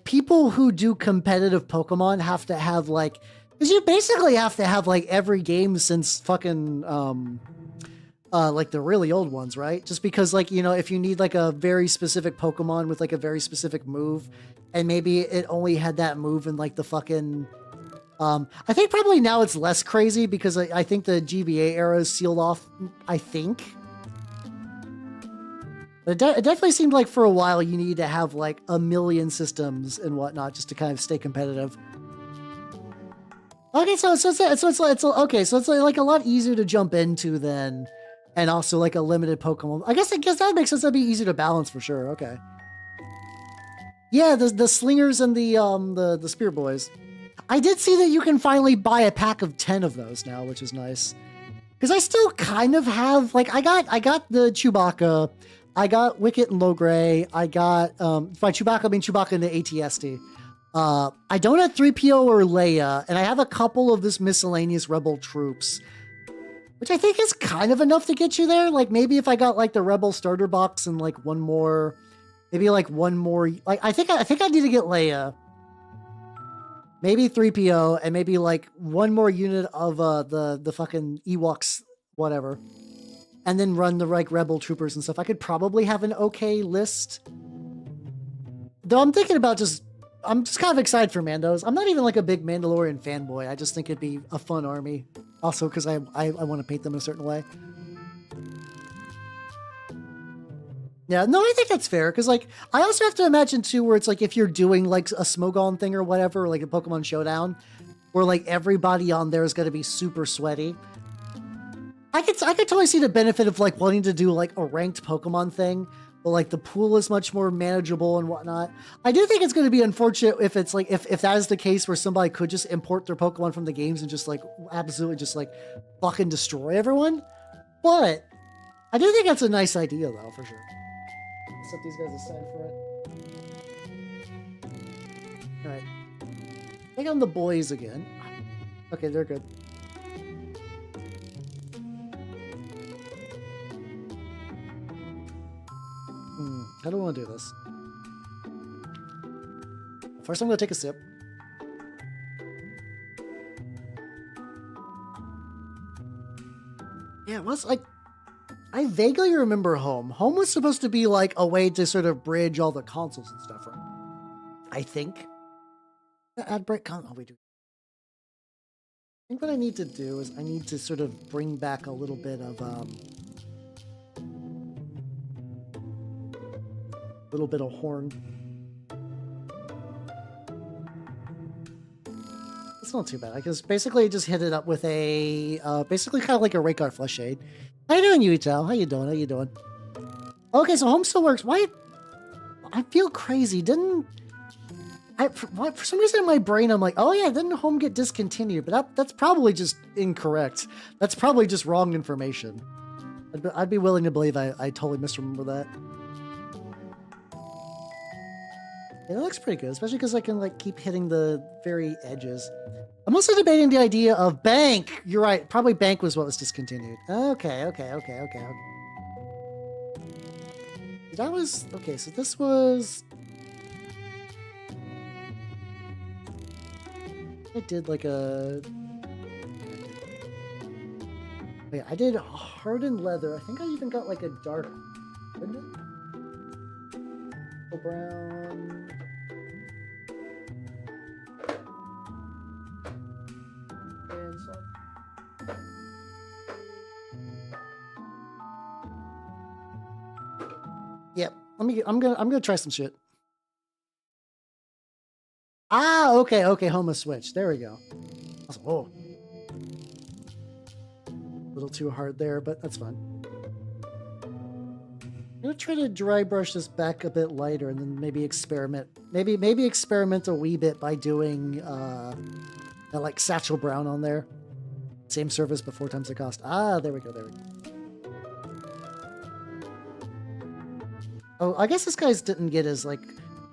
people who do competitive Pokemon have to have like, because you basically have to have like every game since fucking, like the really old ones, right? Just because like, you know, if you need like a very specific Pokemon with like a very specific move, and maybe it only had that move in like the fucking, I think probably now it's less crazy because I think the GBA era is sealed off, I think. But it definitely seemed like for a while you need to have like a million systems and whatnot just to kind of stay competitive. Okay, so it's okay, so it's like a lot easier to jump into then, and also like a limited Pokemon. I guess that makes sense. That'd be easier to balance for sure. Okay. Yeah, the slingers and the spear boys. I did see that you can finally buy a pack of 10 of those now, which is nice. Because I still kind of have, like, I got the Chewbacca, I got Wicket and Logray, I got, by Chewbacca, I mean Chewbacca and the AT-ST. I don't have 3PO or Leia, and I have a couple of this miscellaneous Rebel troops, which I think is kind of enough to get you there. Like, maybe if I got, like, the Rebel starter box and, like, one more, maybe, like, one more, like, I think I need to get Leia. Maybe 3PO, and maybe, like, one more unit of the fucking Ewoks, whatever. And then run the, like, Rebel troopers and stuff. I could probably have an okay list. Though I'm thinking about I'm just kind of excited for Mandos. I'm not even, like, a big Mandalorian fanboy. I just think it'd be a fun army. Also, because I want to paint them a certain way. Yeah, no, I think that's fair, because, like, I also have to imagine, too, where it's, like, if you're doing, like, a Smogon thing or whatever, like a Pokemon Showdown, where, like, everybody on there is going to be super sweaty. I could totally see the benefit of, like, wanting to do, like, a ranked Pokemon thing, but, like, the pool is much more manageable and whatnot. I do think it's going to be unfortunate if it's, like, if that is the case where somebody could just import their Pokemon from the games and just, like, absolutely just, like, fucking destroy everyone. But I do think that's a nice idea, though, for sure. Set these guys aside for it. Alright. Take on the boys again. Okay, they're good. How do I want to do this? First, I'm going to take a sip. Yeah, it was like... I vaguely remember Home. Home was supposed to be like a way to sort of bridge all the consoles and stuff, right? I think. Add break console. Oh, we do. I think what I need to do is I need to sort of bring back a little bit of horn. It's not too bad. I just basically just hit it up with a basically kind of like a Raycar Flesh Shade. How you doing, Yuito? How you doing? How you doing? Okay, so Home still works. Why? I feel crazy. For some reason in my brain, I'm like, oh yeah, didn't Home get discontinued? But that's probably just incorrect. That's probably just wrong information. I'd be willing to believe I totally misremember that. Yeah, it looks pretty good, especially because I can like keep hitting the very edges. I'm also debating the idea of Bank. You're right. Probably Bank was what was discontinued. Okay. That was... Okay, so this was... I did like a... Wait, I did hardened leather. I think I even got like a dark... Didn't it? Brown... Yep. I'm gonna try some shit. Ah, okay. Home switch. There we go. Oh. A little too hard there, but that's fine. I'm gonna try to dry brush this back a bit lighter and then maybe experiment. Maybe experiment a wee bit by doing that like Satchel Brown on there. Same service but 4 times the cost. Ah, there we go. Oh, I guess this guy's didn't get as, like...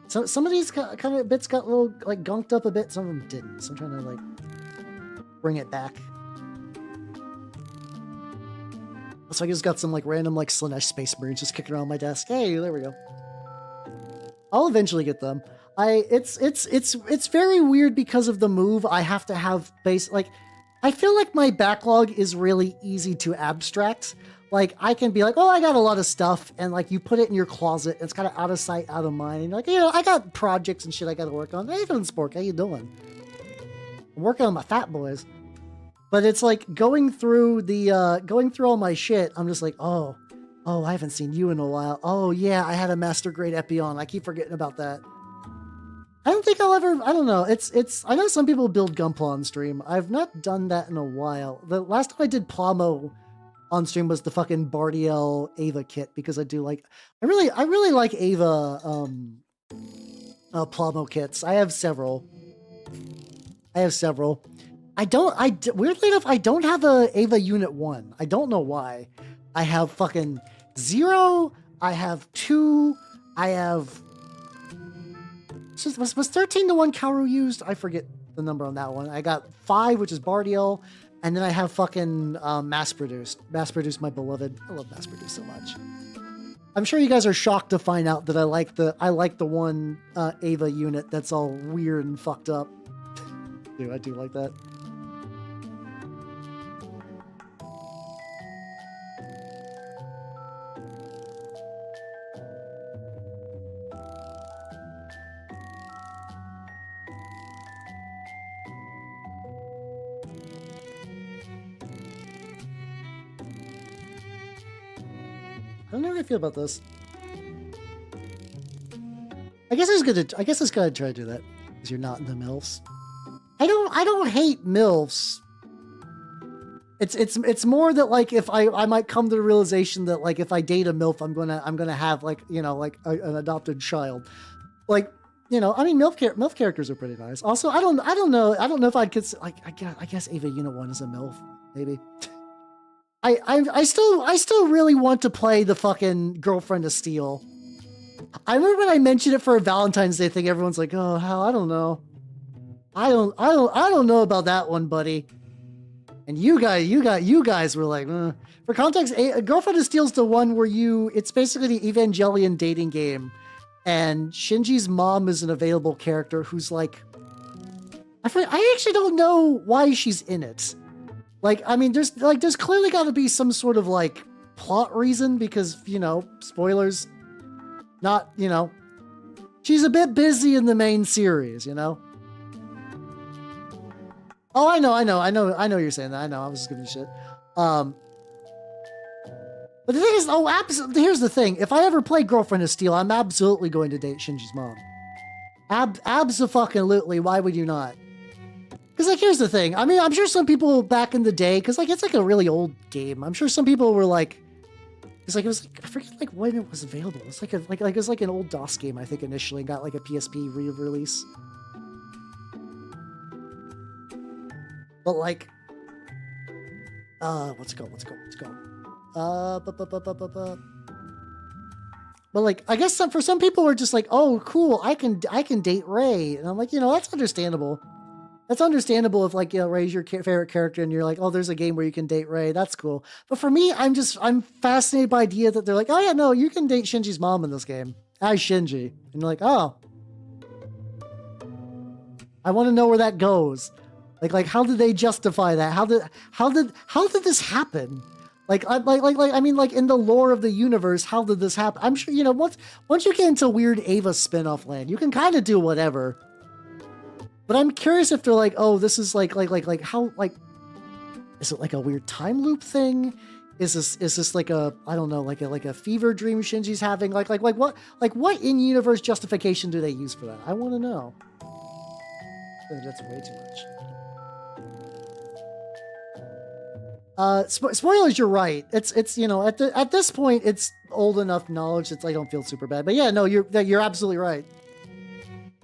Some of these kind of bits got a little, like, gunked up a bit. Some of them didn't. So I'm trying to, like, bring it back. So I just got some, like, random, like, Slanesh Space Marines just kicking around my desk. Hey, there we go. I'll eventually get them. It's very weird because of the move. I have to have base... Like, I feel like my backlog is really easy to abstract. Like, I can be like, oh, I got a lot of stuff, and, like, you put it in your closet, and it's kind of out of sight, out of mind, and you're like, you know, I got projects and shit I got to work on. Hey, Spork, how you doing? I'm working on my fat boys. But it's like, going through all my shit, I'm just like, oh, I haven't seen you in a while. Oh, yeah, I had a Master Grade Epion. I keep forgetting about that. I don't think I'll ever, I don't know, I know some people build Gunpla on stream. I've not done that in a while. The last time I did Plamo on stream was the fucking Bardiel Ava kit, because I do like, I really like Ava Plamo kits. I have several. Weirdly enough, I don't have a Ava Unit 1. I don't know why. I have fucking 0. I have 2. I have... Was 13 the one Kaoru used? I forget the number on that one. I got 5, which is Bardiel. And then I have fucking mass-produced. Mass-produced, my beloved. I love mass-produced so much. I'm sure you guys are shocked to find out that I like the one Ava unit that's all weird and fucked up. Dude, I do like that. I don't know how I feel about this. I guess it's gonna try to do that because you're not in the MILFs. I don't hate MILFs. It's more that like if I might come to the realization that like if I date a MILF, I'm gonna have like, you know, like an adopted child. Like, you know, I mean MILF characters are pretty nice. Also, I don't know if I'd consider, like I guess Ava Unit 1 is a MILF, maybe. I still really want to play the fucking Girlfriend of Steel. I remember when I mentioned it for a Valentine's Day thing, everyone's like, "Oh, hell, I don't know. I don't know about that one, buddy." And you guys were like, For context, Girlfriend of Steel's the one where it's basically the Evangelion dating game, and Shinji's mom is an available character who's like, I actually don't know why she's in it. Like, I mean, there's clearly got to be some sort of like plot reason because, you know, spoilers, not, you know, she's a bit busy in the main series, you know? Oh, I know you're saying that. I know, I was just giving you shit. But the thing is, here's the thing. If I ever play Girlfriend of Steel, I'm absolutely going to date Shinji's mom. Abso-fucking-lutely, why would you not? Because, like, here's the thing. I mean, I'm sure some people back in the day, because, like, it's, like, a really old game. I'm sure some people were, like... it was, like, I forget, like, when it was available. It's, like, it was, like, an old DOS game, I think, initially, and got, like, a PSP re-release. But, like... what's it called? But, like, I guess for some people are just like, oh, cool, I can date Rey. And I'm like, you know, that's understandable. That's understandable if, like, you know, Rey's your favorite character and you're like, oh, there's a game where you can date Rey. That's cool. But for me, I'm fascinated by the idea that they're like, oh, yeah, no, you can date Shinji's mom in this game. As Shinji. And you're like, oh. I want to know where that goes. Like, how did they justify that? How did this happen? I mean, like, in the lore of the universe, how did this happen? I'm sure, you know, once you get into weird Ava spin-off land, you can kind of do whatever. But I'm curious if they're like, oh, this is like how, like, is it like a weird time loop thing? Is this like a, I don't know, like a fever dream Shinji's having? Like what in-universe justification do they use for that? I want to know. That's way too much. Spoilers, you're right. It's you know, at this point, it's old enough knowledge that I don't feel super bad. But yeah, no, you're absolutely right.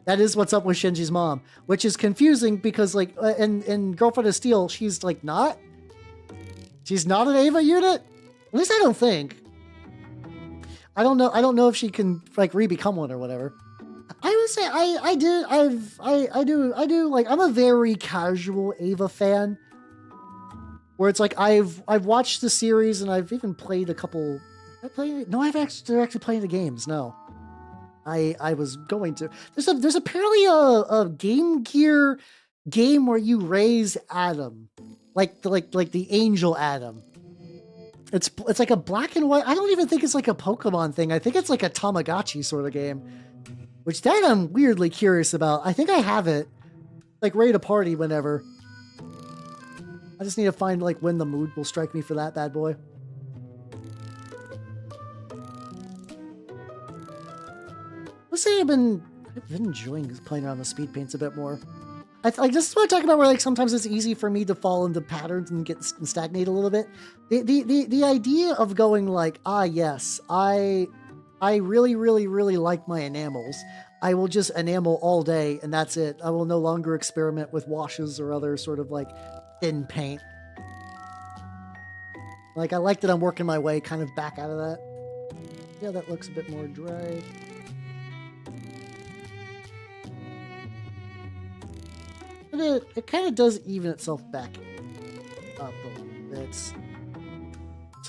That is what's up with Shinji's mom, which is confusing because, like, in Girlfriend of Steel, she's like she's not an Ava unit. At least I don't think. I don't know if she can like re-become one or whatever. I would say I do like, I'm a very casual Ava fan. Where it's like I've watched the series and I've even played a couple. I've actually played the games. No. I was going to. There's apparently a Game Gear game where you raise Adam, like the angel Adam. It's like a black and white. I don't even think it's like a Pokemon thing. I think it's like a Tamagotchi sort of game, which that I'm weirdly curious about. I think I have it, like ready to party whenever. I just need to find like when the mood will strike me for that bad boy. Let's say I've been enjoying playing around with speed paints a bit more. Like this is what I'm talking about, where like sometimes it's easy for me to fall into patterns and get stagnate a little bit. The idea of going like, yes, I really like my enamels. I will just enamel all day, and that's it. I will no longer experiment with washes or other sort of like thin paint. Like, I like that I'm working my way kind of back out of that. Yeah, that looks a bit more dry. But it kind of does even itself back up a little bit. So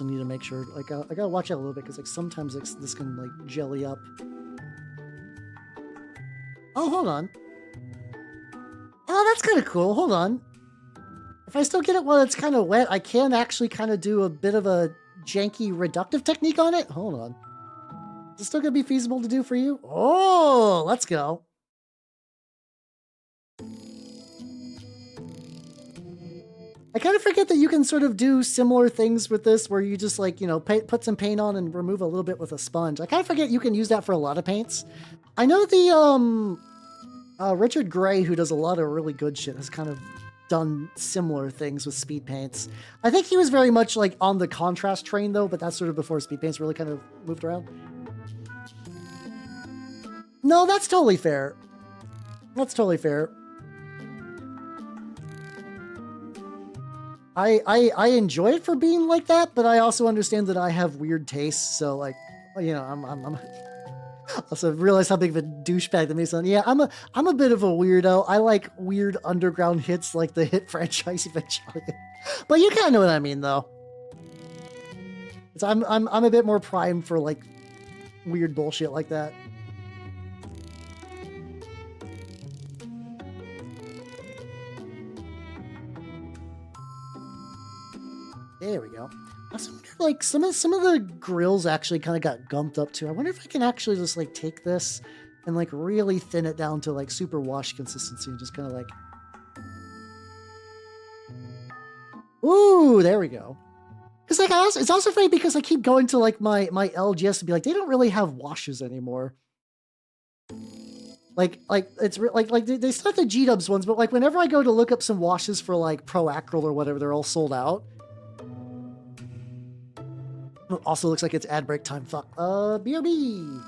I need to make sure, like, I gotta watch out a little bit, because like sometimes this can like jelly up. Oh, hold on. Oh, that's kind of cool. Hold on. If I still get it while it's kind of wet, I can actually kind of do a bit of a janky reductive technique on it. Hold on. Is it still going to be feasible to do for you? Oh, let's go. I kind of forget that you can sort of do similar things with this, where you just like, you know, put some paint on and remove a little bit with a sponge. I kind of forget you can use that for a lot of paints. I know the Richard Gray, who does a lot of really good shit, has kind of done similar things with speed paints. I think he was very much like on the contrast train though, but that's sort of before speed paints really kind of moved around. No, that's totally fair. That's totally fair. I enjoy it for being like that, but I also understand that I have weird tastes. So like, you know, I'm also realize how big of a douchebag that makes. Yeah, I'm a bit of a weirdo. I like weird underground hits like the hit franchise Evangelion. But you kind of know what I mean, though. I'm a bit more primed for like weird bullshit like that. There we go. I also wonder if, like, some of the grills actually kind of got gumped up too. I wonder if I can actually just like take this and like really thin it down to like super wash consistency and just kind of like, ooh, there we go. Because like it's also funny because I keep going to like my LGS to be like, they don't really have washes anymore. Like it's like they still have the G-dubs ones, but like whenever I go to look up some washes for like Pro Acryl or whatever, they're all sold out. Also looks like it's ad break time. Fuck. BRB.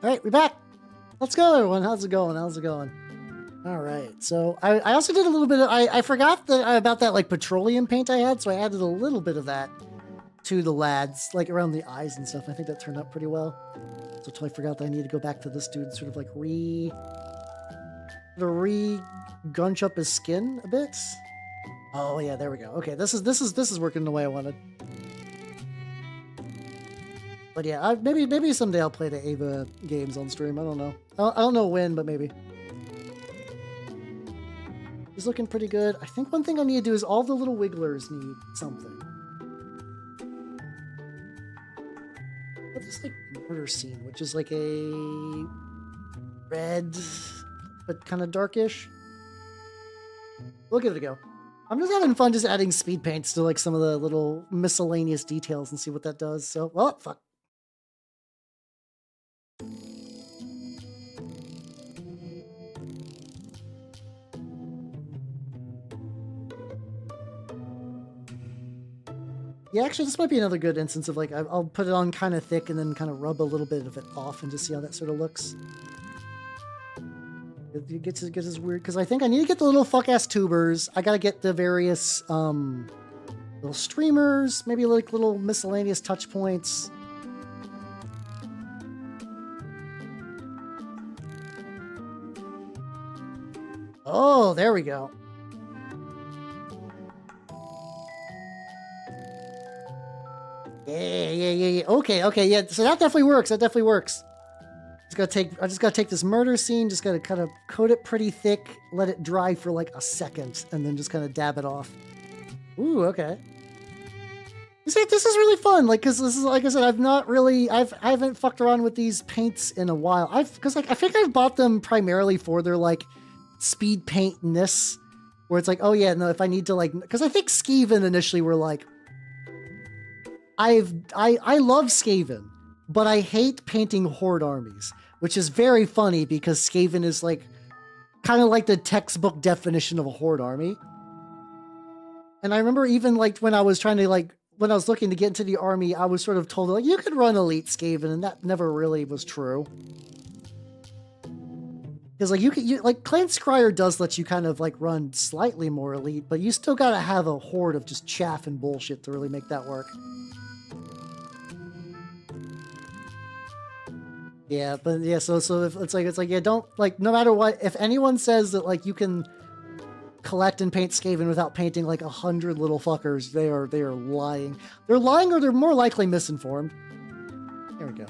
All right, we're back. Let's go, everyone. How's it going? How's it going? All right. So I also did a little bit of, I forgot about that like petroleum paint I had, so I added a little bit of that to the lads, like around the eyes and stuff. I think that turned out pretty well. So totally forgot that I need to go back to this dude and sort of like gunch up his skin a bit. Oh yeah, there we go. Okay, this is working the way I wanted. But yeah, maybe someday I'll play the Ava games on stream. I don't know. I don't know when, but maybe. He's looking pretty good. I think one thing I need to do is all the little wigglers need something. What's this like murder scene, which is like a red, but kind of darkish. Look at it go. I'm just having fun just adding speed paints to like some of the little miscellaneous details and see what that does. So, well, fuck. Yeah, actually, this might be another good instance of like, I'll put it on kind of thick and then kind of rub a little bit of it off and just see how that sort of looks. It gets as weird, because I think I need to get the little fuck-ass tubers. I gotta get the various little streamers, maybe like little miscellaneous touch points. Oh, there we go. Yeah. Okay, yeah. So that definitely works. I just gotta take this murder scene, just gotta kind of coat it pretty thick, let it dry for like a second, and then just kind of dab it off. Ooh, okay. You see, this is really fun. Like, cause this is, like I said, I haven't fucked around with these paints in a while. Cause like, I think I've bought them primarily for their like speed paintness, where it's like, oh yeah, no, if I need to like, cause I think Skaven initially were like, I love Skaven, but I hate painting horde armies, which is very funny because Skaven is like kind of like the textbook definition of a horde army. And I remember even like when I was looking to get into the army, I was sort of told like you could run elite Skaven, and that never really was true. Because like Clan Scryer does let you kind of like run slightly more elite, but you still gotta have a horde of just chaff and bullshit to really make that work. Yeah, but yeah, so if it's like yeah, don't like, no matter what, if anyone says that like you can collect and paint Skaven without painting like 100 little fuckers, they are lying. They're lying, or they're more likely misinformed. There we go.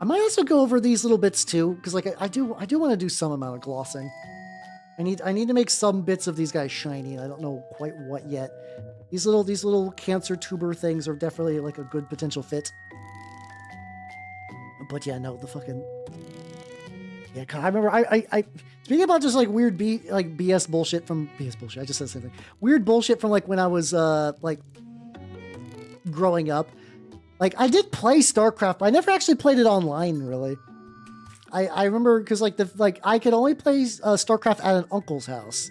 I might also go over these little bits too, because like I do want to do some amount of glossing. I need to make some bits of these guys shiny, and I don't know quite what yet. These little cancer tuber things are definitely like a good potential fit. But yeah, no, the fucking... Yeah, I remember, I speaking about just like weird BS bullshit from... BS bullshit, I just said the same thing. Weird bullshit from like when I was, like, growing up. Like, I did play StarCraft, but I never actually played it online, really. I remember, because like, I could only play StarCraft at an uncle's house.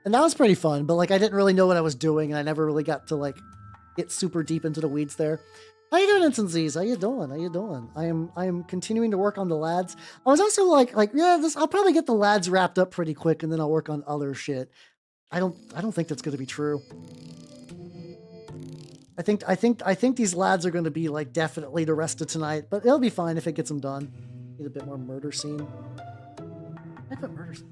And that was pretty fun, but like, I didn't really know what I was doing, and I never really got to like, get super deep into the weeds there. How you doing, Instances? How you doing? I am continuing to work on the lads. I was also like yeah, I'll probably get the lads wrapped up pretty quick, and then I'll work on other shit. I don't think that's going to be true. I think these lads are going to be like definitely the rest of tonight, but it'll be fine if it gets them done. Need a bit more murder scene. I put murder scene.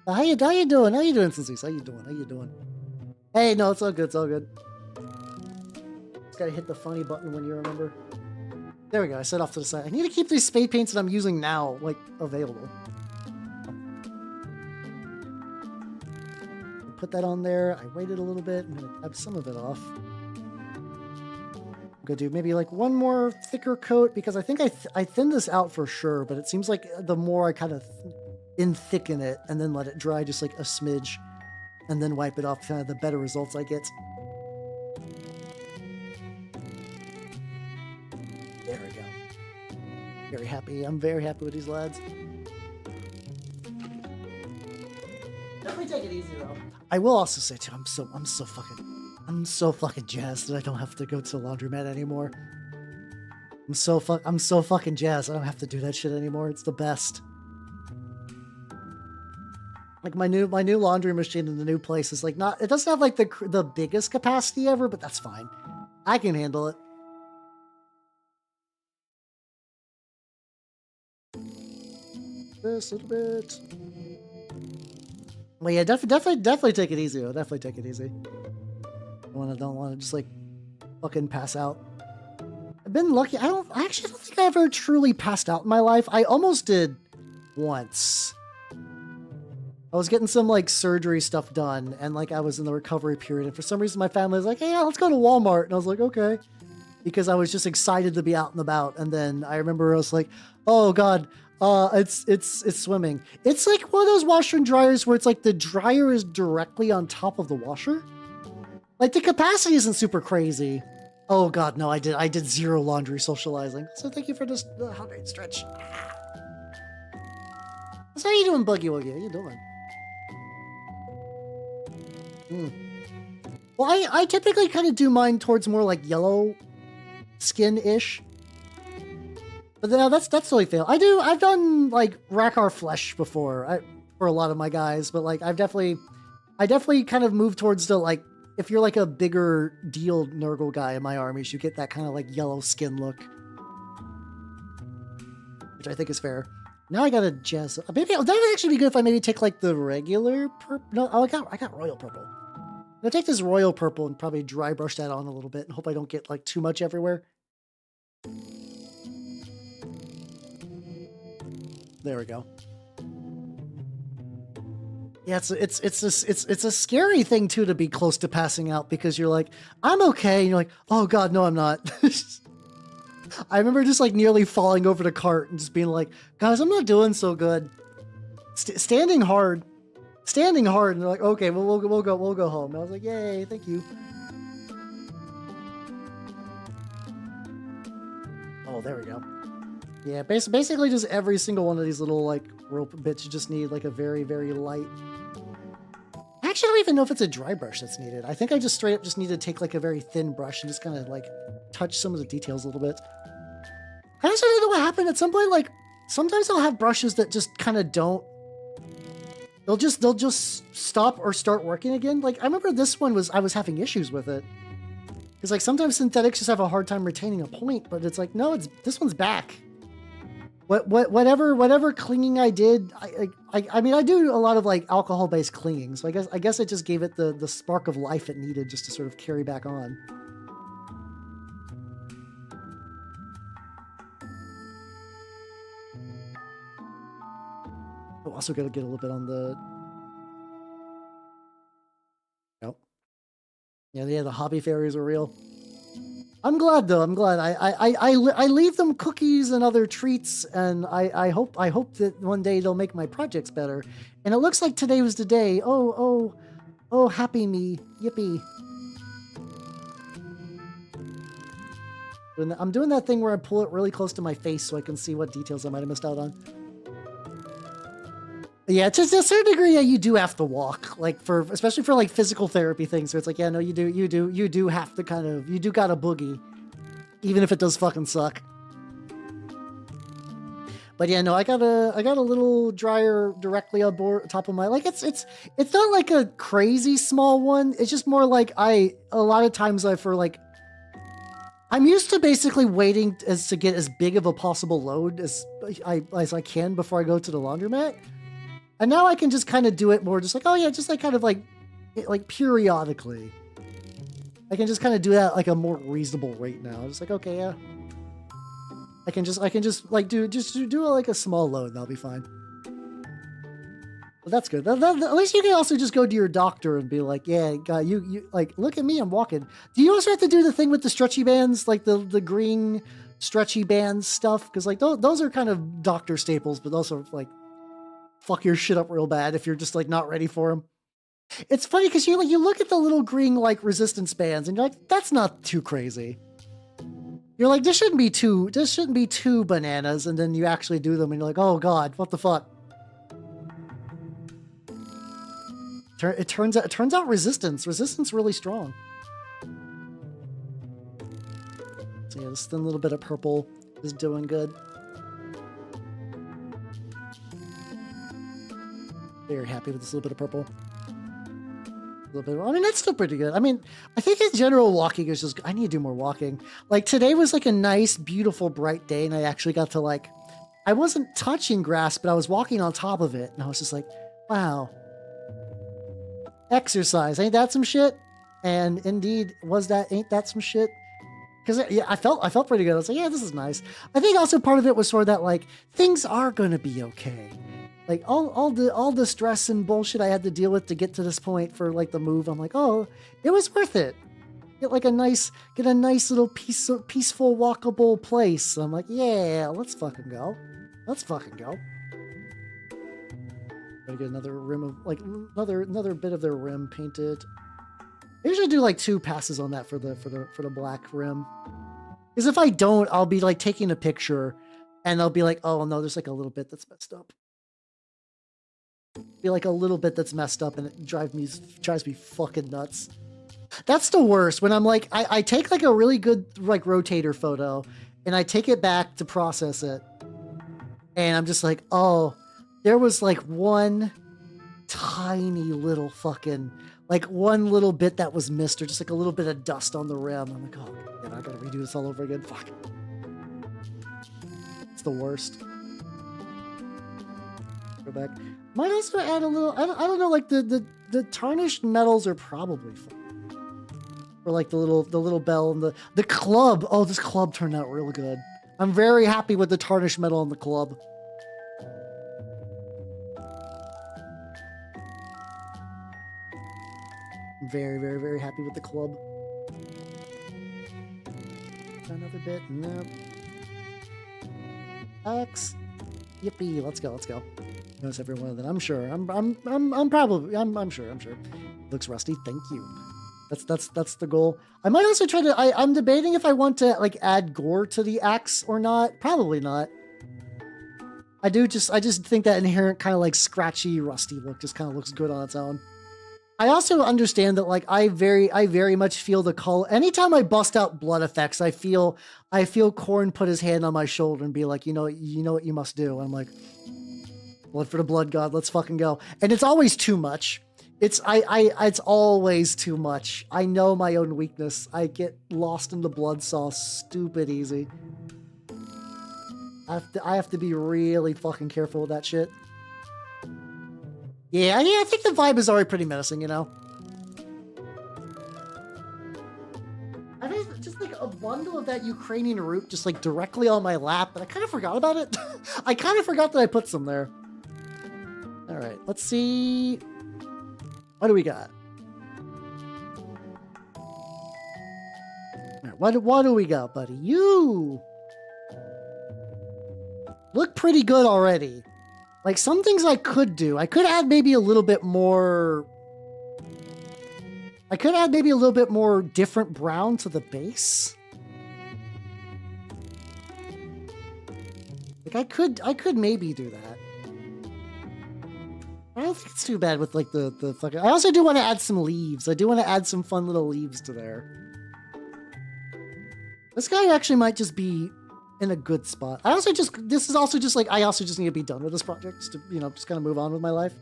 How you doing? Instances? How you doing? Hey, no, it's all good. Just gotta hit the funny button when you remember. There we go. I set off to the side. I need to keep these spade paints that I'm using now, like, available. Put that on there. I waited a little bit. I'm gonna grab some of it off. I'm gonna do maybe like one more thicker coat, because I think I thinned this out for sure, but it seems like the more I kind of thicken it and then let it dry just like a smidge and then wipe it off, kind of the better results I get. There we go. Very happy. I'm very happy with these lads. Definitely take it easy though. I will also say too, I'm so fucking... I'm so fucking jazzed that I don't have to go to the laundromat anymore. I'm so fucking jazzed. I don't have to do that shit anymore. It's the best. Like my new laundry machine in the new place is like not. It doesn't have like the biggest capacity ever, but that's fine. I can handle it. Just a little bit. Well, yeah, definitely take it easy. Though. Definitely take it easy. Don't want to just like fucking pass out. I've been lucky. I actually don't think I ever truly passed out in my life. I almost did once. I was getting some like surgery stuff done, and like I was in the recovery period, and for some reason my family was like, "Hey, yeah, let's go to Walmart," and I was like, "Okay," because I was just excited to be out and about. And then I remember I was like, "Oh God, it's swimming." It's like one of those washer and dryers where it's like the dryer is directly on top of the washer. Like the capacity isn't super crazy. Oh God, no, I did zero laundry socializing. So thank you for this hydrate stretch. So how you doing, Buggy Wuggy? How you doing? Well, I typically kind of do mine towards more like yellow skin-ish. But then that's totally fail. I've done like Rackar flesh before for a lot of my guys, but like I definitely kind of moved towards the like, if you're like a bigger deal Nurgle guy in my armies, you get that kind of like yellow skin look, which I think is fair. Now I gotta jazz. Maybe that would actually be good if I maybe take like the regular purple. No, I got royal purple. I'm gonna take this royal purple and probably dry brush that on a little bit and hope I don't get like too much everywhere. There we go. Yeah, it's a scary thing too to be close to passing out because you're like, I'm okay, and you're like, oh God, no, I'm not. I remember just like nearly falling over the cart and just being like, guys, I'm not doing so good. Standing hard, and they're like, okay, well we'll go home. And I was like, yay, thank you. Oh, there we go. Yeah, basically just every single one of these little like rope bits you just need like a very, very light. I actually don't even know if it's a dry brush that's needed. I think I just straight up just need to take like a very thin brush and just kind of like touch some of the details a little bit. I also don't know what happened at some point. Like sometimes I'll have brushes that just kind of don't. They'll just stop or start working again. Like I remember this one I was having issues with it. Because like sometimes synthetics just have a hard time retaining a point, but it's like, no, this one's back. Whatever clinging I did, I mean, I do a lot of like alcohol-based clinging, so I guess it just gave it the spark of life it needed just to sort of carry back on. Oh, also got to get a little bit on the. Nope. Yeah, the hobby fairies are real. I'm glad though. I'm glad. I leave them cookies and other treats, and I hope that one day they'll make my projects better. And it looks like today was the day. Oh, happy me, yippee! I'm doing that thing where I pull it really close to my face so I can see what details I might have missed out on. Yeah, to a certain degree, yeah, you do have to walk, like especially for like physical therapy things. So it's like, yeah, no, you do have to kind of, you do got a boogie, even if it does fucking suck. But yeah, no, I got a little dryer directly on top of my, like it's not like a crazy small one. It's just more like a lot of times I'm used to basically waiting to get as big of a possible load as I can before I go to the laundromat. And now I can just kind of do it more just like, oh yeah, just like kind of like periodically. I can just kind of do that like a more reasonable rate now. Just like, okay, yeah. I can just like do like a small load and that'll be fine. But that's good. At least you can also just go to your doctor and be like, yeah, God, you like, look at me, I'm walking. Do you also have to do the thing with the stretchy bands, like the green stretchy bands stuff? Because like those are kind of doctor staples, but also like fuck your shit up real bad if you're just like not ready for them. It's funny because you look at the little green like resistance bands and you're like, that's not too crazy. You're like, this shouldn't be too bananas, and then you actually do them and you're like, oh God, what the fuck? It turns out resistance really strong. So yeah, this thin little bit of purple is doing good. Very happy with this little bit of purple. A little bit. I mean, that's still pretty good. I mean, I think in general, walking is just. I need to do more walking. Like today was like a nice, beautiful, bright day, and I actually got to like. I wasn't touching grass, but I was walking on top of it, and I was just like, "Wow, exercise, ain't that some shit?" And indeed, ain't that some shit? Because yeah, I felt pretty good. I was like, "Yeah, this is nice." I think also part of it was sort of that like things are gonna be okay. Like all the stress and bullshit I had to deal with to get to this point for like the move, I'm like, oh, it was worth it. Get a nice little peaceful walkable place. I'm like, yeah, let's fucking go. Let's fucking go. Gotta get another rim of like another bit of their rim painted. I usually do like 2 passes on that for the black rim. Because if I don't, I'll be like taking a picture and I'll be like, oh no, there's like a little bit that's messed up. Be like a little bit that's messed up and it drives me fucking nuts. That's the worst when I'm like I take like a really good like rotator photo and I take it back to process it and I'm just like, oh, there was like one tiny little fucking like one little bit that was missed or just like a little bit of dust on the rim. I'm like, oh man, I gotta redo this all over again. Fuck. It's the worst. Go back. Might also add a little. I don't know. Like the tarnished metals are probably fun. Or like the little bell and the club. Oh, this club turned out real good. I'm very happy with the tarnished metal on the club. I'm very, very, very happy with the club. Another bit. Nope. X. Yippee! Let's go. Let's go. Knows every one of them. I'm sure. I'm sure. Looks rusty. Thank you. That's the goal. I might also try to. I'm debating if I want to like add gore to the axe or not. Probably not. I just think that inherent kind of like scratchy, rusty look just kind of looks good on its own. I also understand that like I very much feel the call. Anytime I bust out blood effects, I feel Korn put his hand on my shoulder and be like, you know what you must do. And I'm like, blood for the blood god, let's fucking go. And it's always too much. It's always too much. I know my own weakness. I get lost in the blood sauce stupid easy. I have to be really fucking careful with that shit. Yeah, I think the vibe is already pretty menacing, you know? I think just like a bundle of that Ukrainian root just like directly on my lap, but I kind of forgot about it. I kind of forgot that I put some there. All right, let's see. What do we got? All right, what do we got, buddy? You look pretty good already. Like, some things I could do. I could add maybe a little bit more... I could add maybe a little bit more different brown to the base. Like, I could maybe do that. I don't think it's too bad with, like, the fucking... I also do want to add some leaves. I do want to add some fun little leaves to there. This guy actually might just be... in a good spot. I also just need to be done with this project just to, just kind of move on with my life.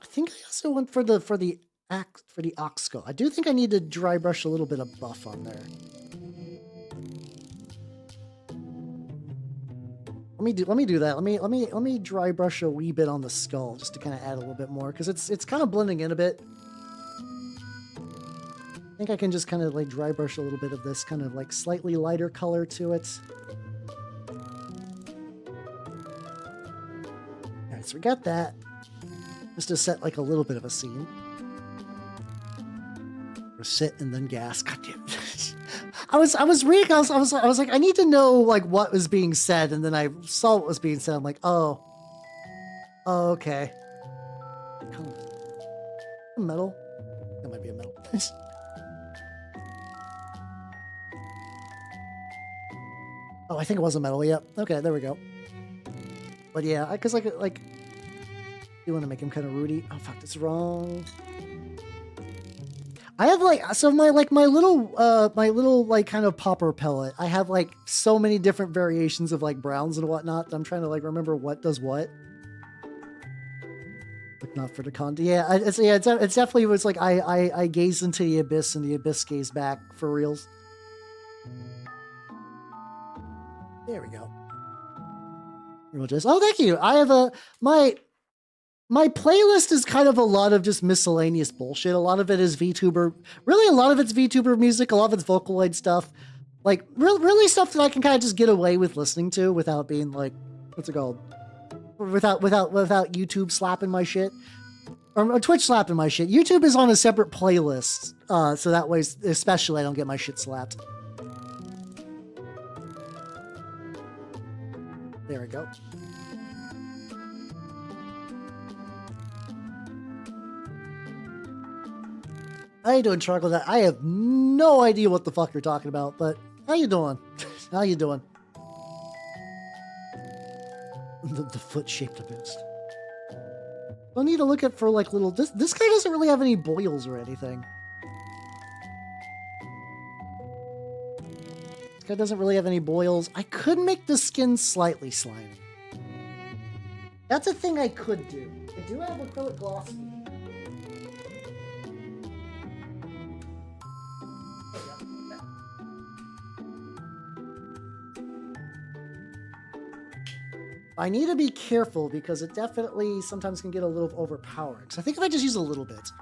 I think I also went for the ox skull. I do think I need to dry brush a little bit of buff on there. Let me do that. Let me dry brush a wee bit on the skull just to kind of add a little bit more because it's kind of blending in a bit. I think I can just kind of like dry brush a little bit of this kind of like slightly lighter color to it. All right, so we got that. Just to set like a little bit of a scene. Or sit and then gas. God damn it. I was reading. I was like, I need to know like what was being said, and then I saw what was being said. I'm like, oh, okay. Metal. That might be a metal. Oh, I think it was a metal. Yep. Okay, there we go. But yeah, because like, you want to make him kind of rooty. Oh fuck, that's wrong. I have like so my little like kind of popper pellet. I have like so many different variations of like browns and whatnot. That I'm trying to like remember what does what. But not for the con. Yeah, it's definitely was like I gazed into the abyss and the abyss gazed back for reals. There we go. Oh, thank you. I have my playlist is kind of a lot of just miscellaneous bullshit. A lot of it is VTuber. Really, a lot of it's VTuber music. A lot of it's Vocaloid stuff. Like, really stuff that I can kind of just get away with listening to without being like, what's it called? Without YouTube slapping my shit. Or Twitch slapping my shit. YouTube is on a separate playlist. So that way, especially, I don't get my shit slapped. There we go. How you doing, Troglodyte? I have no idea what the fuck you're talking about, but how you doing? How you doing? The foot-shaped abyss. I'll need to look at for like little... This guy doesn't really have any boils or anything. This guy doesn't really have any boils. I could make the skin slightly slimy. That's a thing I could do. I do have acrylic gloss. I need to be careful because it definitely sometimes can get a little overpowering. So I think if I just use a little bit.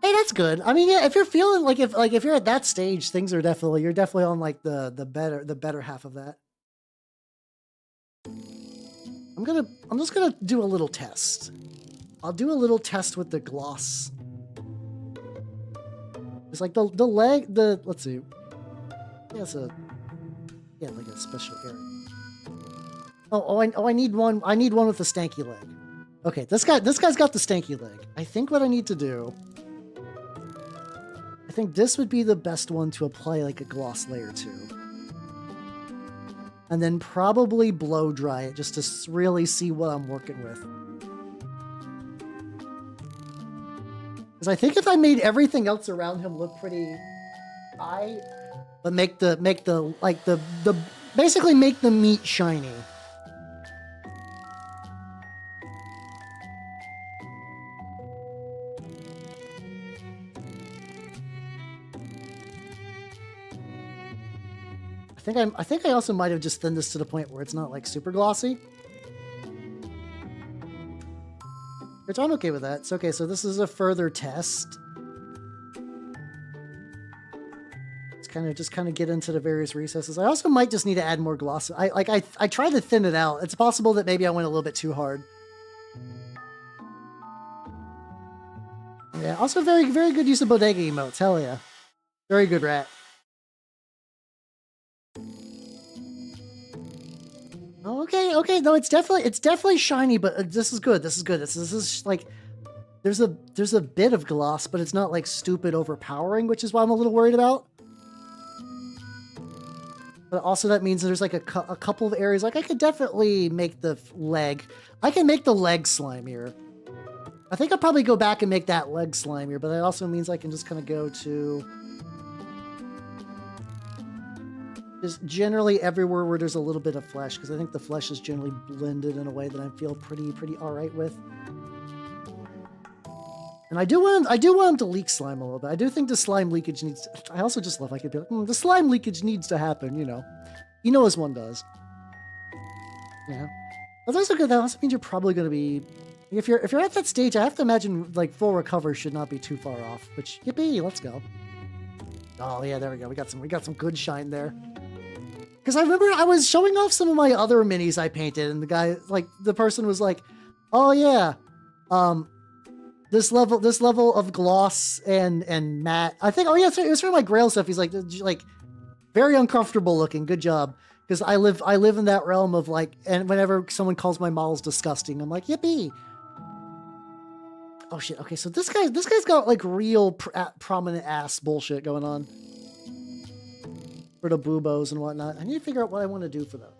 Hey, that's good. I mean, yeah, if you're feeling like if you're at that stage, things are definitely you're definitely on like the better half of that. I'm just gonna do a little test. I'll do a little test with the gloss. It's like the leg, let's see. Yeah, it's like a special area. I need one. I need one with the stanky leg. Okay, this guy's got the stanky leg. I think what I need to do. I think this would be the best one to apply like a gloss layer to. And then probably blow dry it just to really see what I'm working with. Because I think if I made everything else around him look pretty high, but basically make the meat shiny. I think I also might have just thinned this to the point where it's not like super glossy. Which I'm okay with that. It's okay, so this is a further test. Just kind of get into the various recesses. I also might just need to add more gloss. I tried to thin it out. It's possible that maybe I went a little bit too hard. Yeah, also very, very good use of bodega emotes. Hell yeah. Very good, Rat. Oh, okay. No, it's definitely shiny, but this is good. This is like there's a bit of gloss, but it's not like stupid overpowering, which is what I'm a little worried about. But also that means there's like a couple of areas. Like I could definitely make the leg. I can make the leg slimier. I think I'll probably go back and make that leg slimier, but that also means I can just kind of go to just generally everywhere where there's a little bit of flesh, because I think the flesh is generally blended in a way that I feel pretty all right with. And I do want him to leak slime a little bit. I do think the slime leakage needs to, I also just love I could be like, the slime leakage needs to happen, you know as one does. Yeah. That's also good. That also means you're probably going to be, if you're at that stage, I have to imagine like full recover should not be too far off, which yippee, let's go. Oh yeah, there we go. We got some good shine there. Because I remember I was showing off some of my other minis I painted, and the person was like, oh yeah, this level of gloss and matte. I think, oh yeah, it was for my Grail stuff. He's like very uncomfortable looking. Good job. Because I live in that realm of like, and whenever someone calls my models disgusting, I'm like, yippee. Oh shit. Okay, so this guy's got like real prominent ass bullshit going on for the boobos and whatnot. I need to figure out what I want to do for them.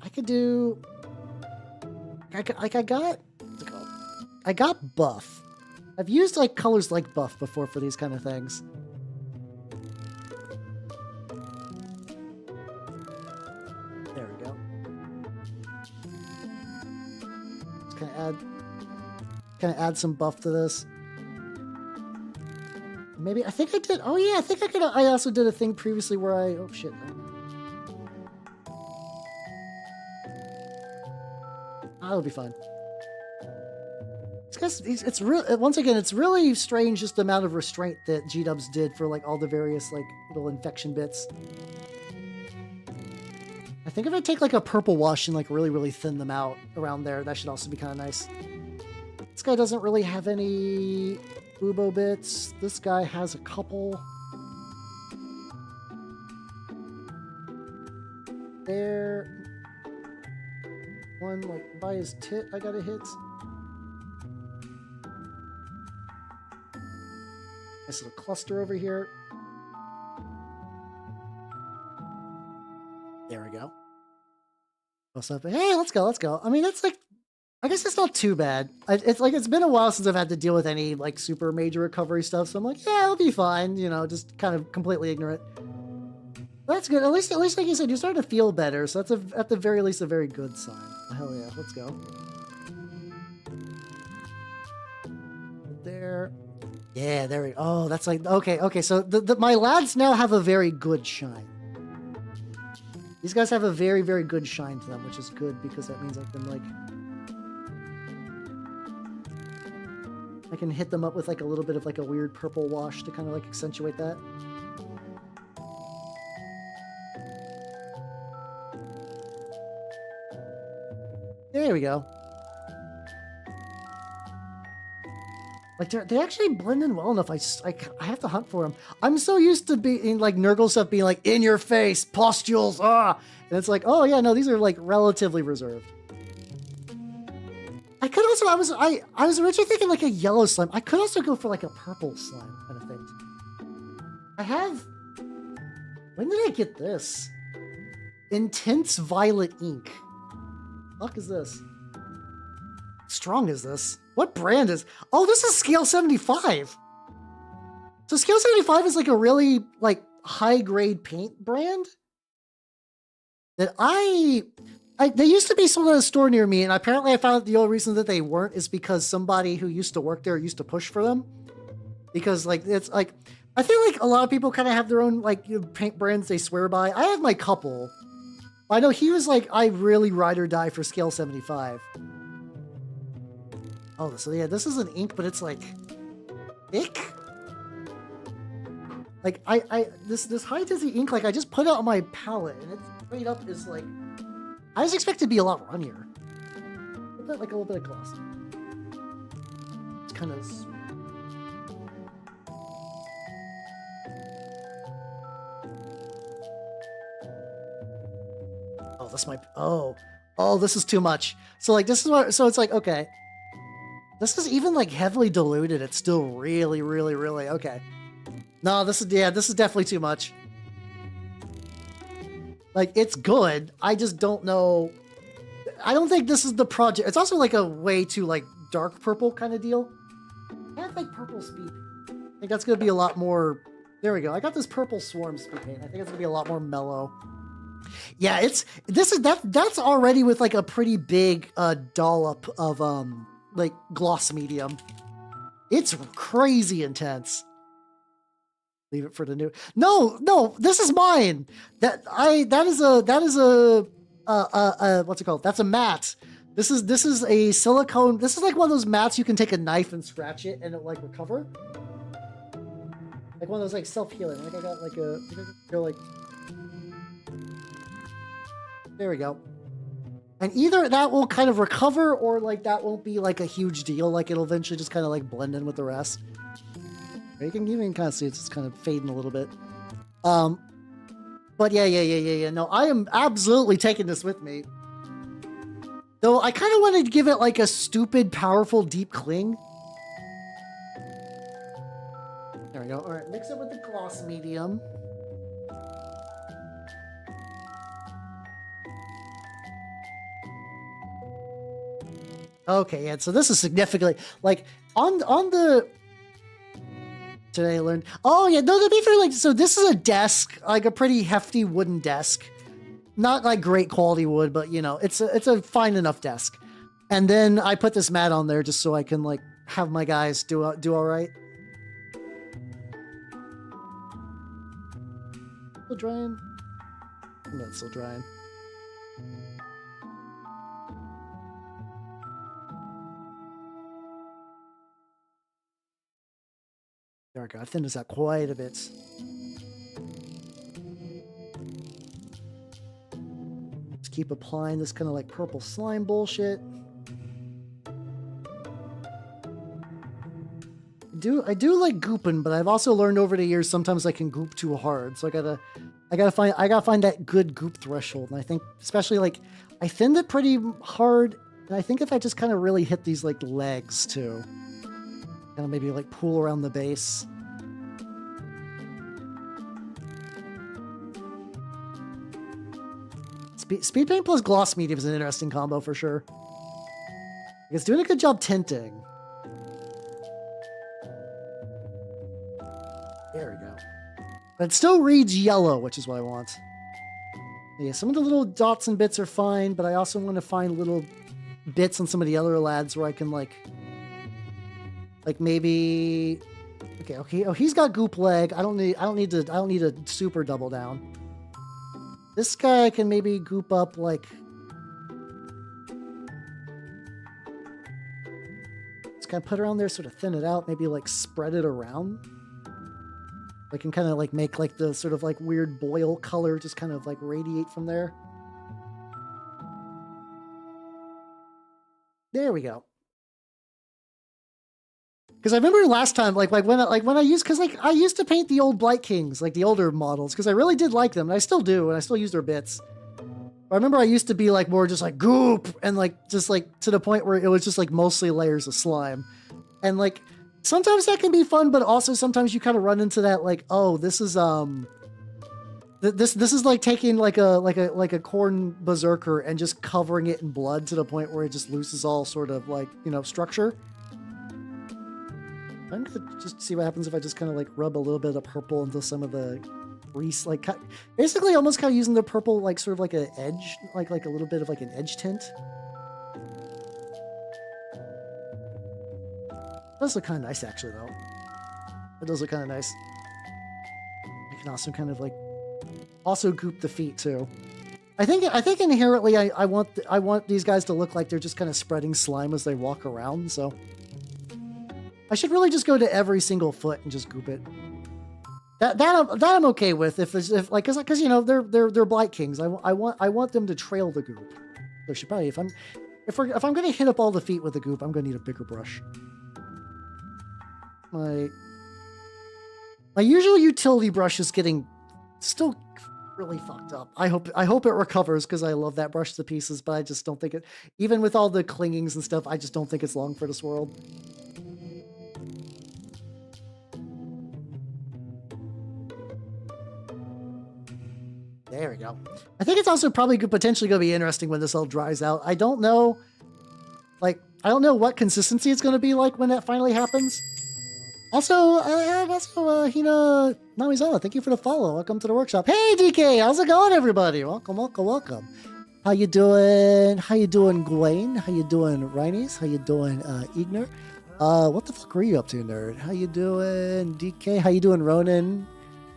I could what's it called? I got buff. I've used like colors like buff before for these kind of things. There we go. Just kind of add some buff to this. Maybe I think I did. Oh yeah, I think I also did a thing previously where oh shit. That'll be fine. It's real. Once again, it's really strange just the amount of restraint that G-dubs did for like all the various like little infection bits. I think if I take like a purple wash and like really thin them out around there, that should also be kind of nice. This guy doesn't really have any Ubo bits. This guy has a couple. There. One like by his tit I gotta hit. Nice little cluster over here. There we go. What's up? Hey, let's go. I mean, that's like, I guess it's not too bad. It's like, it's been a while since I've had to deal with any like super major recovery stuff. So I'm like, yeah, it'll be fine. You know, just kind of completely ignorant. That's good. At least, like you said, you're starting to feel better. So that's at the very least a very good sign. Oh, hell yeah, let's go. There. Yeah, there we go. Oh, that's like, okay. So my lads now have a very good shine. These guys have a very good shine to them, which is good because that means I can hit them up with like a little bit of like a weird purple wash to kind of like accentuate that. There we go. Like they actually blend in well enough. I have to hunt for them. I'm so used to being like Nurgle stuff being like in your face, pustules, and it's like, oh yeah, no, these are like relatively reserved. I could also, I was originally thinking like a yellow slime. I could also go for like a purple slime kind of thing. When did I get this? Intense violet ink. Fuck is this? Strong is this? What brand is? Oh, this is scale 75. So scale 75 is like a really like high grade paint brand that they used to be sold at a store near me, and apparently I found out the only reason that they weren't is because somebody who used to work there used to push for them. Because like it's like I feel like a lot of people kind of have their own like paint brands they swear by. I have my couple. I know he was like, I really ride or die for scale 75. Oh, so yeah, this is an ink, but it's like thick. Like this high dizzy ink, like I just put it on my palette, and it's straight up is like, I just expect it to be a lot runnier. Put like a little bit of gloss. It's kind of. Oh, this might. Oh, this is too much. So like this is what. So it's like okay. This is even like heavily diluted. It's still really okay. No, this is definitely too much. Like it's good. I just don't know. I don't think this is the project. It's also like a way too like dark purple kind of deal. I have like purple speed. I think that's gonna be a lot more. There we go. I got this purple swarm speed paint. I think it's gonna be a lot more mellow. Yeah, that's already with like a pretty big dollop of like gloss medium. It's crazy intense. Leave it for the new. No, this is mine. That is a what's it called? That's a matte. This is a silicone. This is like one of those mats you can take a knife and scratch it and it like recover. Like one of those like self-healing. Like I got like there we go. And either that will kind of recover or like that won't be like a huge deal. Like it'll eventually just kind of like blend in with the rest. You can even kind of see it's kind of fading a little bit. But yeah. No, I am absolutely taking this with me. Though I kind of wanted to give it like a stupid, powerful, deep cling. There we go. All right, mix it with the gloss medium. Okay, yeah, so this is significantly, like, on the, today I learned, oh yeah, no, to be fair, like, so this is a desk, like a pretty hefty wooden desk. Not like great quality wood, but you know, it's a fine enough desk. And then I put this mat on there just so I can like have my guys do all right. Still drying? No, it's still drying. There we go. I thinned this out quite a bit. Just keep applying this kind of like purple slime bullshit. I do like gooping, but I've also learned over the years sometimes I can goop too hard. So I gotta find that good goop threshold. And I think especially like I thinned it pretty hard, and I think if I just kind of really hit these like legs too, kind of maybe like pool around the base. Speed paint plus gloss medium is an interesting combo for sure. It's doing a good job tinting. There we go. But it still reads yellow, which is what I want. Yeah, some of the little dots and bits are fine, but I also want to find little bits on some of the other lads where I can like maybe, okay. Oh, he's got goop leg. I don't need a super double down. This guy can maybe goop up like, just kind of put it around there, sort of thin it out, maybe like spread it around. I can kind of like make like the sort of like weird boil color just kind of like radiate from there. There we go. Because I remember last time, like when I used, because like I used to paint the old Blightkings, like the older models, because I really did like them, and I still do, and I still use their bits. But I remember I used to be like more just like goop, and like just like to the point where it was just like mostly layers of slime, and like sometimes that can be fun, but also sometimes you kind of run into that like, oh, this is this is like taking like a corn berserker and just covering it in blood to the point where it just loses all sort of like, you know, structure. I'm gonna just see what happens if I just kind of like rub a little bit of purple into some of the grease, like basically almost kind of using the purple like sort of like an edge, like a little bit of like an edge tint. It does look kind of nice actually though. It does look kind of nice. I can also kind of like also goop the feet too. I think inherently I want these guys to look like they're just kind of spreading slime as they walk around, so I should really just go to every single foot and just goop it. That I'm okay with if like because you know they're Blightkings. I want them to trail the goop. So should probably if I'm gonna hit up all the feet with the goop, I'm gonna need a bigger brush. My usual utility brush is getting still really fucked up. I hope it recovers because I love that brush to pieces, but I just don't think it, even with all the clingings and stuff, I just don't think it's long for this world. There we go. I think it's also probably potentially going to be interesting when this all dries out. I don't know, like, I don't know what consistency it's going to be like when that finally happens. Also, Hina Namizawa, thank you for the follow. Welcome to the workshop. Hey, DK, how's it going, everybody? Welcome. How you doing? How you doing, Gwaine? How you doing, Rhinies? How you doing, Igner? What the fuck were you up to, nerd? How you doing, DK? How you doing, Ronan?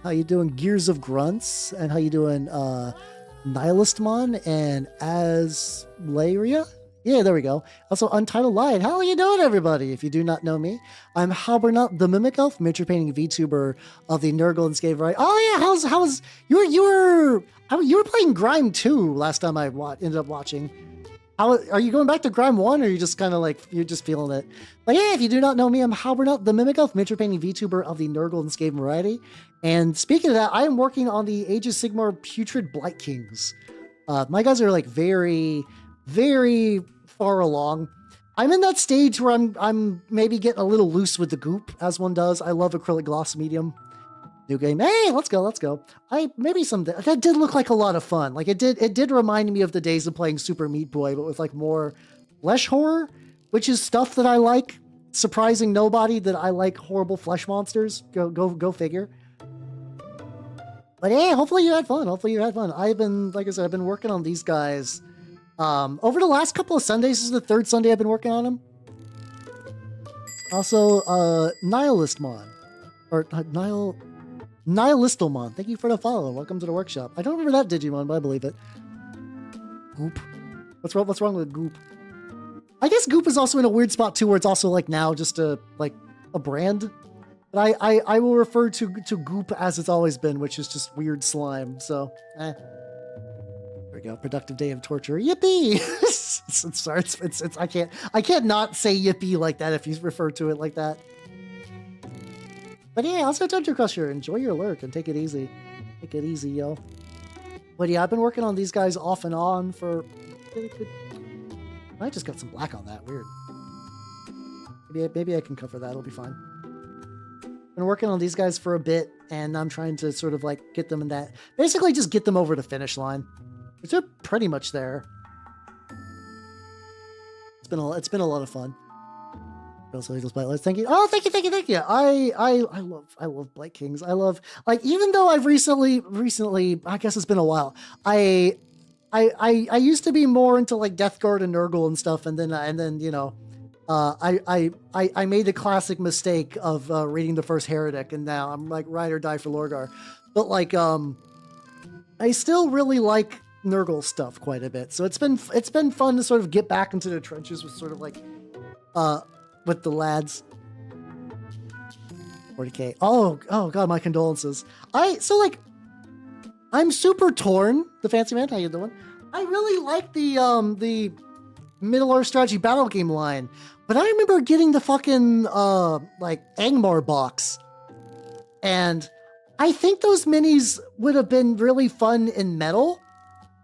How you doing, Gears of Grunts? And how you doing, Nihilistmon and Aslaria? Yeah, there we go. Also, Untitled Lion. How are you doing, everybody? If you do not know me, I'm Halbernut the Mimic Elf, miniature painting Vtuber of the Nurgle and Scave variety. Oh yeah, how's you were playing Grime 2 last time I ended up watching. How are you going back to Grime 1, or are you just kind of like you're just feeling it? But yeah, if you do not know me, I'm Halbernut the Mimic Elf, miniature painting Vtuber of the Nurgle and Scave variety. And speaking of that, I am working on the Age of Sigmar Putrid Blightkings. My guys are like very, very far along. I'm in that stage where I'm maybe getting a little loose with the goop, as one does. I love acrylic gloss medium. New game. Hey, let's go. That did look like a lot of fun. Like it did remind me of the days of playing Super Meat Boy, but with like more flesh horror. which is stuff that I like. Surprising nobody that I like horrible flesh monsters. Go figure. But yeah, hopefully you had fun. I've been, like I said, I've been working on these guys over the last couple of Sundays. This is the third Sunday I've been working on them. Also, Nihilistmon, or Nihilistomon. Thank you for the follow. Welcome to the workshop. I don't remember that Digimon, but I believe it. Goop. What's wrong with Goop? I guess Goop is also in a weird spot too, where it's also like now just a brand. But I will refer to Goop as it's always been, which is just weird slime. So, There we go. Productive day of torture. Yippee! Sorry, I can't not say yippee like that if you refer to it like that. But yeah, also Dungeon Crusher. Enjoy your lurk and take it easy. Take it easy, yo. But yeah, I've been working on these guys off and on for. I just got some black on that. Weird. Maybe I can cover that. It'll be fine. Been working on these guys for a bit, and I'm trying to sort of like get them in that. Basically, just get them over the finish line, which they're pretty much there. It's been a lot of fun. Thank you. Oh, thank you. I love Blightkings. I love, like, even though I've recently, I guess it's been a while. I used to be more into like Death Guard and Nurgle and stuff, and then you know, I made the classic mistake of reading the first Heretic, and now I'm like ride or die for Lorgar. But like I still really like Nurgle stuff quite a bit. So it's been fun to sort of get back into the trenches with sort of like with the lads. 40k. Oh god, my condolences. I'm super torn. The Fancy Man, how you doing? I really like the Middle-earth strategy battle game line, but I remember getting the fucking like Angmar box, and I think those minis would have been really fun in metal,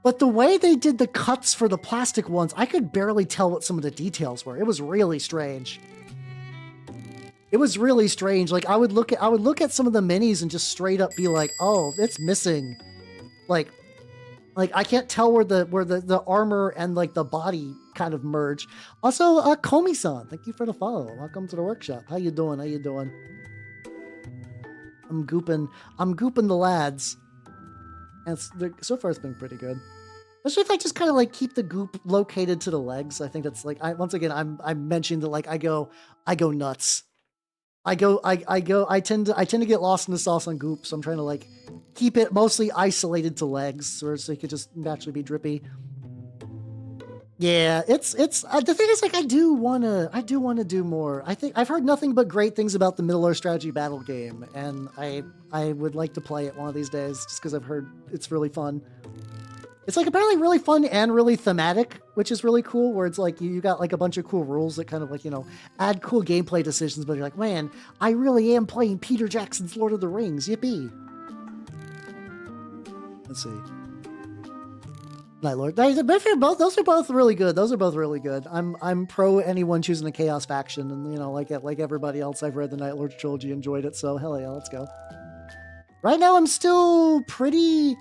but the way they did the cuts for the plastic ones, I could barely tell what some of the details were. It was really strange. Like I would look at some of the minis and just straight up be like, oh, it's missing. Like I can't tell where the armor and like the body kind of merge. Also, Komi-san, thank you for the follow. Welcome to the workshop. How you doing? I'm gooping the lads. And so far it's been pretty good. Especially if I just kind of like keep the goop located to the legs. I think that's like, once again, I'm mentioning that like I go nuts. I tend to get lost in the sauce on goop, so I'm trying to like keep it mostly isolated to legs, so it could just naturally be drippy. Yeah, it's the thing is like I do wanna do more. I think I've heard nothing but great things about the Middle-earth strategy battle game, and I would like to play it one of these days just because I've heard it's really fun. It's like apparently really fun and really thematic, which is really cool, where it's like you got like a bunch of cool rules that kind of like, you know, add cool gameplay decisions, but you're like, man, I really am playing Peter Jackson's Lord of the Rings. Yippee. Let's see. Night Lord. Those are both really good. I'm pro anyone choosing the Chaos faction, and you know, like everybody else, I've read the Night Lord trilogy, enjoyed it, so hell yeah, let's go. Right now I'm still pretty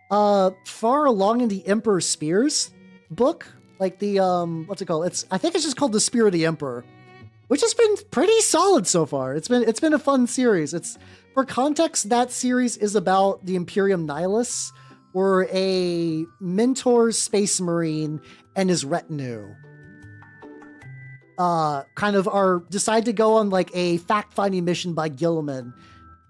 far along in the Emperor Spears book, like the what's it called? I think it's just called the Spear of the Emperor, which has been pretty solid so far. It's been a fun series. It's, for context, that series is about the Imperium Nihilus, or a mentor space marine and his retinue kind of decide to go on like a fact-finding mission by Gilliman.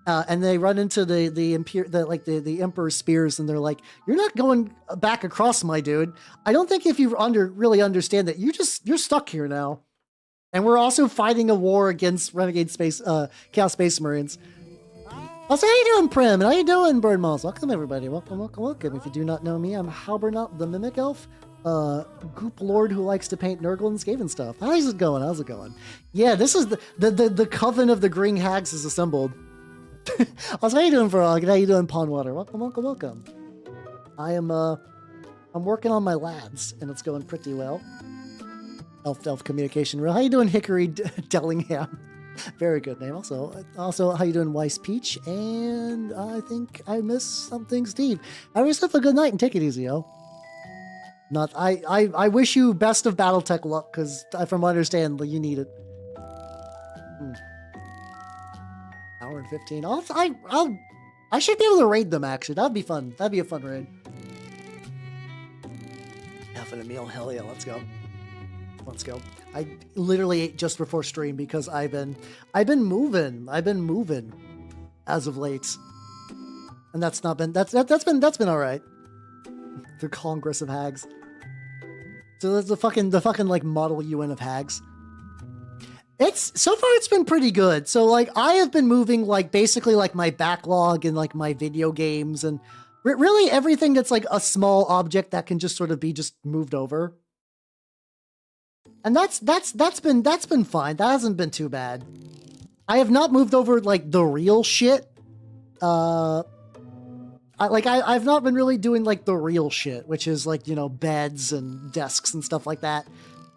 And they run into the Emperor's Spears, and they're like, "You're not going back across, my dude. I don't think if you really understand that, you're stuck here now." And we're also fighting a war against renegade Chaos Space Marines. Also, how you doing, Prim? And how you doing, Bird Moss? Welcome, everybody. Welcome. If you do not know me, I'm Halbernot the Mimic Elf, goop lord who likes to paint Nurgle and Skaven stuff. How's it going? Yeah, this is the coven of the Green Hags is assembled. Also, how you doing, Frog? How you doing, Pondwater? Welcome. I'm working on my lads, and it's going pretty well. Elf communication real. How you doing, Hickory Dellingham? Very good name. Also, how you doing, Weiss Peach? And I think I missed something, Steve. Have yourself a good night and take it easy, yo. Not I wish you best of BattleTech luck, because from what I understand, you need it. Hour and 15. I should be able to raid them, actually. That'd be fun. That'd be a fun raid. Having a meal, hell yeah, let's go. Let's go. I literally ate just before stream because I've been moving. I've been moving as of late. And that's been all right. The Congress of Hags. So that's the fucking like model UN of hags. So far it's been pretty good. So like I have been moving like basically like my backlog and like my video games and really everything that's like a small object that can just sort of be just moved over. And that's been fine. That hasn't been too bad. I have not moved over like the real shit. I've not been really doing like the real shit, which is like, you know, beds and desks and stuff like that.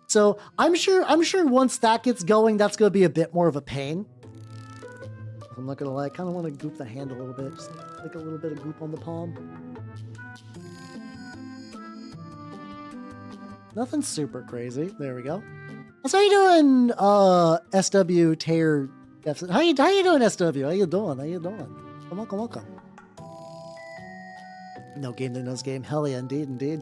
So I'm sure once that gets going, that's going to be a bit more of a pain. I'm not going to lie, I kind of want to goop the hand a little bit. Just like a little bit of goop on the palm. Nothing super crazy. There we go. So how you doing, SW Tear? How you doing, SW? How you doing? Welcome. No game that knows game. Hell yeah, indeed.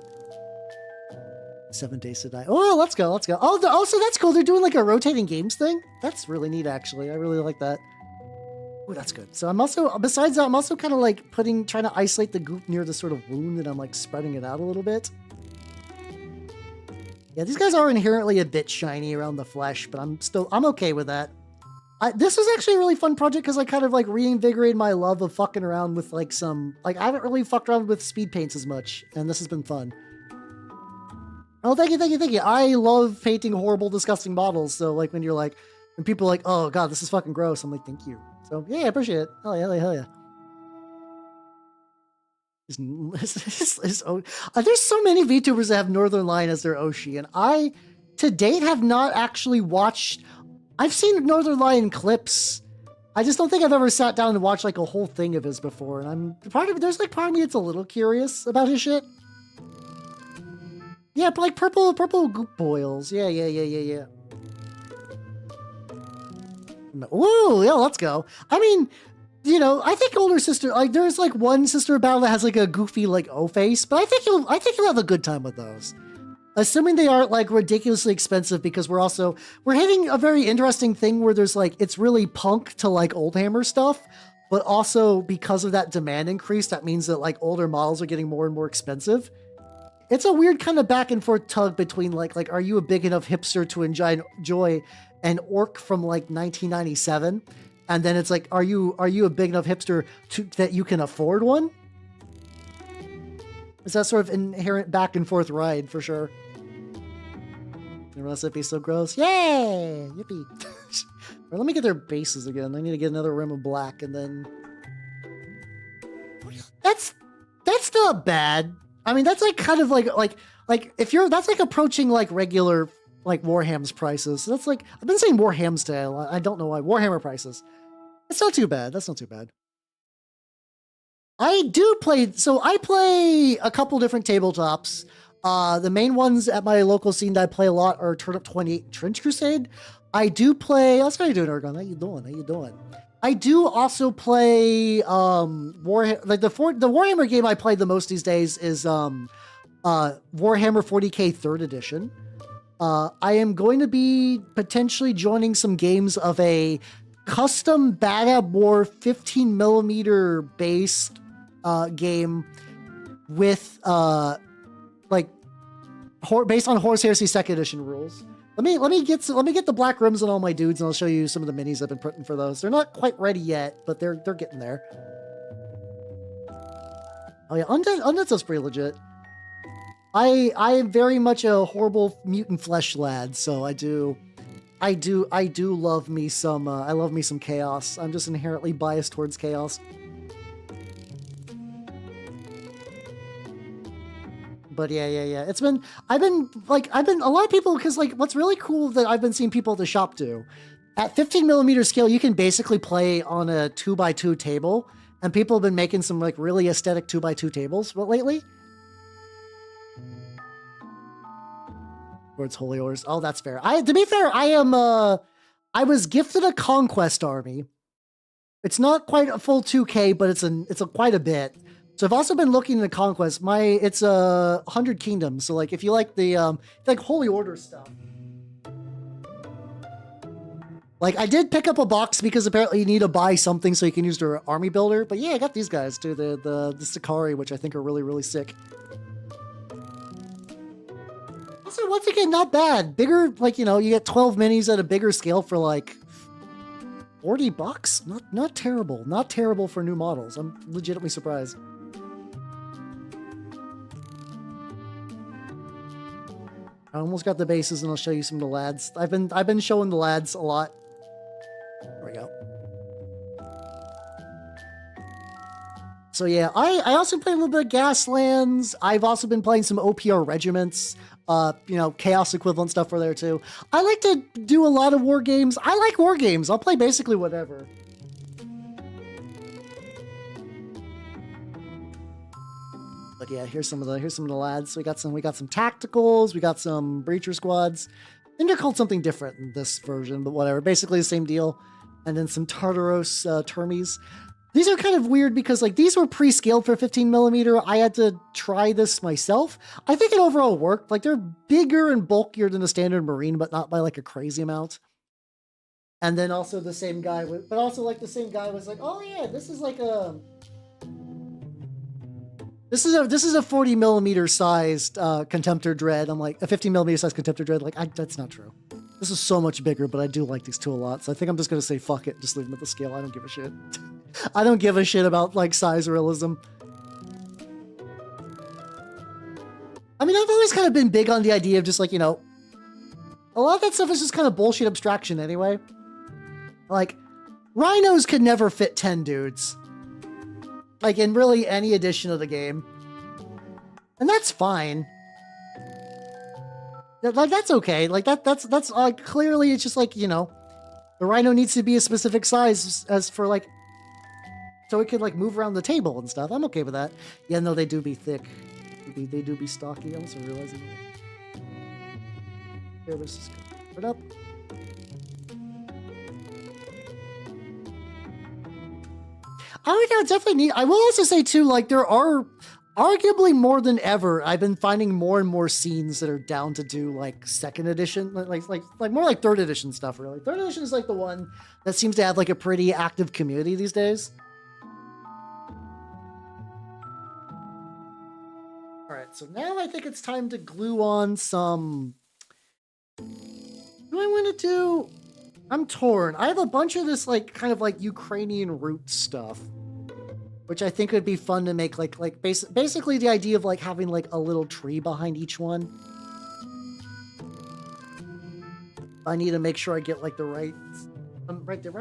7 days to die. Oh, let's go. Oh, so that's cool. They're doing like a rotating games thing. That's really neat, actually. I really like that. Oh, that's good. So I'm also, besides that, I'm also kind of like trying to isolate the goop near the sort of wound, and I'm like spreading it out a little bit. Yeah, these guys are inherently a bit shiny around the flesh, but I'm okay with that. This was actually a really fun project because I kind of like reinvigorated my love of fucking around with like I haven't really fucked around with speed paints as much, and this has been fun. Oh, thank you. I love painting horrible, disgusting models. So like when people are like, oh god, this is fucking gross, I'm like, thank you. So yeah, I appreciate it. Hell yeah. There's so many VTubers that have Northern Lion as their Oshi, and I, to date, have not actually watched. I've seen Northern Lion clips. I just don't think I've ever sat down and watched like a whole thing of his before, and there's like part of me that's a little curious about his shit. Yeah, but like purple goop boils. Yeah. Whoa, yeah, let's go. I mean, you know, I think older sister, like there's like one sister battle that has like a goofy like O face, but I think you'll have a good time with those. Assuming they aren't like ridiculously expensive, because we're hitting a very interesting thing where there's like, it's really punk to like Oldhammer stuff, but also because of that demand increase, that means that like older models are getting more and more expensive. It's a weird kind of back and forth tug between like, are you a big enough hipster to enjoy an orc from like 1997? And then it's like, are you a big enough hipster that you can afford one? It's that sort of inherent back and forth ride for sure. The recipe's so gross. Yay! Yippee! Let me get their bases again. I need to get another rim of black, and then that's not bad. I mean, that's like kind of like if you're, that's like approaching like regular like Warhammer's prices. So that's like, I've been saying Warham's today. I don't know why. Warhammer prices. It's not too bad. That's not too bad. I play a couple different tabletops. The main ones at my local scene that I play a lot are Turnip 28 Trench Crusade. I do play, how's how you doing, Ergon? How you doing? I do also play Warhammer, like the Warhammer game I play the most these days is Warhammer 40k 3rd edition. I am going to be potentially joining some games of a custom Badab War 15mm based game with based on Horus Heresy 2nd edition rules. Let me get the black rims on all my dudes, and I'll show you some of the minis I've been putting for those. They're not quite ready yet, but they're getting there. Oh yeah, Undead stuff's pretty legit. I am very much a horrible mutant flesh lad, so I do love me some I love me some chaos. I'm just inherently biased towards chaos. But yeah. I've been a lot of people, because like what's really cool that I've been seeing people at the shop do, at 15mm scale, you can basically play on a 2x2 table, and people have been making some like really aesthetic 2x2 tables lately. towards Holy Orders. Oh, that's fair. To be fair, I was gifted a Conquest army. It's not quite a full 2K, but it's quite a bit. So I've also been looking at Conquest. It's 100 Kingdoms. So like if you like the like Holy Order stuff. Like I did pick up a box because apparently you need to buy something so you can use their army builder. But yeah, I got these guys too, the Sakari, which I think are really, really sick. Also, once again, not bad. Bigger, like, you know, you get 12 minis at a bigger scale for like $40. Not terrible. Not terrible for new models. I'm legitimately surprised. I almost got the bases, and I'll show you some of the lads. I've been showing the lads a lot. There we go. So yeah, I also play a little bit of Gaslands. I've also been playing some OPR regiments. You know, Chaos equivalent stuff for there too. I like to do a lot of war games. I like war games. I'll play basically whatever. But yeah, here's some of the lads. We got some tacticals. We got some breacher squads. I think they're called something different in this version, but whatever. Basically the same deal. And then some Tartaros Termies. These are kind of weird because like these were pre-scaled for 15mm. I had to try this myself. I think it overall worked. Like they're bigger and bulkier than the standard Marine, but not by like a crazy amount. And then also the same guy, but also like the same guy was like, oh yeah, this is like a. This is a 40mm sized Contemptor Dread. I'm like a 15mm sized Contemptor Dread. Like that's not true. This is so much bigger, but I do like these two a lot. So I think I'm just gonna say fuck it, just leave them at the scale. I don't give a shit. I don't give a shit about like size realism. I mean, I've always kind of been big on the idea of just like, you know, a lot of that stuff is just kind of bullshit abstraction anyway. Like, rhinos could never fit 10 dudes. Like in really any edition of the game. And that's fine. Like that's okay. Like that's clearly it's just like, you know, the rhino needs to be a specific size as for like so it could like move around the table and stuff. I'm okay with that. Yeah, no, they do be thick. They do be stocky. I'm also realizing that. Here, let's just put it up. I would definitely need. I will also say too, like there are arguably more than ever. I've been finding more and more scenes that are down to do like second edition, like more like third edition stuff. Really, third edition is like the one that seems to have like a pretty active community these days. All right, so now I think it's time to glue on some. What do I want to do? I'm torn. I have a bunch of this like kind of like Ukrainian root stuff, which I think would be fun to make like basically the idea of like having like a little tree behind each one. I need to make sure I get like the right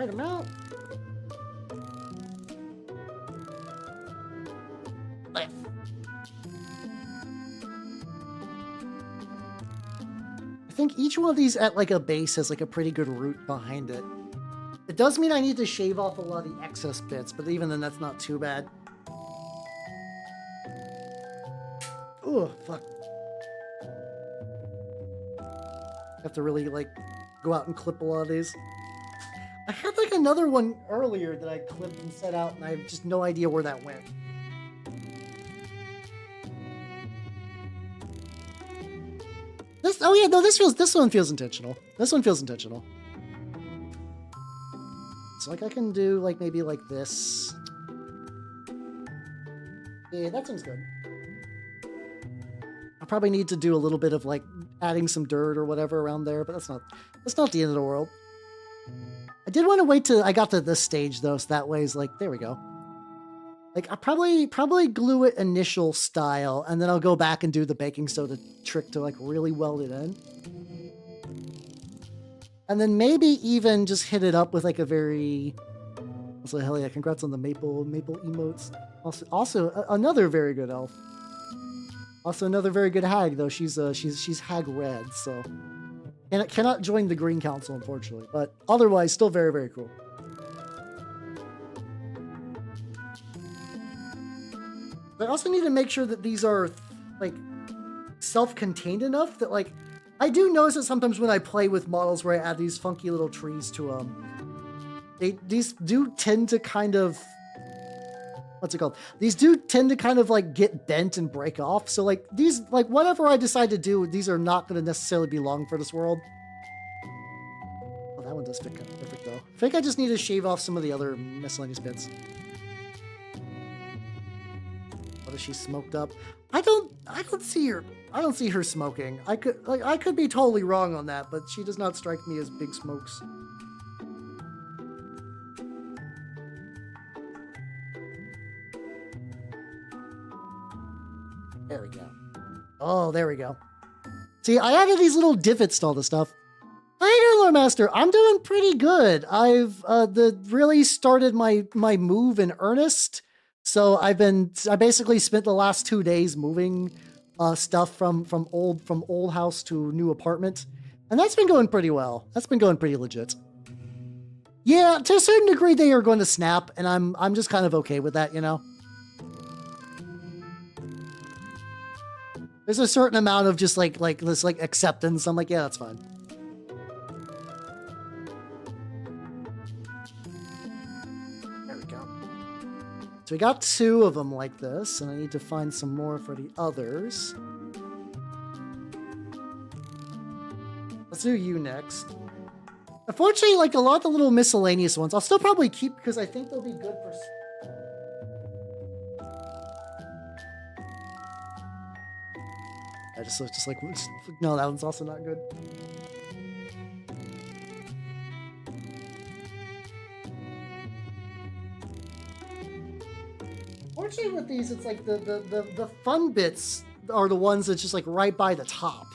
amount. I think each one of these at like a base has like a pretty good root behind it. It does mean I need to shave off a lot of the excess bits, but even then that's not too bad. Oh, fuck. I have to really like go out and clip a lot of these. I had like another one earlier that I clipped and set out and I have just no idea where that went. Oh yeah, no, this one feels intentional. This one feels intentional. So like I can do like maybe like this. Yeah, that seems good. I probably need to do a little bit of like adding some dirt or whatever around there, but that's not the end of the world. I did want to wait till I got to this stage though, so that way is like, there we go. Like I probably glue it initial style, and then I'll go back and do the baking soda trick to like really weld it in. And then maybe even just hit it up with like a very... Also, hell yeah, congrats on the maple emotes. Also another very good elf. Also another very good hag, though. She's hag red, so... And it cannot join the Green Council, unfortunately. But otherwise, still very, very cool. I also need to make sure that these are, like, self-contained enough that, like, I do notice that sometimes when I play with models where I add these funky little trees to them, these do tend to kind of, what's it called? These do tend to kind of like get bent and break off. So like these, like whatever I decide to do, these are not going to necessarily be long for this world. Oh, that one does fit kind of perfect though. I think I just need to shave off some of the other miscellaneous bits. What is she smoked up? I don't see her. I don't see her smoking. I could be totally wrong on that, but she does not strike me as big smokes. There we go. Oh, there we go. See, I added these little divots to all the stuff. How you doing, Lord Master? I'm doing pretty good. I've really started my move in earnest. So I basically spent the last 2 days moving stuff from old house to new apartment, and that's been going pretty well. That's been going pretty legit. Yeah, to a certain degree they are going to snap, and I'm just kind of okay with that, you know. There's a certain amount of just like this like acceptance. I'm like, yeah, that's fine. There we go. So we got 2 of them like this, and I need to find some more for the others. Let's do you next. Unfortunately, like a lot of the little miscellaneous ones, I'll still probably keep because I think they'll be good for... I just like, no, that one's also not good. Fortunately with these, it's like the fun bits are the ones that's just like right by the top.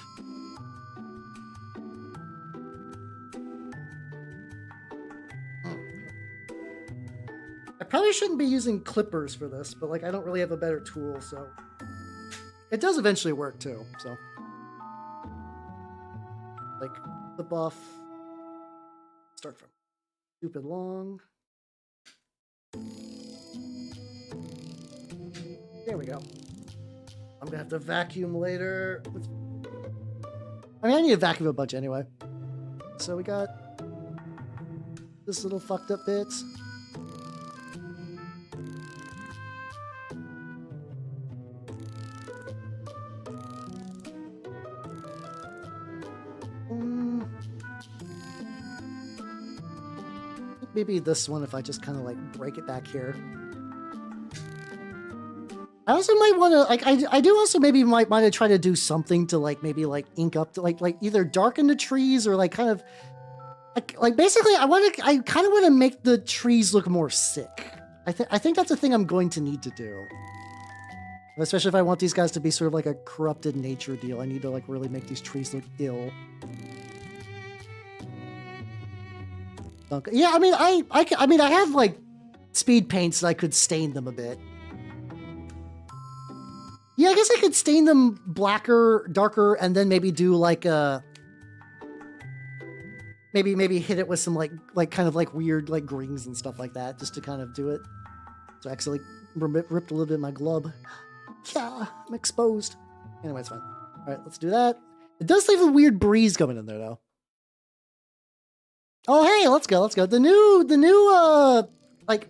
I probably shouldn't be using clippers for this, but like I don't really have a better tool, so it does eventually work too. So like clip off, start from stupid long. There we go. I'm gonna have to vacuum later. I mean, I need to vacuum a bunch anyway. So we got this little fucked up bit. Maybe this one if I just kind of like break it back here. I also might want to like I do also maybe might want to try to do something to like maybe like ink up to like either darken the trees or like kind of like basically I kind of want to make the trees look more sick. I think that's a thing I'm going to need to do. Especially if I want these guys to be sort of like a corrupted nature deal. I need to like really make these trees look ill. Okay. Yeah, I mean I have like speed paints that I could stain them a bit. Yeah, I guess I could stain them blacker, darker, and then maybe do like a maybe hit it with some like kind of like weird like greens and stuff like that, just to kind of do it. So I actually ripped a little bit of my glove. Yeah, I'm exposed. Anyway, it's fine. All right, let's do that. It does leave a weird breeze coming in there though. Oh hey, let's go. The new like,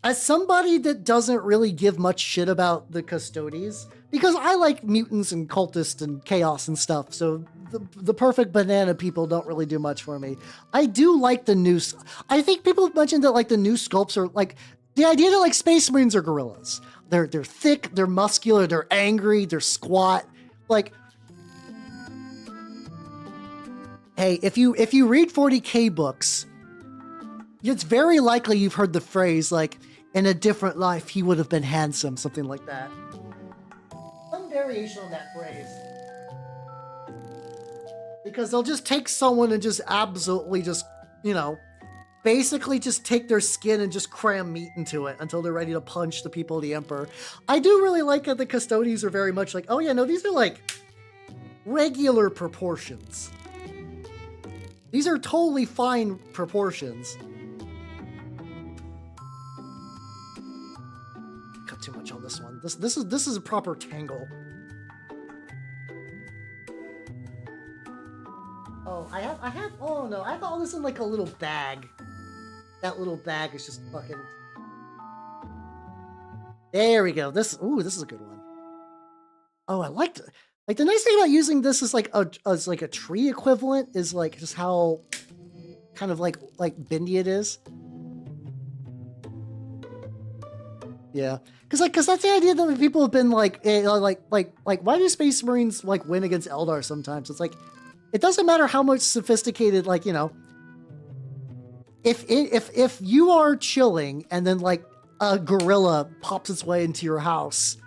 as somebody that doesn't really give much shit about the Custodes, because I like mutants and cultists and chaos and stuff, so the perfect banana people don't really do much for me. I do like the new... I think people have mentioned that like the new sculpts are like... The idea that like Space Marines are gorillas. They're thick, they're muscular, they're angry, they're squat. Like... Hey, if you read 40K books, it's very likely you've heard the phrase like, in a different life, he would have been handsome, something like that. Some variation on that phrase. Because they'll just take someone and just absolutely just, you know, basically just take their skin and just cram meat into it until they're ready to punch the people of the Emperor. I do really like that the Custodes are very much like, oh yeah, no, these are like regular proportions. These are totally fine proportions. Cut too much on this one. This is a proper tangle. Oh, I have. Oh no, I have all this in like a little bag. That little bag is just fucking. There we go. This is a good one. Oh, I liked it. Like the nice thing about using this is like a tree equivalent is like just how kind of like bendy it is. Yeah, because that's the idea that people have been like why do Space Marines like win against Eldar sometimes? It's like it doesn't matter how much sophisticated, like, you know, if you are chilling and then like a gorilla pops its way into your house,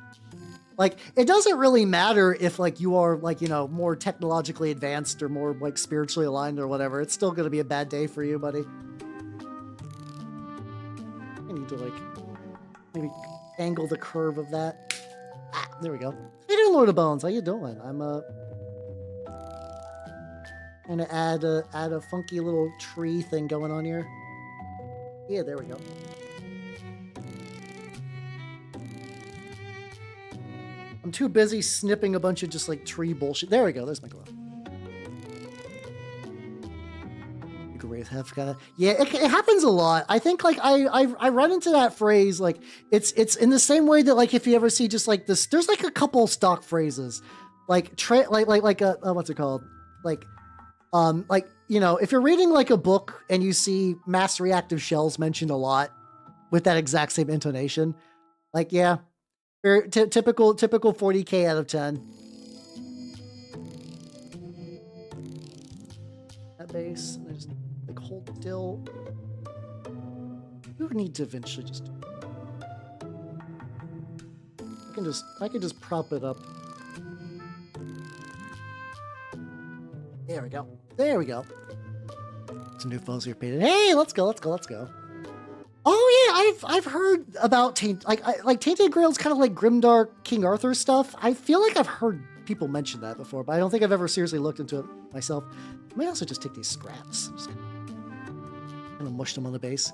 like it doesn't really matter if like you are like, you know, more technologically advanced or more like spiritually aligned or whatever. It's still going to be a bad day for you, buddy. I need to like maybe angle the curve of that. Ah, there we go. How you doing, Lord of Bones? How you doing? I'm gonna add a funky little tree thing going on here. Yeah, there we go. I'm too busy snipping a bunch of just like tree bullshit. There we go. There's my glove. Yeah, it happens a lot. I think like I run into that phrase like it's in the same way that like if you ever see just like this, there's like a couple stock phrases like what's it called, like you know, if you're reading like a book and you see mass reactive shells mentioned a lot with that exact same intonation, like yeah, very typical 40k out of 10. That base, and I just like hold still. You need to eventually just. I can just prop it up. There we go. There we go. Some new foes are painted. Hey, let's go. Oh yeah, I've heard about Tainted Grail's kind of like grimdark King Arthur stuff. I feel like I've heard people mention that before, but I don't think I've ever seriously looked into it myself. I might also just take these scraps. I'm just gonna mush them on the base.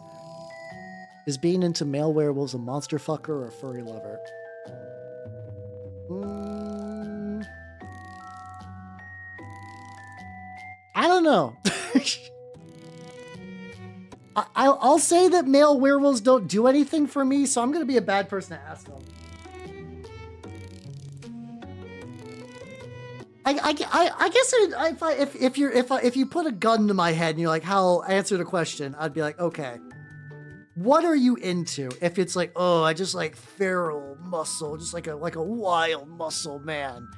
Is being into male werewolves a monster fucker or a furry lover? I don't know. I'll say that male werewolves don't do anything for me, so I'm gonna be a bad person to ask them. I guess if you put a gun to my head and you're like, "How answer the question?" I'd be like, "Okay, what are you into?" If it's like, "Oh, I just like feral muscle, just like a wild muscle man,"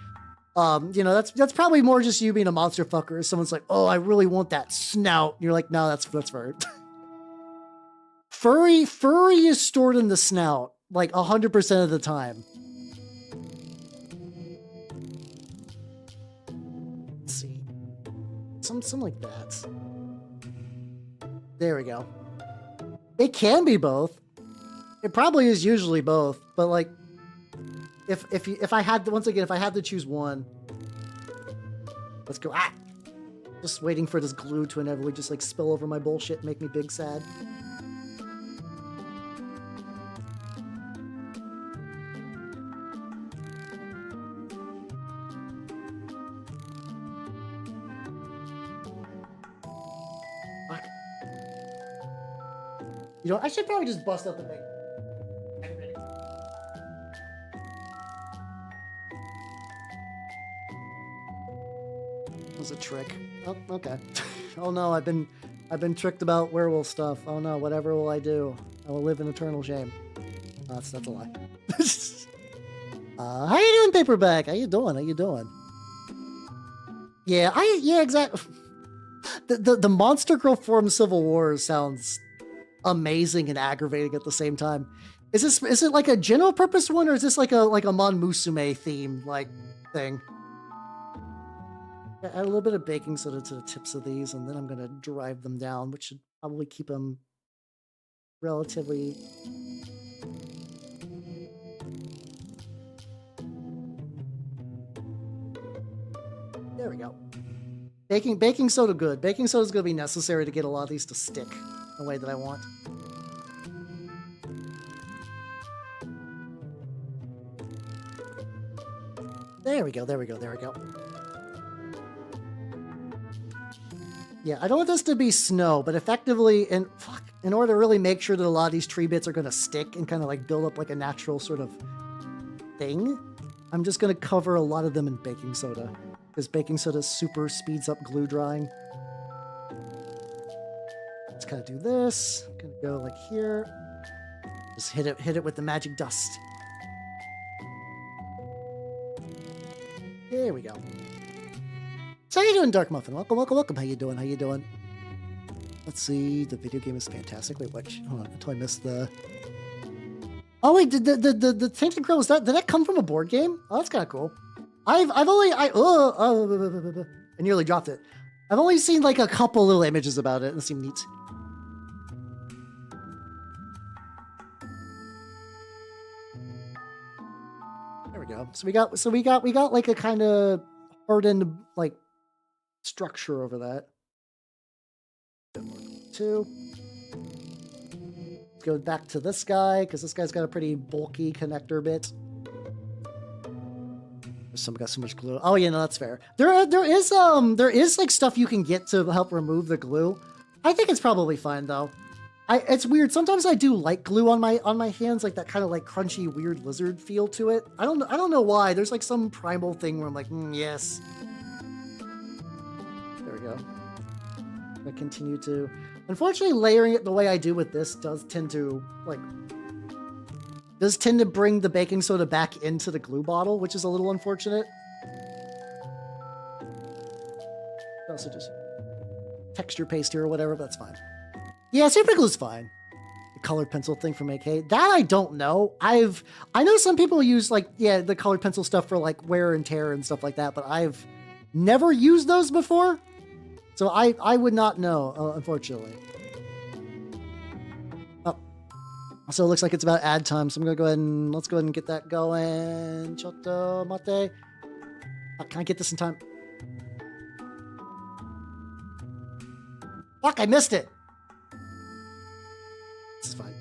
you know, that's probably more just you being a monster fucker. If someone's like, "Oh, I really want that snout," and you're like, "No, that's furry." Furry is stored in the snout like 100% of the time. Let's see, some like that. There we go. It can be both. It probably is usually both, but like, if I had to, once again, if I had to choose one, let's go. Ah, just waiting for this glue to inevitably just like spill over my bullshit and make me big sad. You know, I should probably just bust out the big. That was a trick. Oh, okay. Oh no, I've been tricked about werewolf stuff. Oh no, whatever will I do? I will live in eternal shame. That's a lie. How you doing, Paperback? How you doing? Yeah, exactly. The Monster Girl form Civil War sounds amazing and aggravating at the same time. Is it like a general purpose one, or is this like a Mon Musume theme like thing? Add a little bit of baking soda to the tips of these, and then I'm gonna drive them down, which should probably keep them relatively. There we go. Baking soda good. Baking soda is gonna be necessary to get a lot of these to stick the way that I want. There we go. Yeah, I don't want this to be snow, but effectively, in order to really make sure that a lot of these tree bits are going to stick and kind of like build up like a natural sort of thing, I'm just going to cover a lot of them in baking soda, because baking soda super speeds up glue drying. Let's kind of do this. I'm going to go like here. Just hit it with the magic dust. There we go. So how you doing, Dark Muffin? Welcome, welcome, welcome. How you doing? How you doing? Let's see. The video game is fantastic. Wait, what? Hold on, until I missed the... Oh wait, the Tainted Grill, did that come from a board game? Oh, that's kind of cool. I nearly dropped it. I've only seen like a couple little images about it, and it seemed neat. There we go. So we got like a kind of hardened like structure over that. Two. Let's go back to this guy, because this guy's got a pretty bulky connector bit. Some got so much glue. Oh yeah, no, that's fair. There is like stuff you can get to help remove the glue. I think it's probably fine though. It's weird. Sometimes I do like glue on my hands, like that kind of like crunchy, weird lizard feel to it. I don't know why. There's like some primal thing where I'm like, yes. There we go. I continue to. Unfortunately, layering it the way I do with this does tend to bring the baking soda back into the glue bottle, which is a little unfortunate. Also just texture paste here or whatever, but that's fine. Yeah, super glue's fine. The colored pencil thing from AK. That I don't know. I know some people use like, yeah, the colored pencil stuff for like wear and tear and stuff like that, but I've never used those before. So I would not know, unfortunately. Oh. So it looks like it's about ad time, so I'm gonna let's go ahead and get that going. Chotto mate. Can I get this in time? Fuck, I missed it. This is fine.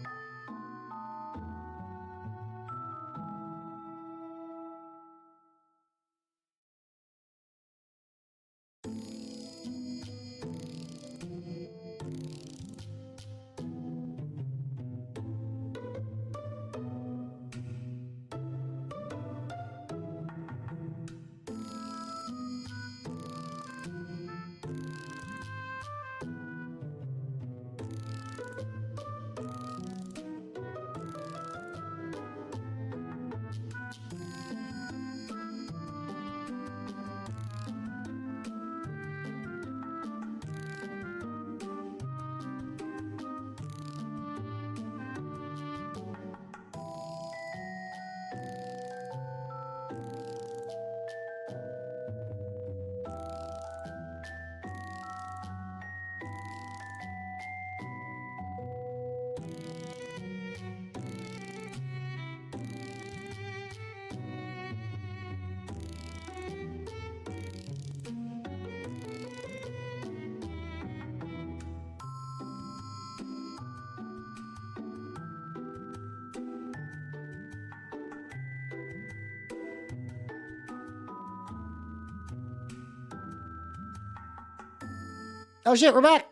Oh shit, we're back.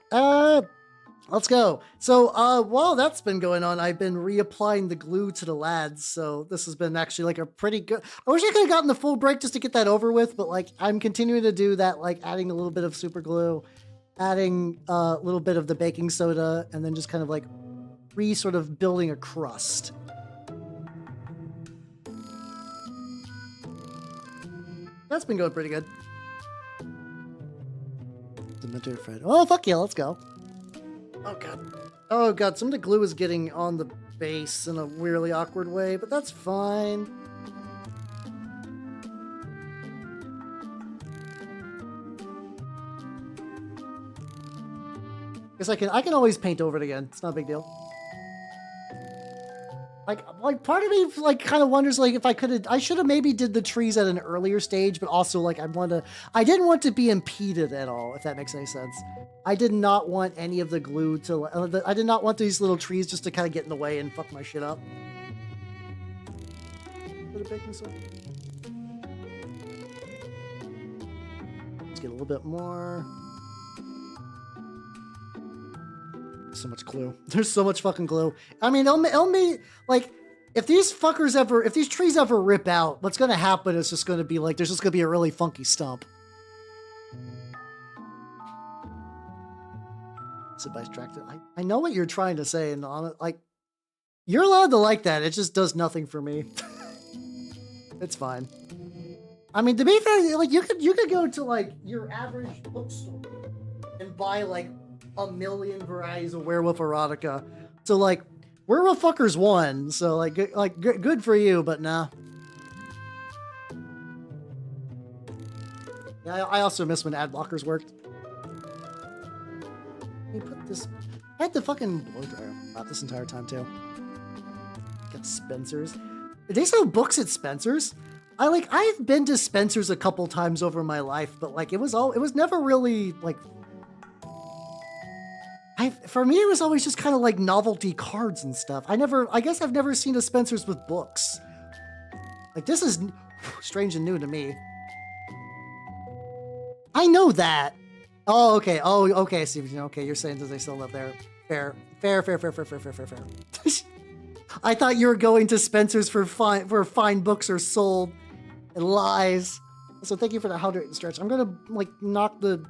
Let's go. So, while that's been going on, I've been reapplying the glue to the lads. So this has been actually like a pretty good. I wish I could have gotten the full break just to get that over with, but like I'm continuing to do that, like adding a little bit of super glue, adding a little bit of the baking soda, and then just kind of like sort of building a crust. That's been going pretty good. Dementor Fred. Oh, fuck yeah, let's go. Oh, God. Oh, God, some of the glue is getting on the base in a weirdly awkward way, but that's fine. Guess I can always paint over it again. It's not a big deal. Like part of me like kind of wonders like if I should have maybe did the trees at an earlier stage, but also like I didn't want to be impeded at all, if that makes any sense. I did not want any of the glue to I did not want these little trees just to kind of get in the way and fuck my shit up. Let's get a little bit more. So much glue. There's so much fucking glue. I mean, it'll be like, if these trees ever rip out, what's gonna happen is just gonna be like, there's just gonna be a really funky stump. So by distracted, I know what you're trying to say, and like, you're allowed to like that. It just does nothing for me. It's fine. I mean, to be fair, like you could go to like your average bookstore and buy like a million varieties of werewolf erotica. So like, werewolf fuckers won. So like good for you, but nah. Yeah, I also miss when ad blockers worked. Let me put this. I had the fucking blow dryer out this entire time too. Got Spencer's. Did they sell books at Spencer's? I've been to Spencer's a couple times over my life, but like it was never really like. For me, it was always just kind of like novelty cards and stuff. I guess I've never seen a Spencer's with books. Like, this is strange and new to me. I know that. Oh, okay. Oh, okay, Steven. Okay, you're saying that they still live there. Fair. I thought you were going to Spencer's for fine books are sold. And lies. So thank you for the hydrating stretch. I'm gonna like knock the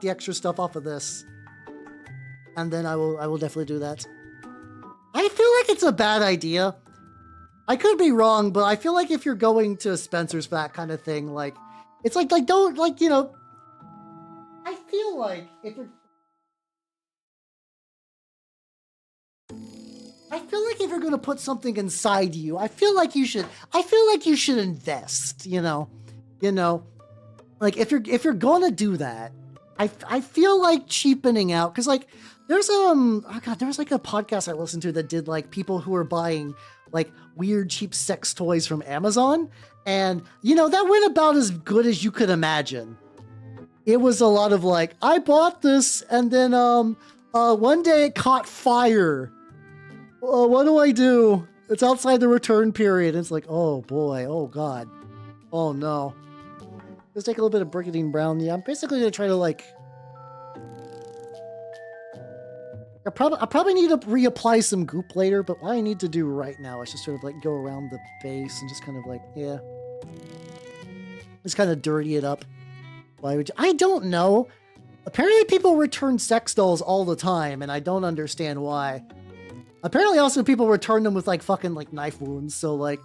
extra stuff off of this. And then I will definitely do that. I feel like it's a bad idea. I could be wrong, but I feel like if you're going to Spencer's for that kind of thing, like, it's like don't, like, you know, I feel like if you're going to put something inside you, I feel like you should invest, you know, like if you're going to do that, I feel like cheapening out. 'Cause like, there's like a podcast I listened to that did like people who are buying like weird cheap sex toys from Amazon, and you know that went about as good as you could imagine. It was a lot of like, I bought this and then one day it caught fire. What do I do? It's outside the return period. It's like, oh boy, oh god, oh no. Let's take a little bit of Brigadine Brown. Yeah, I'm basically gonna try to like. I probably need to reapply some goop later, but what I need to do right now is just sort of like go around the base and just kind of like, yeah. Just kind of dirty it up. Why would you? I don't know. Apparently people return sex dolls all the time, and I don't understand why. Apparently also people return them with like fucking like knife wounds, so like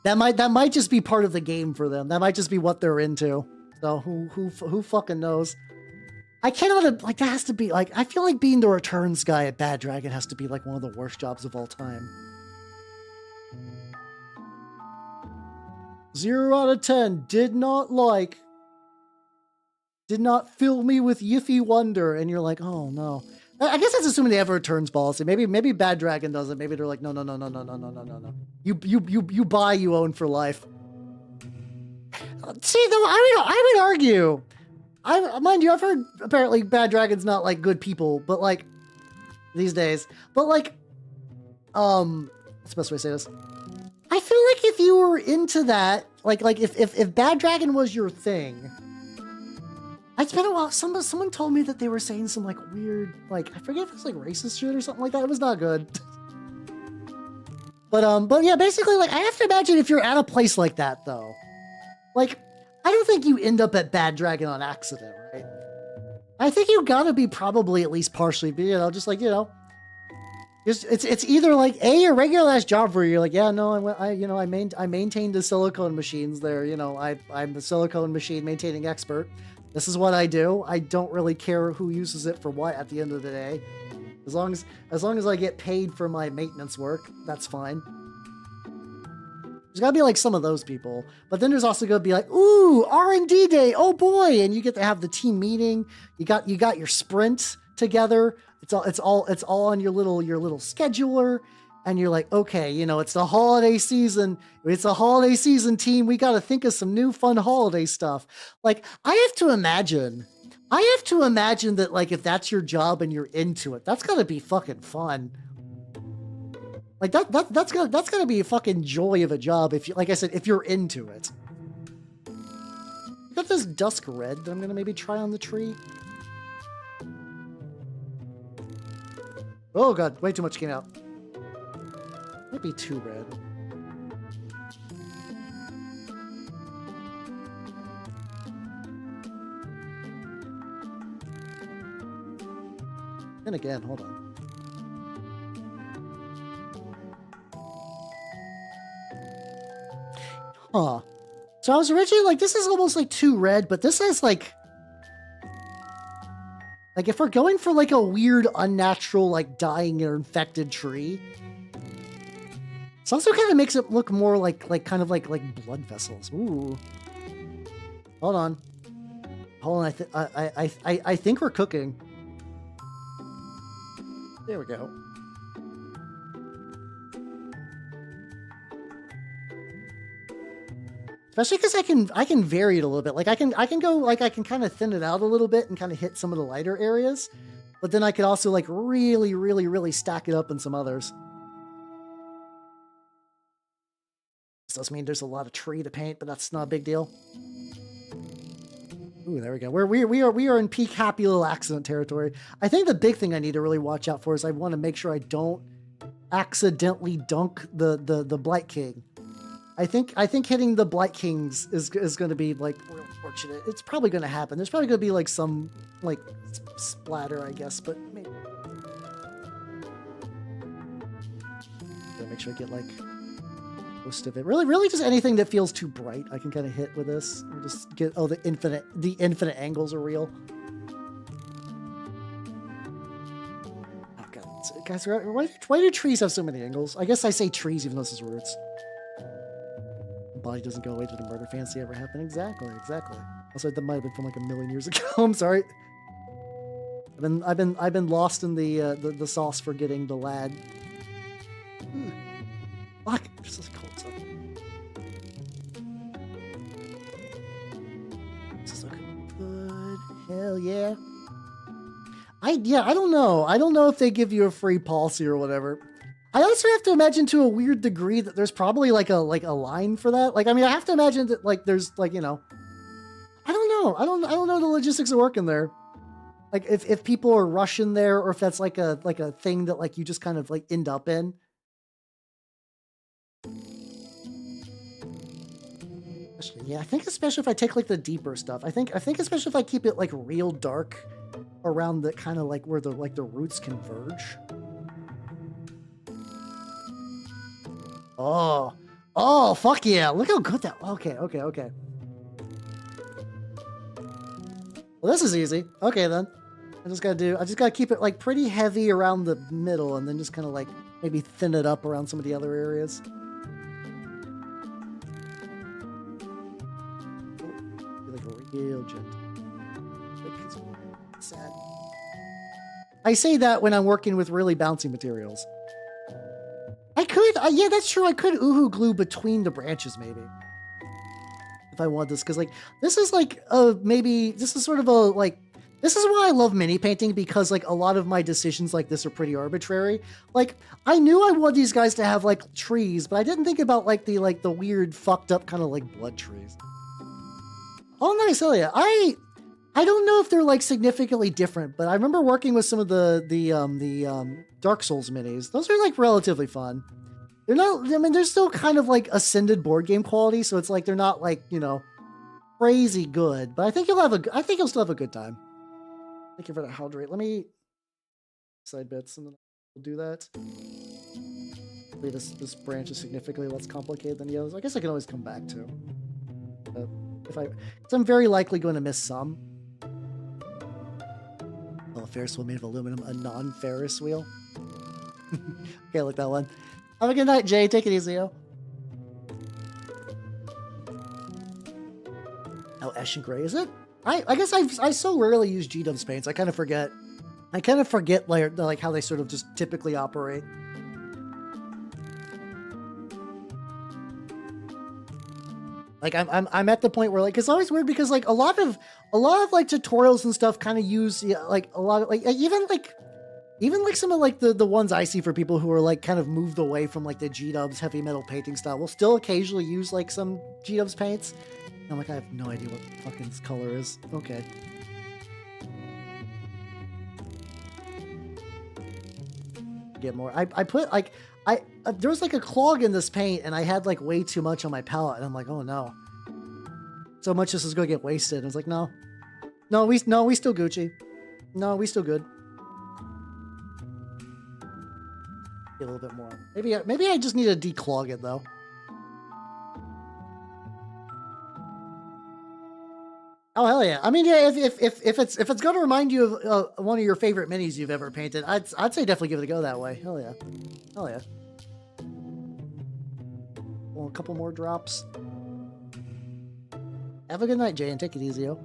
that might just be part of the game for them. That might just be what they're into. So who fucking knows? I cannot, like, that has to be, like, I feel like being the returns guy at Bad Dragon has to be, like, one of the worst jobs of all time. 0 out of 10. Did not fill me with yiffy wonder. And you're like, oh, no. I guess that's assuming they have a returns policy. Maybe Bad Dragon doesn't. Maybe they're like, no. You buy, you own for life. See, though, I would argue... mind you, I've heard apparently Bad Dragon's not like good people, but like these days. But like, what's the best way to say this? I feel like if you were into that, like if Bad Dragon was your thing, it's been a while. Someone told me that they were saying some like weird, like I forget if it's like racist shit or something like that. It was not good. But yeah, basically like I have to imagine if you're at a place like that though, like. I don't think you end up at Bad Dragon on accident, right? I think you gotta be probably at least partially, you know, just like, you know, it's either like a regular ass job where you're like, yeah, no, I maintained the silicone machines there, you know, I'm the silicone machine maintaining expert. This is what I do. I don't really care who uses it for what at the end of the day. As long as I get paid for my maintenance work, that's fine. There's gotta be like some of those people, but then there's also gonna be like, ooh, R&D day, oh boy, and you get to have the team meeting. You got your sprint together. It's all on your little scheduler, and you're like, okay, you know, it's the holiday season. It's a holiday season, team. We gotta think of some new fun holiday stuff. Like I have to imagine that like if that's your job and you're into it, that's gotta be fucking fun. Like that's gonna be a fucking joy of a job if you, like I said, if you're into it. Got this dusk red that I'm gonna maybe try on the tree. Oh god, way too much came out. Might be too red. And again, hold on. Huh. So I was originally like, this is almost like too red, but this is like if we're going for like a weird, unnatural, like dying or infected tree, it also kind of makes it look more like kind of like blood vessels. Ooh. Hold on. Hold on. I think we're cooking. There we go. Especially because I can vary it a little bit. Like I can go like I can kind of thin it out a little bit and kind of hit some of the lighter areas, but then I could also like really stack it up in some others. This does mean there's a lot of tree to paint, but that's not a big deal. Ooh, there we go. We are in peak happy little accident territory. I think the big thing I need to really watch out for is I want to make sure I don't accidentally dunk the Blightkings. I think hitting the Blightkings is going to be like real fortunate. It's probably going to happen. There's probably going to be like some like splatter, I guess, but maybe. Gotta make sure I get like most of it. Really just anything that feels too bright I can kind of hit with this. Or just get, oh, the infinite angles are real. Oh god, guys, why do trees have so many angles? I guess I say trees even though this is roots. Body doesn't go away to the murder fantasy ever happen. Exactly. Also, that might have been from like a million years ago. I'm sorry. I've been lost in the sauce for getting the lad. Fuck, this is cold stuff. This is looking good. Hell yeah. I don't know. I don't know if they give you a free policy or whatever. I also have to imagine to a weird degree that there's probably like a line for that. Like, I mean, I have to imagine that like there's like, you know, I don't know. I don't know the logistics of working there. Like if people are rushing there or if that's like a thing that like you just kind of like end up in. Yeah, I think especially if I take like the deeper stuff. I think especially if I keep it like real dark around the kind of like where the roots converge. Oh, fuck yeah. Look how good that... Okay. Well, this is easy. Okay, then. I just gotta keep it, like, pretty heavy around the middle and then just kind of, like, maybe thin it up around some of the other areas. Be, like, real gentle. Like, sad. I say that when I'm working with really bouncy materials. I could, yeah, that's true. I could Uhu glue between the branches, maybe. If I want this, because, like, this is, like, maybe, this is sort of a, like, this is why I love mini painting, because, like, a lot of my decisions like this are pretty arbitrary. Like, I knew I wanted these guys to have, like, trees, but I didn't think about, like, the weird, fucked up kind of, like, blood trees. Oh, nice, hell yeah. I don't know if they're, like, significantly different, but I remember working with some of the Dark Souls minis. Those are, like, relatively fun. They're not, I mean, they're still kind of, like, ascended board game quality, so it's, like, they're not, like, you know, crazy good. But I think you'll still have a good time. Thank you for the hydrate. Let me... side bits, and then we'll do that. This branch is significantly less complicated than the others. I guess I can always come back to. Because I'm very likely going to miss some. Oh, a Ferris wheel made of aluminum, a non-Ferris wheel. Okay, I like that one. Have a good night, Jay. Take it easy, yo. Oh, Ash and Gray, is it? I guess I so rarely use G-Dubs paints. I kind of forget. Like how they sort of just typically operate. Like I'm at the point where like it's always weird because like a lot of like tutorials and stuff kind of use like a lot of like even like some of like the ones I see for people who are like kind of moved away from like the G-Dubs heavy metal painting style will still occasionally use like some G-Dubs paints. And I'm like, I have no idea what fucking this color is. Okay. get more. I put like there was like a clog in this paint, and I had like way too much on my palette, and I'm like, oh no, so much this is gonna get wasted. And I was like, no, we still Gucci, no, we still good. Get a little bit more. Maybe I just need to declog it though. Oh hell yeah! I mean, yeah. If it's gonna remind you of one of your favorite minis you've ever painted, I'd say definitely give it a go that way. Hell yeah, hell yeah. Well, a couple more drops. Have a good night, Jay, and take it easy, yo.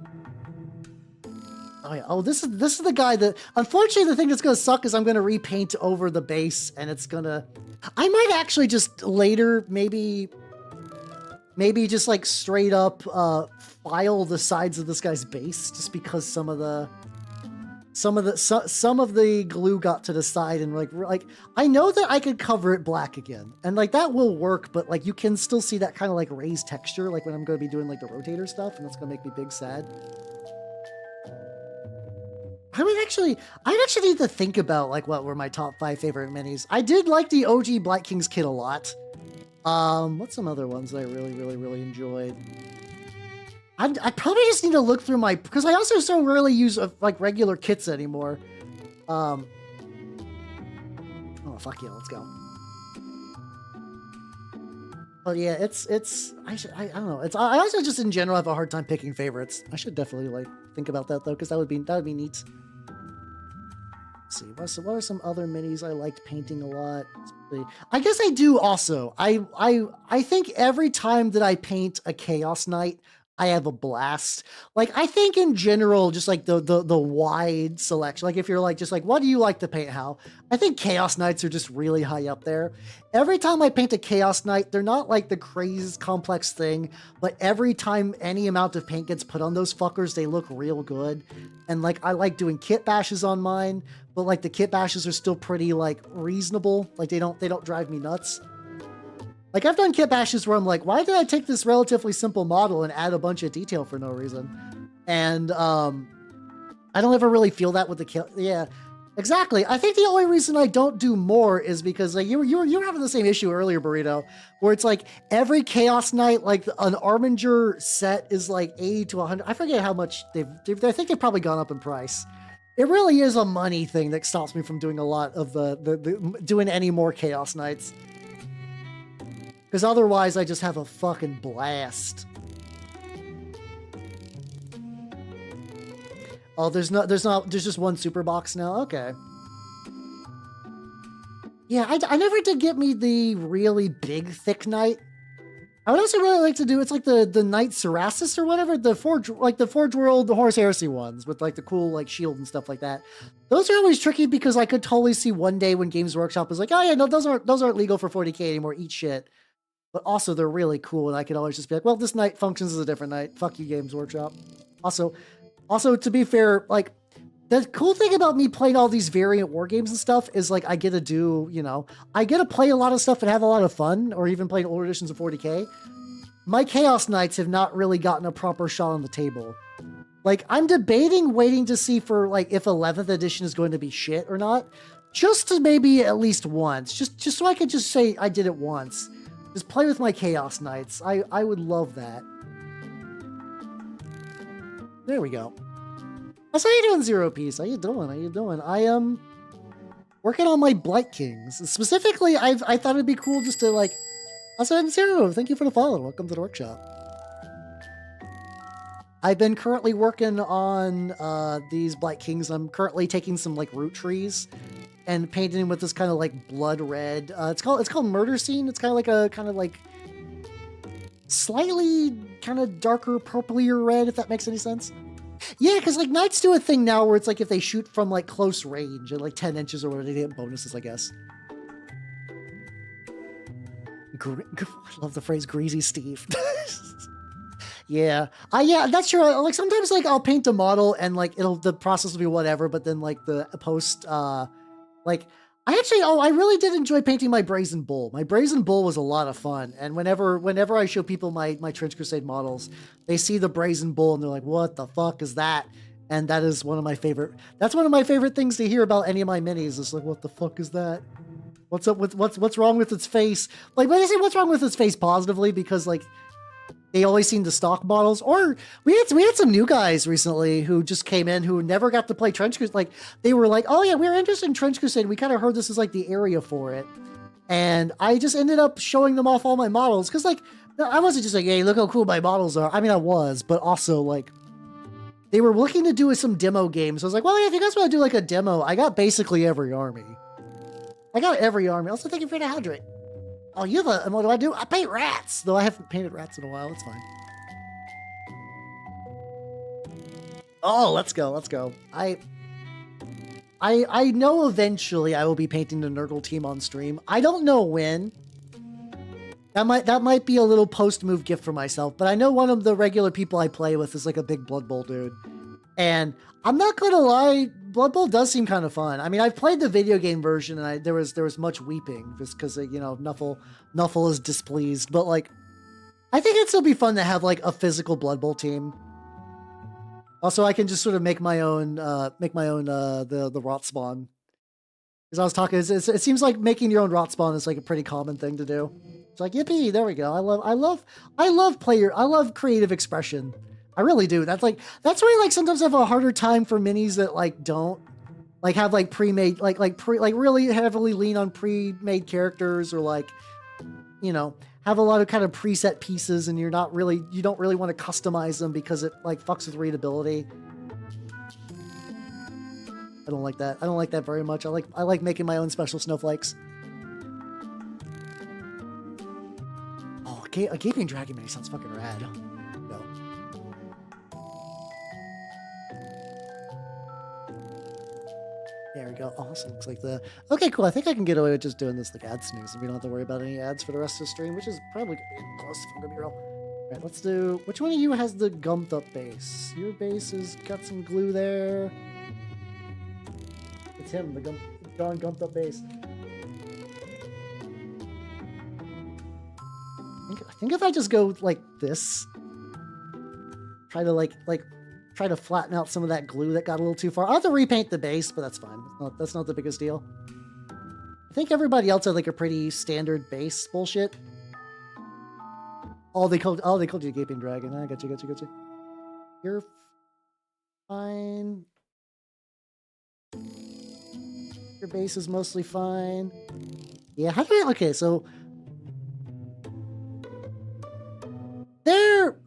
Oh yeah. Oh, this is the guy that. Unfortunately, the thing that's gonna suck is I'm gonna repaint over the base, and it's gonna. I might actually just later maybe just like straight up file the sides of this guy's base, just because some of the glue got to the side, and like I know that I could cover it black again, and like that will work, but like you can still see that kind of like raised texture, like when I'm going to be doing like the rotator stuff, and that's gonna make me big sad. I actually need to think about like what were my top 5 favorite minis. I did like the OG Blightkings kit a lot. What's some other ones that I really enjoyed? I probably just need to look through my, because I also don't really use like regular kits anymore. Oh fuck yeah, let's go. But yeah, I don't know. I also just in general have a hard time picking favorites. I should definitely like think about that though, because that would be neat. Let's see, what are some other minis I liked painting a lot? I guess I do also. I think every time that I paint a Chaos Knight, I have a blast. Like, I think in general, just like the wide selection, like if you're like, just like, what do you like to paint, Hal? I think Chaos Knights are just really high up there. Every time I paint a Chaos Knight, they're not like the craziest complex thing, but every time any amount of paint gets put on those fuckers, they look real good. And like, I like doing kit bashes on mine, but like the kit bashes are still pretty like reasonable. Like they don't drive me nuts. Like, I've done kit bashes where I'm like, why did I take this relatively simple model and add a bunch of detail for no reason? And I don't ever really feel that with the kit. Yeah, exactly. I think the only reason I don't do more is because like you were having the same issue earlier, Burrito, where it's like every Chaos Knight, like an Arminger set is like 80 to 100. I forget how much I think they've probably gone up in price. It really is a money thing that stops me from doing a lot of doing any more Chaos Knights. Because otherwise, I just have a fucking blast. Oh, there's just one super box now? Okay. Yeah, I never did get me the really big, thick knight. I would also really like to do, it's like the Knight Cerasis or whatever, the Forge World, the Horus Heresy ones, with like the cool like shield and stuff like that. Those are always tricky because I could totally see one day when Games Workshop is like, oh yeah, no, those aren't legal for 40K anymore, eat shit. But also, they're really cool, and I could always just be like, well, this knight functions as a different knight. Fuck you, Games Workshop. Also, to be fair, like, the cool thing about me playing all these variant war games and stuff is, like, I get to do, I get to play a lot of stuff and have a lot of fun, or even playing older editions of 40K. My Chaos Knights have not really gotten a proper shot on the table. Like, I'm debating waiting to see for, like, if 11th edition is going to be shit or not. Just to maybe at least once. Just so I could just say I did it once. Just play with my Chaos Knights. I would love that. There we go. How you doing, Zero Piece? How you doing? I am working on my Blightkings. Specifically, I thought it'd be cool just to like... Also, Zero, thank you for the follow. Welcome to the workshop. I've been currently working on these Blightkings. I'm currently taking some like root trees and painting with this kind of like blood red. It's called Murder Scene. It's kind of like slightly kind of darker purplier red, if that makes any sense. Yeah, because like knights do a thing now where it's like if they shoot from like close range at like 10 inches or whatever, they get bonuses, I guess. I love the phrase "greasy Steve." Yeah, yeah, that's true. Like sometimes like I'll paint a model and like the process will be whatever, but then like the post like, I really did enjoy painting my Brazen Bull. My Brazen Bull was a lot of fun. And whenever I show people my Trench Crusade models, they see the Brazen Bull and they're like, what the fuck is that? And that is one of my favorite. That's one of my favorite things to hear about any of my minis. It's like, what the fuck is that? What's up with what's wrong with its face? Like, when I say what's wrong with its face positively, because like they always seem to stock models. Or we had some new guys recently who just came in who never got to play Trench Crusade. Like they were like, oh yeah, we're interested in Trench Crusade. We kind of heard this is like the area for it, and I just ended up showing them off all my models because like I wasn't just like, hey, look how cool my models are. I mean, I was, but also like they were looking to do some demo games. I was like, well, yeah, if you guys want to do like a demo, I got basically every army. I got every army. Also, thank you for the hydrate. Oh, you have a, what do I do? I paint rats. Though I haven't painted rats in a while. It's fine. Oh, let's go. Let's go. I know eventually I will be painting the Nurgle team on stream. I don't know when. That might be a little post-move gift for myself, but I know one of the regular people I play with is like a big Blood Bowl dude. And I'm not gonna lie, Blood Bowl does seem kind of fun. I mean, I've played the video game version, and there was much weeping just because you know Nuffle is displeased. But like, I think it'd still be fun to have like a physical Blood Bowl team. Also, I can just sort of make my own the rot spawn. Because I was talking, it seems like making your own rot spawn is like a pretty common thing to do. It's like yippee, there we go. I love creative expression. I really do. That's why like sometimes I have a harder time for minis that like don't like have like pre-made like really heavily lean on pre-made characters, or like, you know, have a lot of kind of preset pieces and you don't really want to customize them because it like fucks with readability. I don't like that. I don't like that very much. I like making my own special snowflakes. Oh, a gaping dragon mini sounds fucking rad. Go. There we go. Awesome. Looks like the... Okay, cool. I think I can get away with just doing this like ad snooze, and we don't have to worry about any ads for the rest of the stream, which is probably close if I'm gonna be real. All right, let's do... Which one of you has the gumped up base? Your base has got some glue there. It's him, the darn gumped up base. I think if I just go like this, try to flatten out some of that glue that got a little too far. I'll have to repaint the base, but that's fine. That's not the biggest deal. I think everybody else had like a pretty standard base bullshit. Oh, they called you Gaping Dragon. I got you. You're fine. Your base is mostly fine. Yeah, okay, so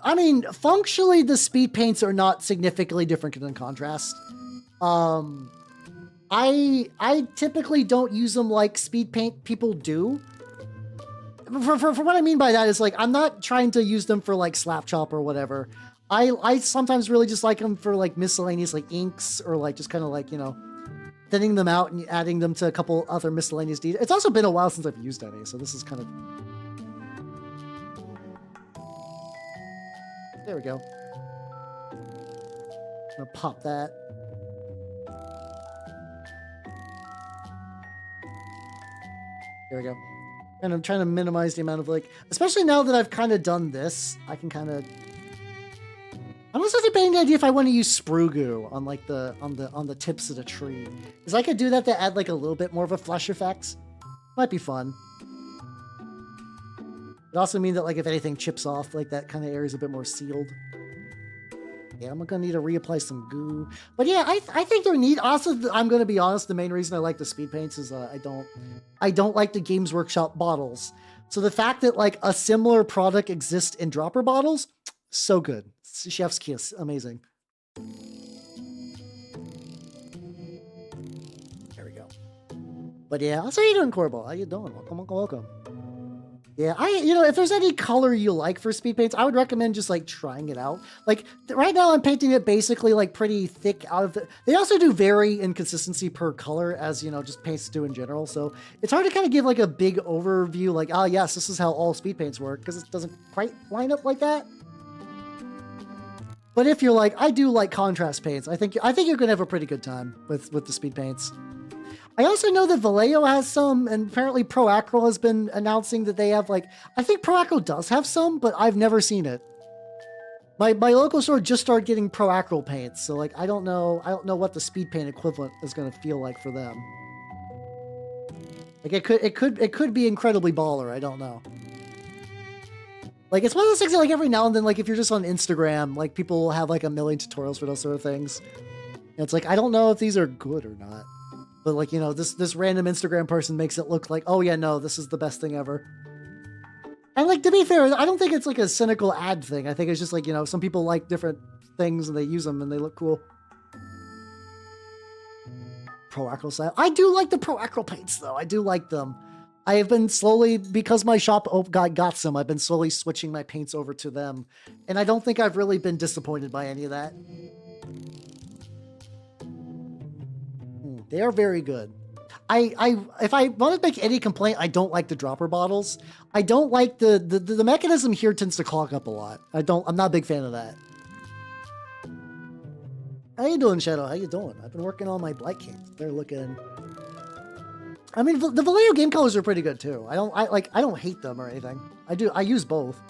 I mean, functionally, the speed paints are not significantly different than contrast. I typically don't use them like speed paint people do. For what I mean by that is like, I'm not trying to use them for like slap chop or whatever. I sometimes really just like them for like miscellaneous like inks, or like just kind of like, you know, thinning them out and adding them to a couple other miscellaneous details. It's also been a while since I've used any, so this is kind of... There we go. I'm gonna pop that. There we go. And I'm trying to minimize the amount of like, especially now that I've kind of done this, I can kind of... I'm also debating the idea if I want to use sprue goo on like on the tips of the tree, because I could do that to add like a little bit more of a flesh effect. Might be fun. It also means that like if anything chips off, like that kind of area is a bit more sealed. Yeah, I'm gonna need to reapply some goo. But yeah, I think they're neat. Also, I'm gonna be honest, the main reason I like the speed paints is I don't like the Games Workshop bottles. So the fact that like a similar product exists in dropper bottles, so good. Chef's kiss, amazing. There we go. But yeah, how you doing, Corball? How you doing? Welcome. Yeah, if there's any color you like for speed paints, I would recommend just like trying it out. Like right now I'm painting it basically like pretty thick out of the... They also do vary in consistency per color, as you know, just paints do in general. So it's hard to kind of give like a big overview like, oh yes, this is how all speed paints work, because it doesn't quite line up like that. But if you're like, I do like contrast paints, I think you're gonna have a pretty good time with the speed paints. I also know that Vallejo has some, and apparently Pro Acryl has been announcing that they have like, I think Pro Acryl does have some, but I've never seen it. My local store just started getting pro acryl paints, so like I don't know what the speed paint equivalent is gonna feel like for them. Like it could be incredibly baller. I don't know. Like it's one of those things that like every now and then, like if you're just on Instagram, like people will have like a million tutorials for those sort of things. And it's like I don't know if these are good or not, but like you know this random Instagram person makes it look like, oh yeah, no, this is the best thing ever. And like to be fair, I don't think it's like a cynical ad thing. I think it's just like, you know, some people like different things and they use them and they look cool. Pro acryl style. I do like the pro acryl paints though. I do like them. I have been slowly, because my shop got some, I've been slowly switching my paints over to them. And I don't think I've really been disappointed by any of that. They are very good. If I want to make any complaint, I don't like the dropper bottles. I don't like the mechanism here tends to clog up a lot. I'm not a big fan of that. How you doing, Shadow? How you doing? I've been working on my Blightkings. They're looking. I mean, the Vallejo game colors are pretty good too. I don't hate them or anything. I use both.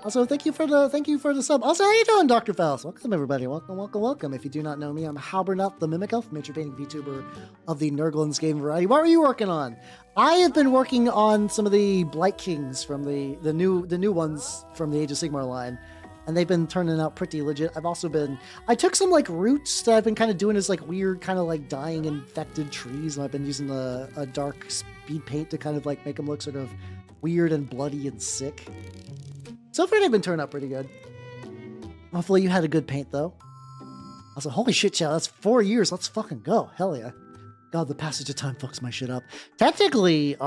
Also, thank you for the sub. Also, how you doing, Dr. Faust? Welcome, everybody. Welcome. If you do not know me, I'm Halbernut the Mimic Elf, miniature painting VTuber of the Nurgle game variety. What were you working on? I have been working on some of the Blightkings from the new ones from the Age of Sigmar line, and they've been turning out pretty legit. I took some like roots that I've been kind of doing as like weird kind of like dying infected trees, and I've been using a dark speed paint to kind of like make them look sort of weird and bloody and sick. So far, they've been turning out pretty good. Hopefully, you had a good paint, though. I was like, holy shit, Chow, that's 4 years. Let's fucking go. Hell yeah. God, the passage of time fucks my shit up. Technically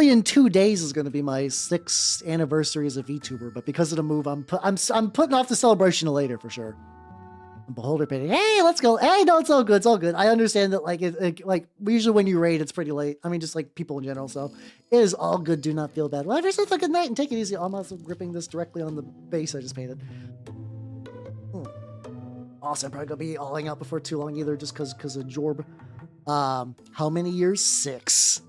in 2 days is going to be my 6th anniversary as a VTuber, but because of the move, I'm putting off the celebration to later for sure. Beholder painting. Hey, let's go. Hey, no, it's all good. It's all good. I understand that, like usually when you raid, it's pretty late. I mean, just like people in general. So it is all good. Do not feel bad. Well, have yourself a good night and take it easy. I'm also gripping this directly on the base I just painted. Also, I'm probably gonna be alling out before too long either, just because of Jorb. How many years? 6.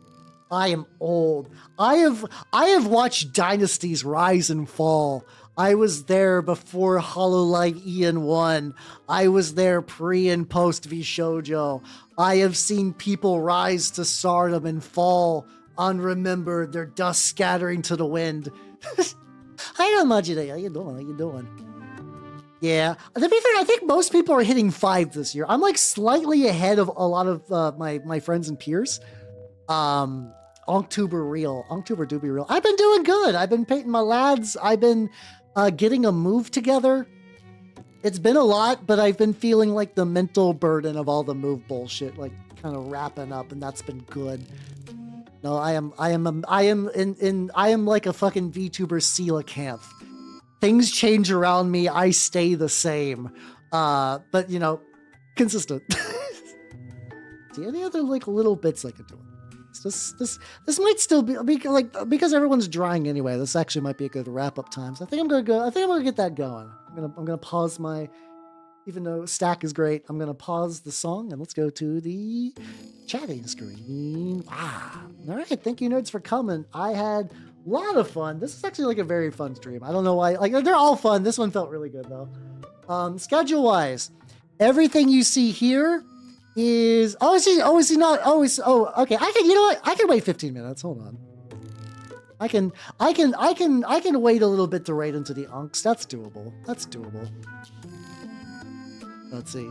I am old. I have watched dynasties rise and fall. I was there before HoloLight Ian 1. I was there pre and post VShojo. I have seen people rise to stardom and fall unremembered, their dust scattering to the wind. Hi, Majide. How you doing? Yeah. To be fair, I think most people are hitting 5 this year. I'm like slightly ahead of a lot of my friends and peers. Vtuber do be real. I've been doing good. I've been painting my lads. I've been getting a move together. It's been a lot, but I've been feeling like the mental burden of all the move bullshit, like kind of wrapping up, and that's been good. No, I am like a fucking VTuber coelacanth. Things change around me. I stay the same. But you know, consistent. See any other like little bits I could do? This might still be like because everyone's drying anyway. This actually might be a good wrap up time. So I think I'm gonna get that going. I'm gonna pause my, even though stack is great, I'm gonna pause the song and let's go to the chatting screen. Wow. All right, thank you nerds for coming. I had a lot of fun. This is actually like a very fun stream. I don't know why. Like they're all fun. This one felt really good though. Schedule wise, everything you see here is okay. You know what? I can wait 15 minutes. Hold on. I can wait a little bit to raid into the unks. That's doable. Let's see.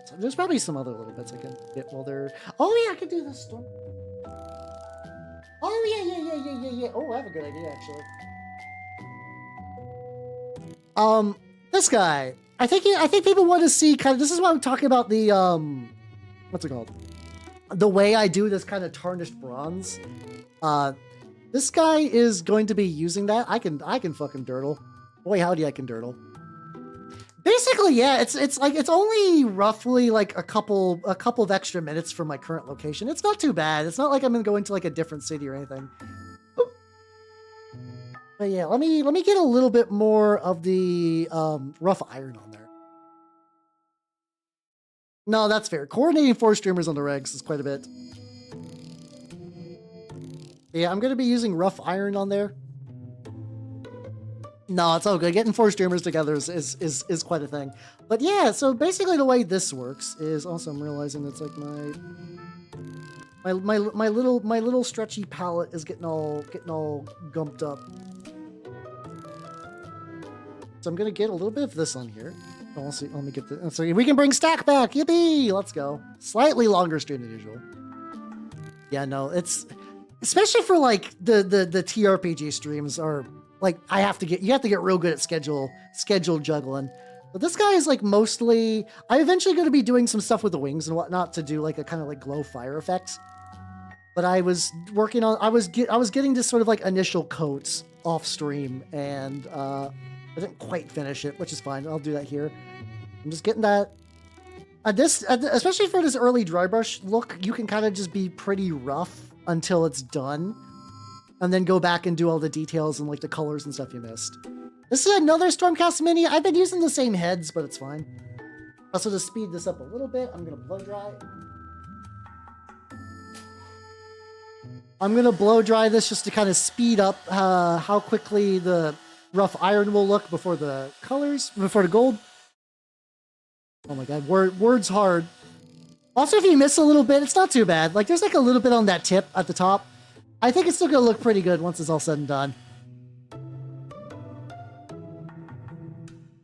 So there's probably some other little bits I can get while they're. Oh yeah, I could do this storm. Oh yeah. Oh, I have a good idea actually. This guy. I think people want to see kind of. This is why I'm talking about the what's it called? The way I do this kind of tarnished bronze. This guy is going to be using that. I can fucking dirtle. Boy, howdy, I can dirtle. Basically, yeah, it's like it's only roughly like a couple of extra minutes from my current location. It's not too bad. It's not like I'm gonna go into like a different city or anything. But yeah, let me get a little bit more of the rough iron on there. No, that's fair. Coordinating 4 streamers on the regs is quite a bit. Yeah, I'm gonna be using rough iron on there. No, it's all good. Getting 4 streamers together is quite a thing. But yeah, so basically the way this works is also I'm realizing it's like my little stretchy palette is getting all gumped up. So I'm gonna get a little bit of this on here. Oh, let's see. Let me get this. So we can bring stack back. Yippee! Let's go. Slightly longer stream than usual. Yeah, no, it's especially for like the TRPG streams are like you have to get real good at schedule juggling. But this guy is like mostly. I'm eventually going to be doing some stuff with the wings and whatnot to do like a kind of like glow fire effects. But I was working on. I was getting this sort of like initial coats off stream and. I didn't quite finish it, which is fine. I'll do that here. I'm just getting that. Especially for this early dry brush look, you can kind of just be pretty rough until it's done. And then go back and do all the details and like the colors and stuff you missed. This is another Stormcast mini. I've been using the same heads, but it's fine. Also, to speed this up a little bit, I'm going to blow dry. I'm going to blow dry this just to kind of speed up how quickly the rough iron will look before the gold. Oh my god, word's hard. Also, if you miss a little bit, it's not too bad. Like, there's like a little bit on that tip at the top. I think it's still gonna look pretty good once it's all said and done.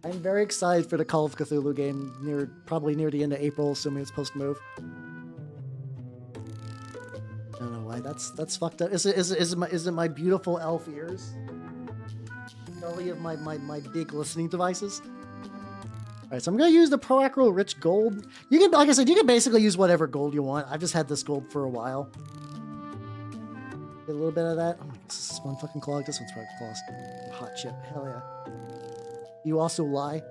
I'm very excited for the Call of Cthulhu game probably near the end of April, assuming it's post-move. I don't know why that's fucked up. Is it my beautiful elf ears? Probably of my big listening devices. All right, so I'm gonna use the Pro Acro Rich Gold. You can, like I said, you can basically use whatever gold you want. I've just had this gold for a while. Get a little bit of that. Oh my gosh, this is one fucking clog. This one's probably closed. Hot chip, hell yeah. You also lie.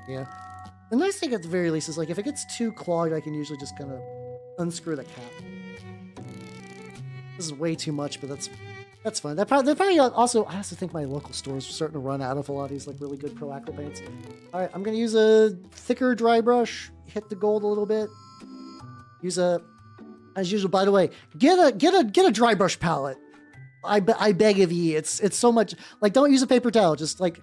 Yeah. The nice thing at the very least is like if it gets too clogged, I can usually just kind of unscrew the cap. This is way too much, but that's fine. They're probably also, I also think my local stores are starting to run out of a lot of these like really good Pro Acro paints. All right, I'm gonna use a thicker dry brush, hit the gold a little bit. Use as usual, by the way, get a dry brush palette. I beg of ye. It's so much, like, don't use a paper towel. Just like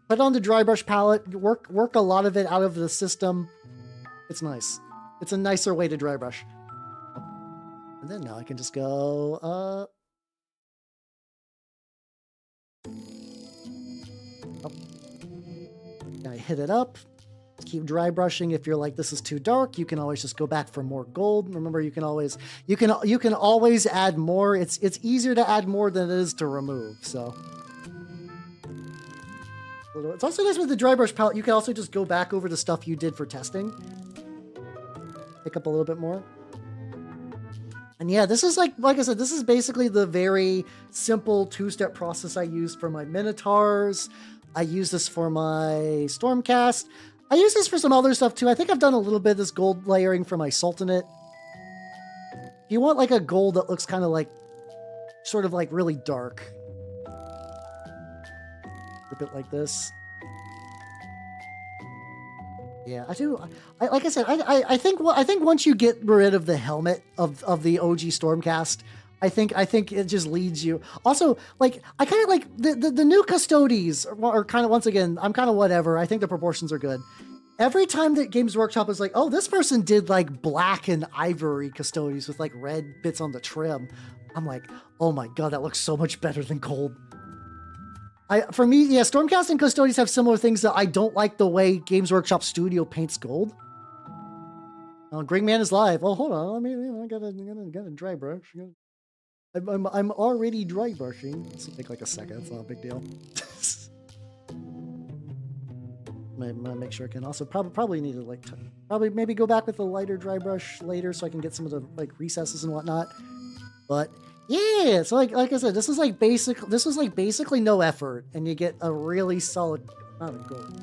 put on the dry brush palette, work a lot of it out of the system. It's nice. It's a nicer way to dry brush. And then now I can just go, I hit it up. Keep dry brushing. If you're like, this is too dark, you can always just go back for more gold. Remember, you can always add more. It's easier to add more than it is to remove. So it's also nice with the dry brush palette. You can also just go back over the stuff you did for testing. Pick up a little bit more. And yeah, this is like I said, this is basically the very simple 2-step process I used for my Minotaurs. I use this for my Stormcast. I use this for some other stuff too. I think I've done a little bit of this gold layering for my Sultanate. If you want like a gold that looks kind of like, sort of like really dark. A bit like this. Yeah, I do. Like I said, I think once you get rid of the helmet of the OG Stormcast, I think it just leads you. Also, like, I kind of like the new Custodes are kind of, once again, I'm kind of whatever. I think the proportions are good. Every time that Games Workshop is like, oh, this person did like black and ivory Custodes with like red bits on the trim, I'm like, oh my god, that looks so much better than gold. For me, yeah, Stormcast and Custodes have similar things that I don't like the way Games Workshop Studio paints gold. Oh, Gringman is live. Oh, hold on. I mean, I gotta dry brush. I'm already dry brushing. This will take like a second. It's not a big deal. Make sure I can also probably need to like maybe go back with a lighter dry brush later so I can get some of the like recesses and whatnot. But yeah, so like I said, this is like basically no effort, and you get a really solid amount of gold.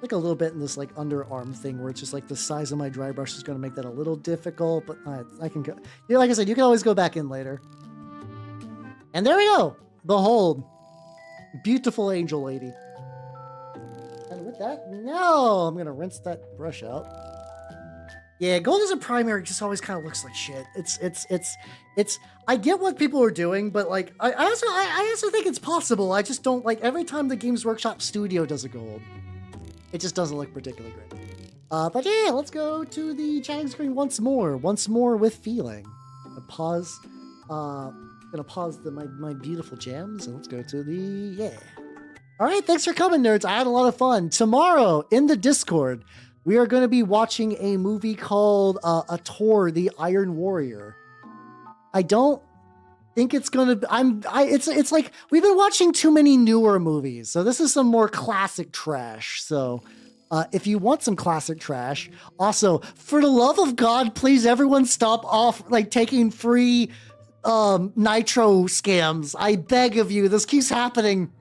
like a little bit in this like underarm thing where it's just like the size of my dry brush is going to make that a little difficult, but I can go. Yeah, like I said, you can always go back in later. And there we go. Behold, beautiful angel lady. And with that, now I'm going to rinse that brush out. Yeah, gold as a primary just always kind of looks like shit. It's. I get what people are doing, but like, I also think it's possible. I just don't like every time the Games Workshop studio does a gold, it just doesn't look particularly great. But yeah, let's go to the chatting screen once more with feeling. Pause. Gonna pause my beautiful jams and let's go to the All right, thanks for coming, nerds. I had a lot of fun. Tomorrow in the Discord, we are going to be watching a movie called A Tour, the Iron Warrior. I don't think it's going to... It's like, we've been watching too many newer movies. So this is some more classic trash. So if you want some classic trash... Also, for the love of God, please everyone stop off like taking free nitro scams. I beg of you. This keeps happening.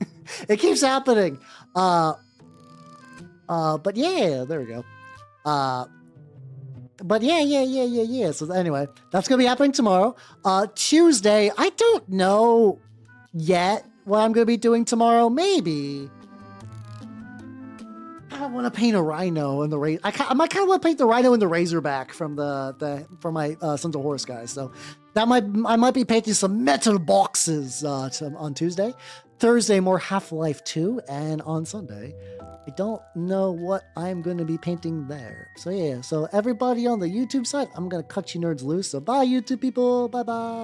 It keeps happening. But yeah, there we go. But yeah. So anyway, that's gonna be happening tomorrow. Tuesday, I don't know yet what I'm gonna be doing tomorrow. Maybe I want to paint a rhino in the I might kind of want to paint the rhino in the Razorback from from my Sons of Horus guys. So I might be painting some metal boxes on Tuesday. Thursday, more Half-Life 2, and on Sunday, I don't know what I'm going to be painting there. So yeah, so everybody on the YouTube side, I'm going to cut you nerds loose. So bye, YouTube people. Bye-bye.